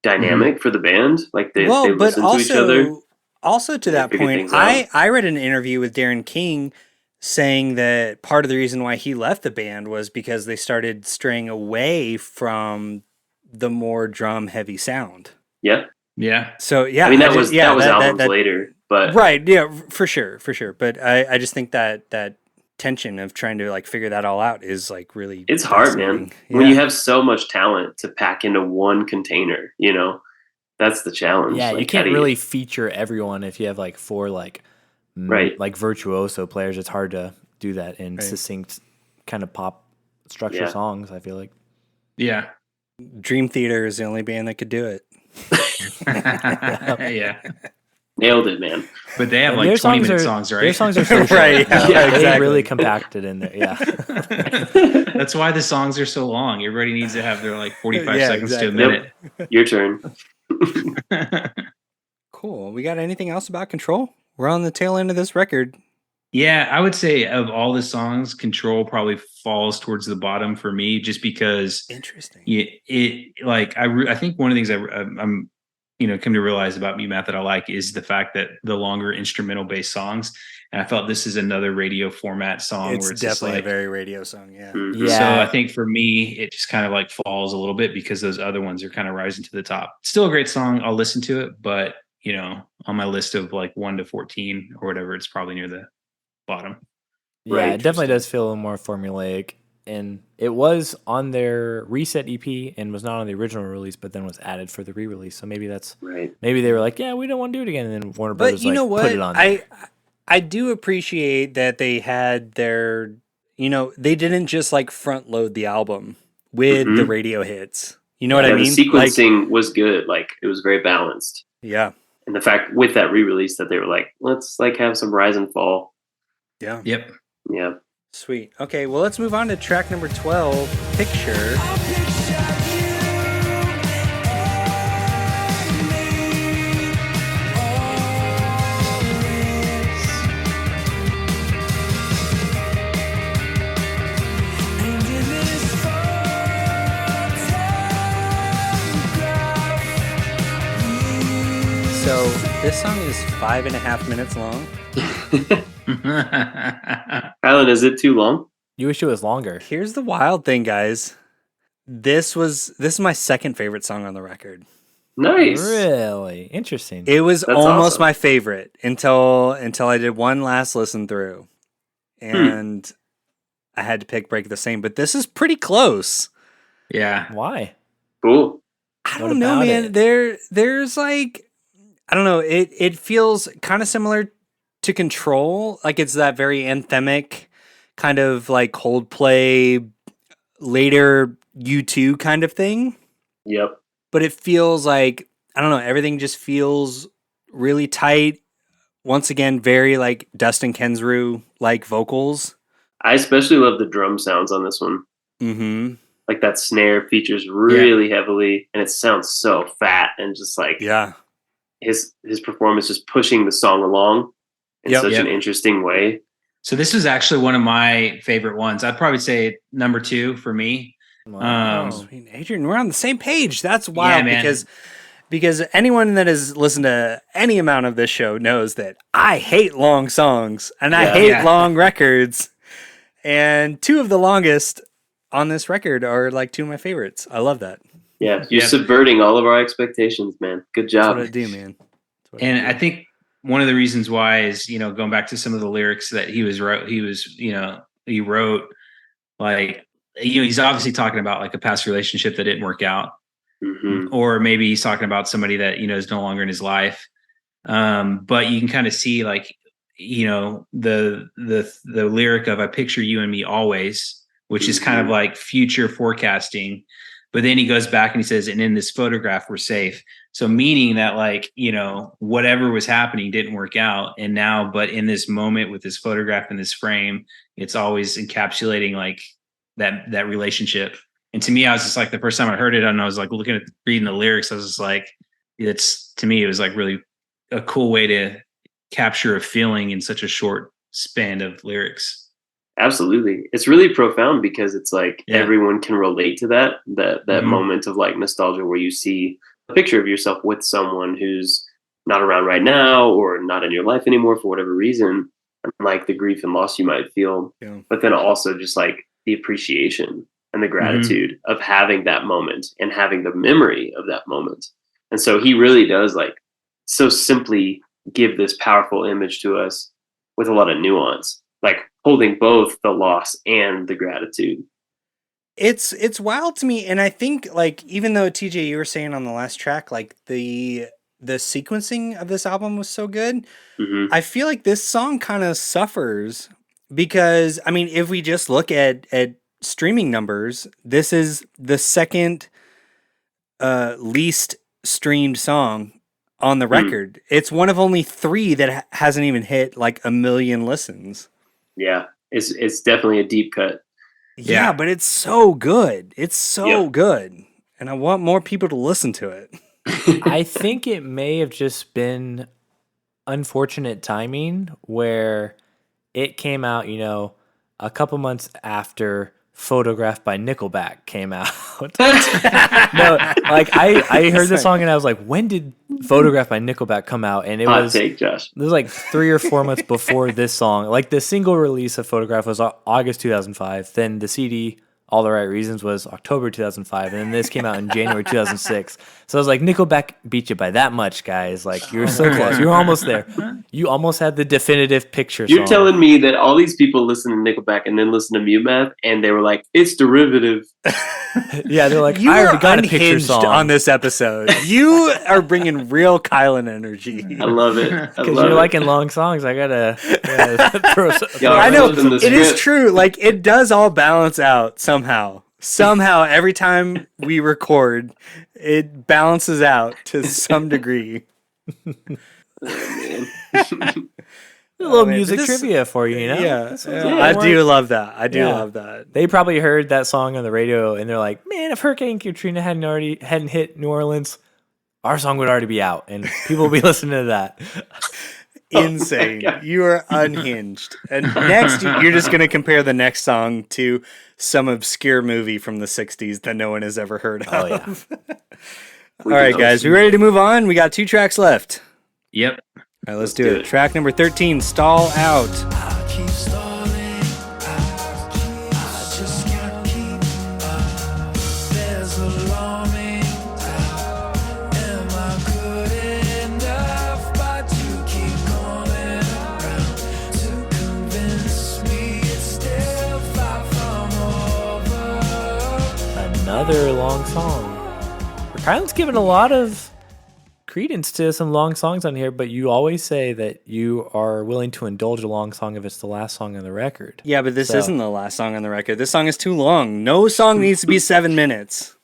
dynamic for the band. Like they listen to each other. Also, to that point, I read an interview with Darren King saying that part of the reason why he left the band was because they started straying away from the more drum heavy sound. Yeah. So I mean, that was albums later, but right. Yeah, for sure. But I just think that tension of trying to like figure that all out is like really, it's hard, man. Yeah. When you have so much talent to pack into one container, that's the challenge. Yeah. Like, you can't really feature everyone if you have like four, like virtuoso players. It's hard to do that in succinct kind of pop structure songs, I feel like. Yeah. Dream Theater is the only band that could do it. Yeah. Nailed it, man. But they have like 20-minute songs, right? Their songs are so short. Right. Yeah, exactly. They really compacted in there. Yeah. That's why the songs are so long. Everybody needs to have their like 45 seconds to a minute. Yep. Your turn. Cool. We got anything else about Control? We're on the tail end of this record. Yeah, I would say of all the songs, Control probably falls towards the bottom for me, just because. Interesting. I think one of the things I'm come to realize about Mutemath that I like is the fact that the longer instrumental based songs, and I felt this is another radio format song where it's definitely just like, a very radio song. Yeah. So I think for me, it just kind of like falls a little bit because those other ones are kind of rising to the top. Still a great song. I'll listen to it, but on my list of like 1 to 14 or whatever, it's probably near the bottom. Yeah, it definitely does feel a little more formulaic. And it was on their Reset EP and was not on the original release, but then was added for the re-release. So maybe that's maybe they were like, yeah, we don't want to do it again, and then Warner Brothers put it on there. I do appreciate that they had their, they didn't just like front load the album with the radio hits. You know what I mean? The sequencing was good. Like, it was very balanced. Yeah. And the fact with that re-release that they were like, let's like have some rise and fall. Yeah. Yep. Yeah. Sweet. Okay, well, let's move on to track number 12, Picture. So this song is 5.5 minutes long. Kylan, is it too long? You wish it was longer. Here's the wild thing, guys. This is my second favorite song on the record. Nice. Really interesting. It was almost awesome. my favorite until I did one last listen through, and I had to pick Break the Same. But this is pretty close. Yeah. Why? Cool. I don't know, man. There's like, I don't know. It feels kind of similar to Control. Like, it's that very anthemic kind of like Coldplay, later U2 kind of thing. Yep. But it feels like, I don't know, everything just feels really tight. Once again, very like Dustin Kensrue like vocals. I especially love the drum sounds on this one. Mm-hmm. Like that snare features really heavily, and it sounds so fat and just like his performance just pushing the song along in such an interesting way. So this was actually one of my favorite ones. I'd probably say number 2 for me. Sweet. Adrian, we're on the same page. That's wild because anyone that has listened to any amount of this show knows that I hate long songs and I hate long records. And 2 of the longest on this record are like 2 of my favorites. I love that. Yeah, you're subverting all of our expectations, man. Good job. That's what I do, man. I think one of the reasons why is, going back to some of the lyrics that he wrote, like, he's obviously talking about like a past relationship that didn't work out. Mm-hmm. Or maybe he's talking about somebody that, is no longer in his life. But you can kind of see like, the lyric of "I picture you and me always," which is kind of like future forecasting. But then he goes back and he says, "And in this photograph, we're safe." So meaning that like, whatever was happening didn't work out. And now, but in this moment with this photograph in this frame, it's always encapsulating like that relationship. And to me, I was just like, the first time I heard it and I was like reading the lyrics, I was just like, to me, it was like really a cool way to capture a feeling in such a short span of lyrics. Absolutely. It's really profound because it's like everyone can relate to that moment of like nostalgia where you see a picture of yourself with someone who's not around right now or not in your life anymore for whatever reason, and like the grief and loss you might feel, but then also just like the appreciation and the gratitude of having that moment and having the memory of that moment. And so he really does like so simply give this powerful image to us with a lot of nuance, like holding both the loss and the gratitude. It's wild to me, and I think like even though TJ, you were saying on the last track, like the sequencing of this album was so good, I feel like this song kind of suffers because I mean, if we just look at streaming numbers, this is the second least streamed song on the record. It's one of only 3 that hasn't even hit like 1 million listens. Yeah, it's definitely a deep cut. Yeah, but it's so good. It's so good. And I want more people to listen to it. I think it may have just been unfortunate timing where it came out, a couple months after Photograph by Nickelback came out. No, like I heard the song and I was like, when did Photograph by Nickelback come out? And it was Josh. It was like 3 or 4 months before this song. Like the single release of Photograph was August 2005. Then the CD, All the Right Reasons, was October 2005, and then this came out in January 2006. So I was like, Nickelback beat you by that much, guys. Like you're so close. You're almost there. You almost had the definitive picture song. You're telling me that all these people listen to Nickelback and then listen to Mutemath, and they were like, it's derivative. Yeah, they're like, you I already are got a picture unhinged song on this episode. You are bringing real Kylan energy. I love it. Because you're liking long songs. I gotta throw I know in the it is script. true. Like it does all balance out somehow. Somehow, every time we record, it balances out to some degree. A little music trivia for you, Yeah, I do love that. I do love that. They probably heard that song on the radio and they're like, man, if Hurricane Katrina hadn't hit New Orleans, our song would already be out and people will be listening to that. Insane. You are unhinged. And next, you're just going to compare the next song to some obscure movie from the 60s that no one has ever heard of. Oh, yeah. All right, guys, we ready to move on? We got 2 tracks left. Yep. All right, let's do it. Track number 13, Stall Out. I keep stalling. I just can't keep up. There's a longing. Am I good enough? But you keep coming around to convince me it's still far from over. Another long song. Kylan's given a lot of credence to some long songs on here, but you always say that you are willing to indulge a long song if it's the last song on the record. Yeah, but this isn't the last song on the record. This song is too long. No song needs to be 7 minutes.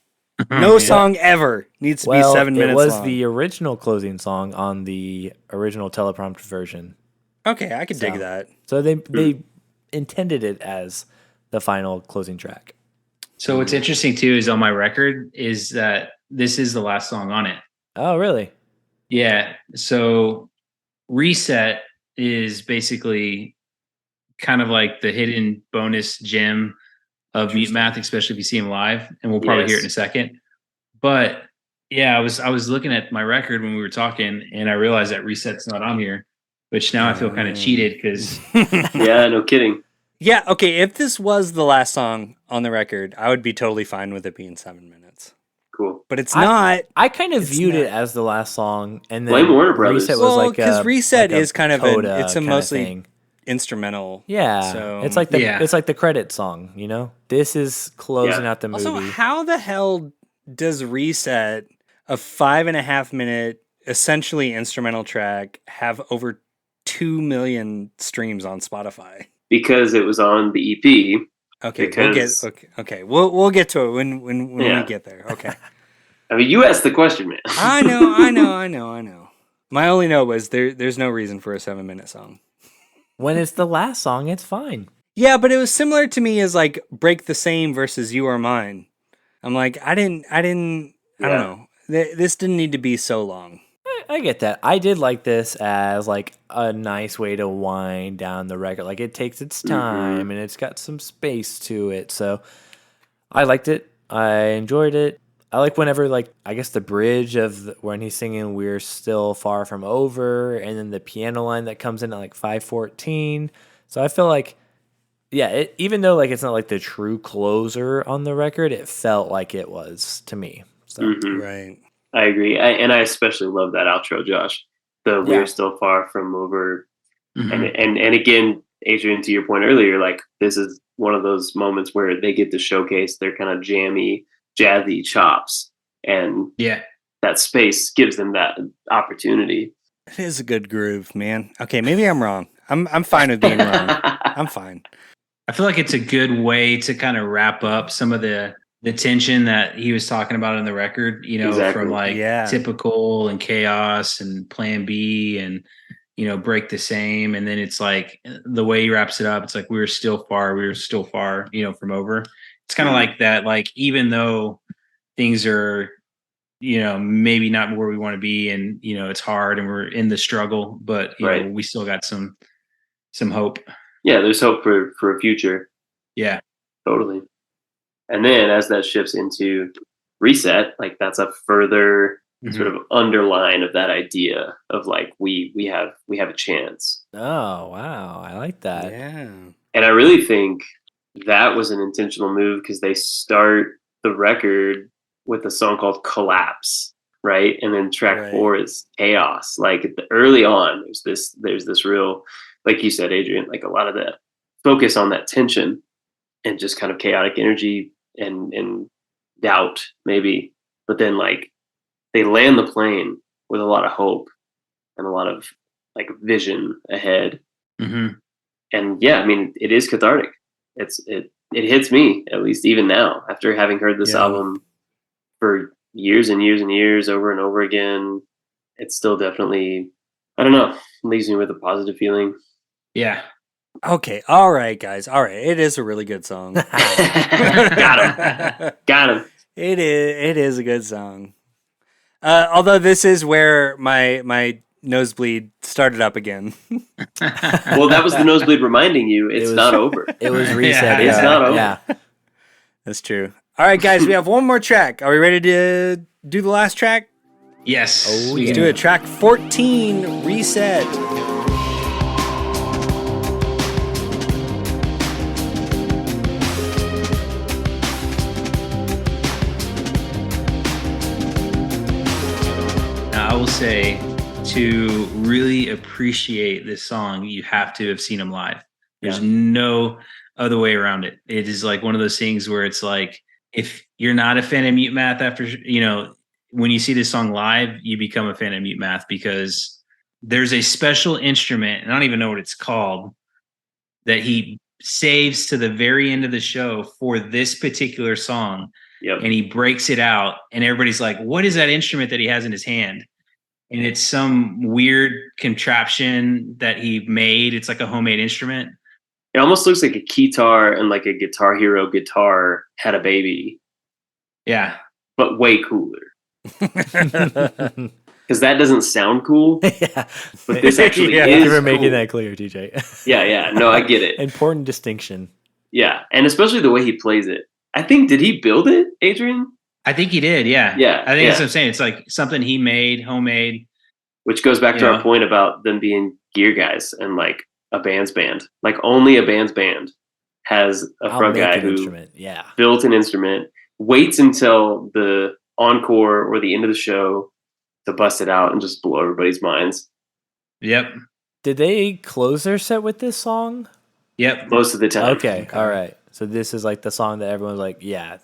No song ever needs to be 7 minutes long. It was the original closing song on the original teleprompter version. Okay, I could dig that. So they intended it as the final closing track. So what's interesting too is on my record is that this is the last song on it. Oh, really? Yeah. So Reset is basically kind of like the hidden bonus gem of Mutemath, especially if you see him live, and we'll probably hear it in a second. But yeah, I was looking at my record when we were talking, and I realized that Reset's not on here, which now I feel kind of cheated because Yeah, no kidding. Yeah, okay, if this was the last song on the record, I would be totally fine with it being 7 minutes. Cool. But it's not. I kind of viewed not. it as the last song, and then Blame Warner Brothers. Reset was Well, like because Reset like a is kind of coda it's a kinda mostly thing. instrumental. Yeah, So, it's like the yeah. it's like the credit song. You know, this is closing out the movie. Also, how the hell does Reset, a 5.5 minute, essentially instrumental track, have over 2 million streams on Spotify? Because it was on the EP. Okay, Because- we'll get to it when we Yeah. get there. Okay. I mean, you asked the question, man. I know. My only note was there's no reason for a 7-minute song. When it's the last song, it's fine. Yeah, but it was similar to me as like Break the Same versus You Are Mine. I'm like, I don't know. This didn't need to be so long. I get that. I did like this as like a nice way to wind down the record. Like it takes its time and it's got some space to it. So I liked it. I enjoyed it. I like whenever like I guess the bridge of when he's singing "We're Still Far From Over" and then the piano line that comes in at like 5:14. So I feel like even though like it's not like the true closer on the record, it felt like it was to me. So Right. I agree. I especially love that outro, Josh. We're still far from over. And again, Adrian, to your point earlier, like this is one of those moments where they get to showcase their kind of jammy, jazzy chops. And that space gives them that opportunity. It is a good groove, man. Okay, maybe I'm wrong. I'm fine with being wrong. I'm fine. I feel like it's a good way to kind of wrap up some of the tension that he was talking about in the record, you know, Exactly. from like Typical and Chaos and Plan B and, you know, Break the Same. And then it's like the way he wraps it up, it's like we were still far, you know, from over. It's kind of like that, like even though things are, you know, maybe not where we want to be and, you know, it's hard and we're in the struggle, but you know, we still got some hope. Yeah, there's hope for a future. Yeah. Totally. And then as that shifts into Reset, like that's a further sort of underline of that idea of like we have a chance. Oh wow, I like that. Yeah. And I really think that was an intentional move because they start the record with a song called Collapse, right? And then track 4 is Chaos. Like early on, there's this real, like you said, Adrian, like a lot of that focus on that tension and just kind of chaotic energy and doubt maybe, but then like they land the plane with a lot of hope and a lot of like vision ahead. And yeah, I mean, it is cathartic. It hits me, at least even now, after having heard this album for years and years and years over and over again. It's still definitely, I don't know, leaves me with a positive feeling. Yeah. Okay. All right, guys. All right. It is a really good song. Got him. It is a good song. Although this is where my nosebleed started up again. Well, that was the nosebleed reminding you it's not over. It was Reset. It's not over. Yeah. That's true. All right, guys. We have one more track. Are we ready to do the last track? Yes. Let's do it. Track 14, Reset. I will say, to really appreciate this song, you have to have seen him live. There's no other way around it. It is like one of those things where it's like, if you're not a fan of Mutemath after, you know, when you see this song live, you become a fan of Mutemath because there's a special instrument, and I don't even know what it's called, that he saves to the very end of the show for this particular song. And he breaks it out, and everybody's like, what is that instrument that he has in his hand? And it's some weird contraption that he made. It's like a homemade instrument. It almost looks like a keytar and like a Guitar Hero guitar had a baby, Yeah. but way cooler. Because that doesn't sound cool, Yeah. but this actually Thank is you for making cool. that clear, TJ. Yeah. No, I get it. Important distinction. Yeah, and especially the way he plays it. I think, did he build it, Adrian? I think he did. Yeah. Yeah, I think that's yeah. what I'm saying. It's like something he made, homemade. Which goes back to Yeah. our point about them being gear guys and like a band's band. Like only a band's band has a I'll front make guy an who instrument. Yeah. built an instrument, waits until the encore or the end of the show to bust it out and just blow everybody's minds. Yep. Did they close their set with this song? Yep. Most of the time. Okay. All right. So this is like the song that everyone's like, yeah,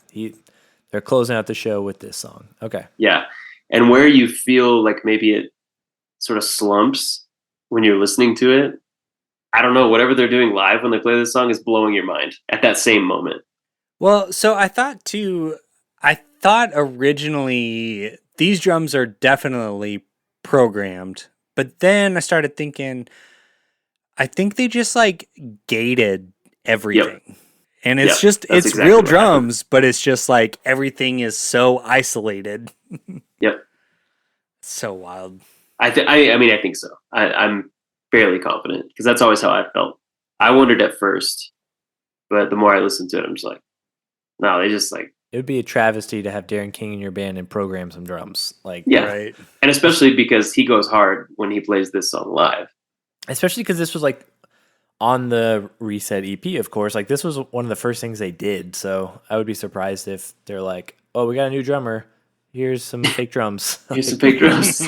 they're closing out the show with this song. Okay. Yeah. And where you feel like maybe it sort of slumps when you're listening to it, I don't know, whatever they're doing live when they play this song is blowing your mind at that same moment. Well, so I thought originally these drums are definitely programmed, but then I started thinking, I think they just like gated everything. And it's Yep, just, that's it's exactly real what happened. drums, but it's just like everything is so isolated. Yep. So wild. I mean, I think so. I'm fairly confident because that's always how I felt. I wondered at first, but the more I listened to it, I'm just like, no, they just like, It would be a travesty to have Darren King in your band and program some drums. Like, yeah. Right. And especially because he goes hard when he plays this song live. especially because this was like on the Reset EP, of course. Like, this was one of the first things they did. So I would be surprised if they're like, oh, we got a new drummer. Here's some fake drums. Here's some fake drums.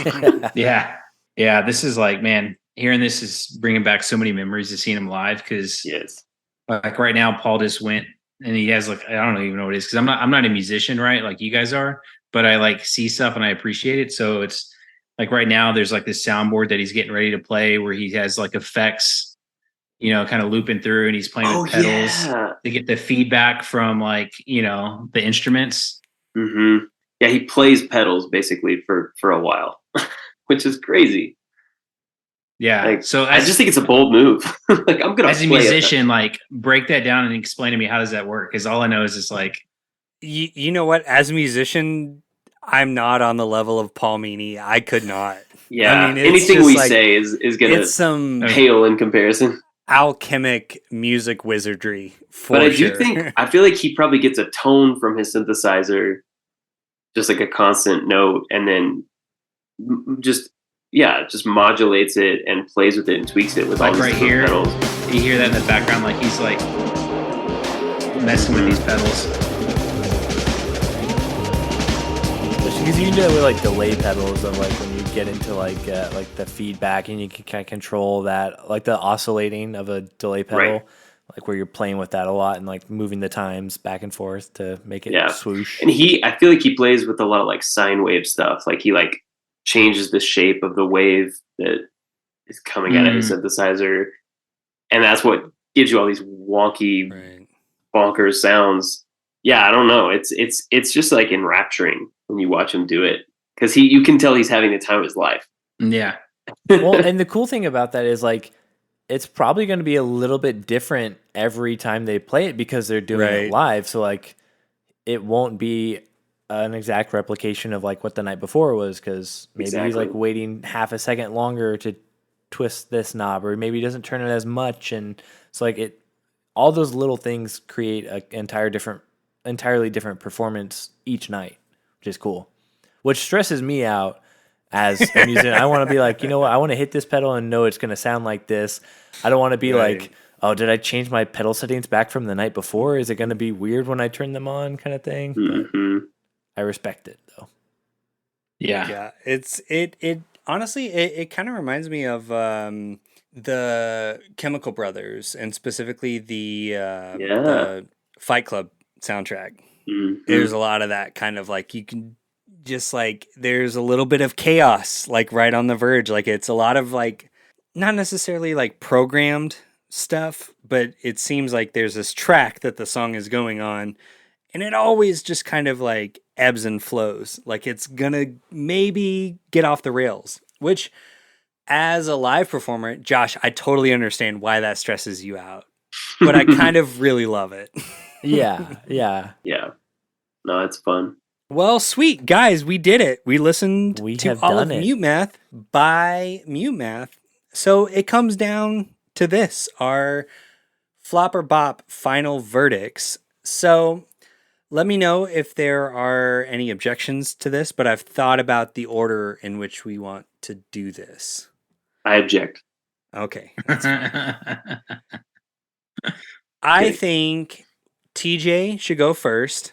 Yeah. Yeah. This is like, man, hearing this is bringing back so many memories of seeing him live. Because Yes. like right now, Paul just went and he has like, I don't even know what it is. Cause I'm not a musician, right? Like you guys are, but I like see stuff and I appreciate it. So it's like right now there's like this soundboard that he's getting ready to play where he has like effects, you know, kind of looping through and he's playing with pedals to get the feedback from like, you know, the instruments. Mm-hmm. Yeah, he plays pedals basically for a while, which is crazy. Yeah. Like, So I just think it's a bold move. Like I'm gonna as a play musician, like break that down and explain to me how does that work? Because all I know is just like You know what? As a musician, I'm not on the level of Paul Meany. I could not. Yeah, I mean, it's anything just we like- say is gonna It's some pale in comparison. alchemic music wizardry. For But I sure. do think I feel like he probably gets a tone from his synthesizer, just like a constant note, and then just modulates it and plays with it and tweaks it with all Like these right different here. pedals. you hear that in the background, like he's like messing with these pedals. Because you can do it with like delay pedals of like when you get into like the feedback and you can kind of control that, like the oscillating of a delay pedal, Right. like where you're playing with that a lot and like moving the times back and forth to make it Yeah. swoosh. And I feel like he plays with a lot of like sine wave stuff. Like he like changes the shape of the wave that is coming out of his synthesizer, and that's what gives you all these wonky, Right. bonkers sounds. Yeah, I don't know. It's just like enrapturing when you watch him do it because you can tell he's having the time of his life. Yeah. Well, and the cool thing about that is like it's probably going to be a little bit different every time they play it because they're doing Right. it live. So like it won't be an exact replication of like what the night before was, because maybe he's Exactly. like waiting half a second longer to twist this knob, or maybe he doesn't turn it as much, and so like all those little things create an entirely different performance each night, which is cool. Which stresses me out as a musician. I want to be like, you know what? I want to hit this pedal and know it's going to sound like this. I don't want to be Right. like, oh, did I change my pedal settings back from the night before? Is it going to be weird when I turn them on, kind of thing? But Hmm. I respect it though. Yeah. Yeah, it honestly it kind of reminds me of the Chemical Brothers, and specifically the Fight Club soundtrack. There's a lot of that kind of like you can just like there's a little bit of chaos like right on the verge. Like it's a lot of like not necessarily like programmed stuff, but it seems like there's this track that the song is going on, and it always just kind of like ebbs and flows. Like it's gonna maybe get off the rails, which as a live performer, Josh, I totally understand why that stresses you out. but I kind of really love it. Yeah. Yeah. No, it's fun. Well, sweet guys, we did it. We listened We to have all of done it. Mutemath by Mutemath. So it comes down to this, our flop or bop final verdicts. So let me know if there are any objections to this, but I've thought about the order in which we want to do this. I object. Okay. I think TJ should go first,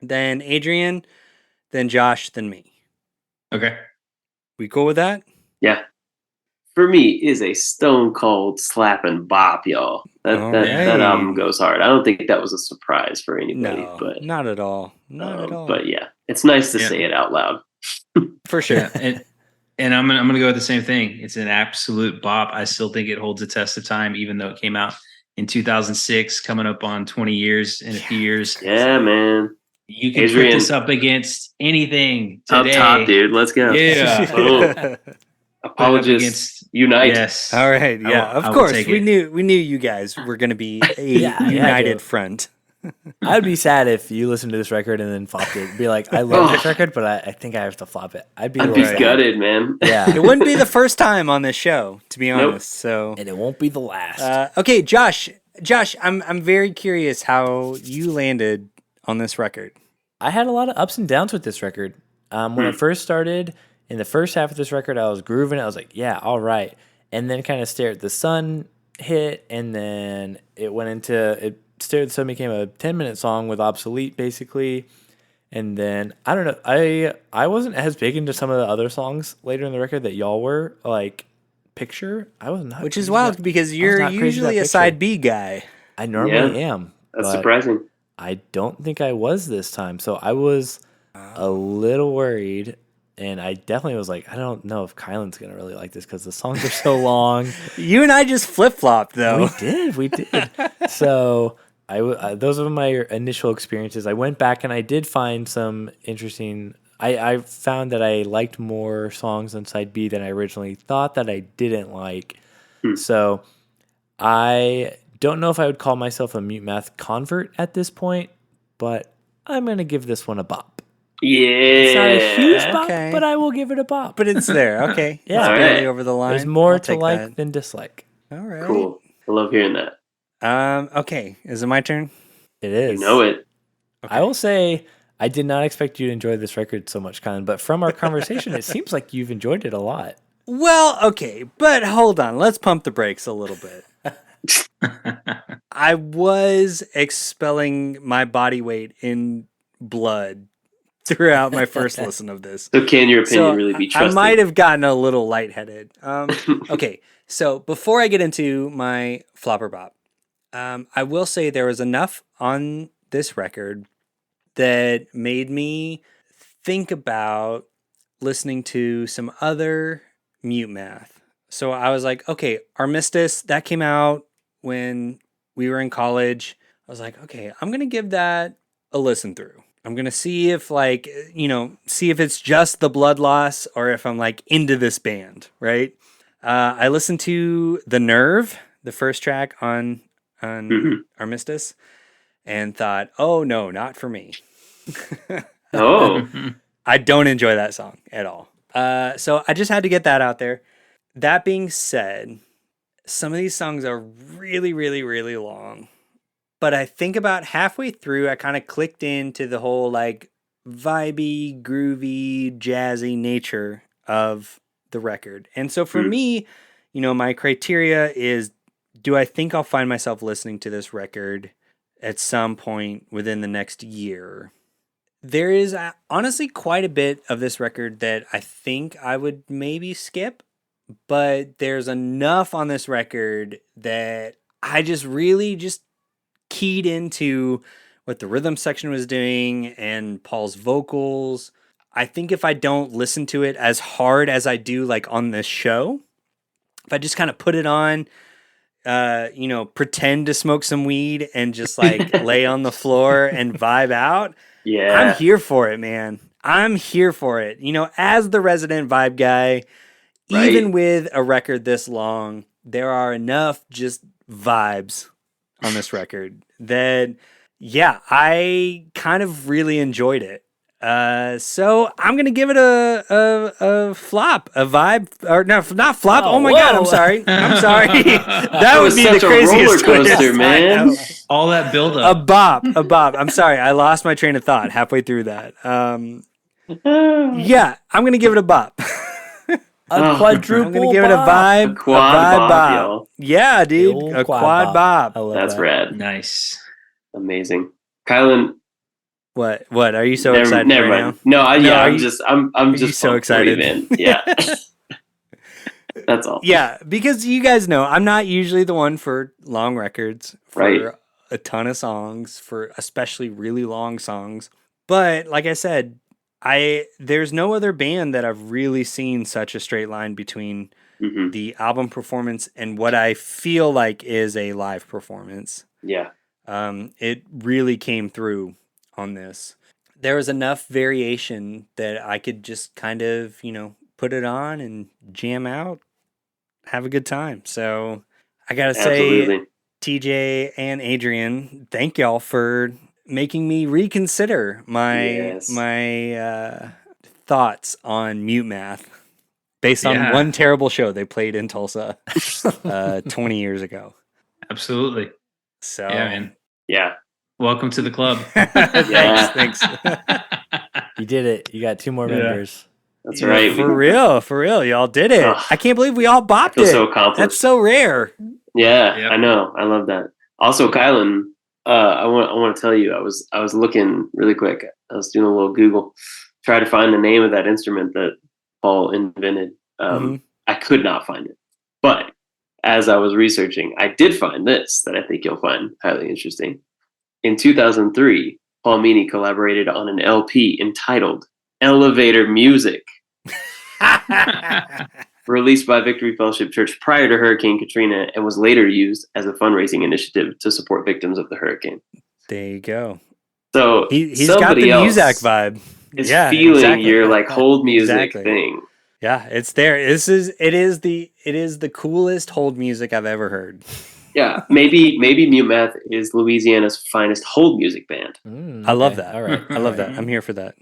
then Adrian, then Josh, then me. Okay. We cool with that? Yeah. For me, is a stone cold slap and bop, y'all. That album goes hard. I don't think that was a surprise for anybody, No, but not at all. Not at all. But yeah, it's nice to say it out loud. For sure. Yeah, and I'm gonna go with the same thing. It's an absolute bop. I still think it holds the test of time, even though it came out in 2006, coming up on 20 years in a few years. Yeah, man. You can Adrian, put this up against anything today. Up top, dude. Let's go. Yeah. Boom. Apologists unite. Yes. All right. Yeah. I Of will course, take we it. knew you guys were going to be a Yeah, united front. I'd be sad if you listened to this record and then flopped it. Be like, I love this record, but I think I have to flop it. I'd be a I'd little be sad. gutted, man. Yeah. It wouldn't be the first time on this show, to be honest. So, And it won't be the last. okay, Josh, I'm very curious how you landed on this record. I had a lot of ups and downs with this record. When I first started, in the first half of this record, I was grooving. I was like, yeah, all right. And then kind of Stare at the Sun hit, and then it went into Stare at the Sun became a 10-minute song with Obsolete, basically. And then, I don't know, I wasn't as big into some of the other songs later in the record that y'all were, like Picture. I was not. Which is crazy wild about- because I was you're not crazy usually about a Picture. side B guy. I normally Yeah. am. That's but surprising. I don't think I was this time. So I was a little worried. And I definitely was like, I don't know if Kylan's going to really like this because the songs are so long. You and I just flip-flopped, though. We did. So those are my initial experiences. I went back and I did find some interesting. I found that I liked more songs on side B than I originally thought that I didn't like. So I don't know if I would call myself a Mutemath convert at this point, but I'm going to give this one a bop. Yeah. It's not a huge bop, Okay. but I will give it a bop. But it's there. Okay. Yeah. It's All barely right. over the line. There's more I'll to take like that. than dislike. All right. Cool. I love hearing that. Okay. Is it my turn? It is. You know it. I will say I did not expect you to enjoy this record so much, Kylan, but from our conversation, it seems like you've enjoyed it a lot. Well, okay, but hold on. Let's pump the brakes a little bit. I was expelling my body weight in blood throughout my first listen of this. So can your opinion So really be I trusted? might have gotten a little lightheaded. Okay, so before I get into my flopper bop, I will say there was enough on this record that made me think about listening to some other Mutemath. So I was like, okay, Armistice, that came out when we were in college. I was like, okay, I'm going to give that a listen through. I'm going to see if see if it's just the blood loss or if I'm like into this band, right? I listened to The Nerve, the first track on Armistice, and thought, oh no, not for me. Oh. I don't enjoy that song at all. So I just had to get that out there. That being said, some of these songs are really, really, really long. But I think about halfway through, I kind of clicked into the whole like vibey, groovy, jazzy nature of the record. And so for me, my criteria is, do I think I'll find myself listening to this record at some point within the next year? There is honestly quite a bit of this record that I think I would maybe skip, but there's enough on this record that I just really just keyed into what the rhythm section was doing and Paul's vocals. I think if I don't listen to it as hard as I do like on this show, if I just kind of put it on, pretend to smoke some weed and just like lay on the floor and vibe out, Yeah. I'm here for it, man. I'm here for it. As the resident vibe guy, Right. even with a record this long, there are enough just vibes on this record that, yeah, I kind of really enjoyed it. So I'm gonna give it a flop, a vibe, or no, not flop. Oh my god, I'm sorry. That would be the such a craziest roller coaster, twist. man. All that build A up. bop. I'm sorry, I lost my train of thought halfway through that. Yeah, I'm gonna give it a bop. A quadruple. I'm gonna give it a bop. vibe. A quad vibe bop, y'all. Yeah, The dude, old a quad bop. I love That's that. rad. Nice. Amazing. Kylan, What? Are you so excited never right mind. now? No, are I'm you- just you just so pumped for you, excited? man. Yeah. That's all. Yeah, because you guys know I'm not usually the one for long records, for Right. a ton of songs, for especially really long songs. But like I said, there's no other band that I've really seen such a straight line between Hmm. the album performance and what I feel like is a live performance. Yeah. It really came through on this. There was enough variation that I could just kind of, put it on and jam out, have a good time. So I gotta say, Absolutely. TJ and Adrian, thank y'all for making me reconsider my thoughts on Mutemath based on Yeah. one terrible show they played in Tulsa 20 years ago. Absolutely. So Yeah, man. Yeah. Welcome to the club. thanks. You did it. You got 2 more Yeah. members. That's right. For real, y'all did it. Ugh. I can't believe we all I bopped feel it. so accomplished. That's so rare. Yeah, Yep. I know. I love that. Also, Kylan, I want to tell you, I was looking really quick. I was doing a little Google, try to find the name of that instrument that Paul invented. Mhm. I could not find it, but as I was researching, I did find this that I think you'll find highly interesting. In 2003, Paul Meany collaborated on an LP entitled "Elevator Music," released by Victory Fellowship Church prior to Hurricane Katrina, and was later used as a fundraising initiative to support victims of the hurricane. There you go. So He's got the somebody else Muzak vibe. is Yeah, feeling exactly. your like hold music Exactly. thing. Yeah, it's there. It is the coolest hold music I've ever heard. Yeah, maybe Mutemath is Louisiana's finest hold music band. I love Okay, that. All right. I love that. I'm here for that.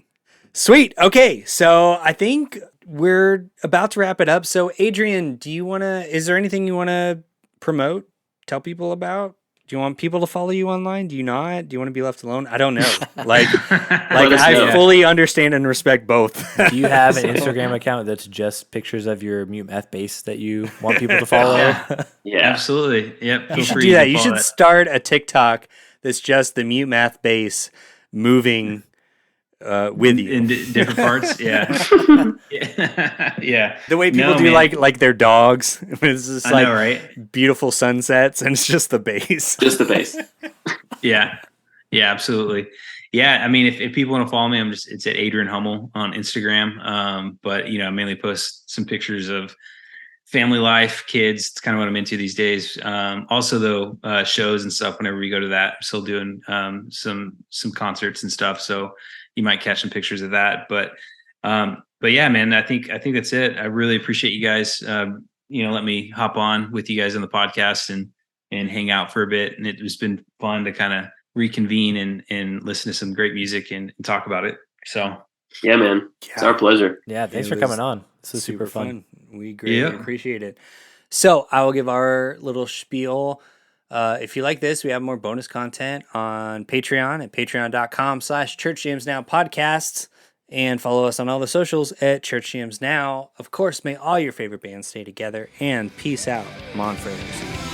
Sweet. Okay, so I think we're about to wrap it up. So Adrian, is there anything you want to promote, tell people about? Do you want people to follow you online? Do you not? Do you want to be left alone? I don't know. Like us I know. fully understand and respect both. Do you have an Instagram account that's just pictures of your Mutemath bass that you want people to follow? Yeah, Absolutely. Yep. You Feel should free do to that. You follow should start a TikTok that's just the Mutemath bass moving with you. in different parts. Yeah. Yeah. The way people No, do man. like their dogs. It's just I like know, right? beautiful sunsets and it's just the bass. just the bass. Yeah. Yeah, absolutely. Yeah. I mean, if people want to follow me, it's at Adrian Hummel on Instagram. But I mainly post some pictures of family life, kids. It's kind of what I'm into these days. Also though, shows and stuff, whenever we go to that, I'm still doing some concerts and stuff. So you might catch some pictures of that. But yeah, man, I think that's it. I really appreciate you guys, let me hop on with you guys on the podcast and hang out for a bit. And it's been fun to kind of reconvene and listen to some great music and talk about it. So Yeah, man, it's our pleasure. Yeah, thanks It for was coming on. This is super fun. We greatly Yeah. appreciate it. So I will give our little spiel. If you like this, we have more bonus content on Patreon at patreon.com/churchjamsnowpodcasts and follow us on all the socials at Church Jams Now. Of course, may all your favorite bands stay together and peace out, Monfretters.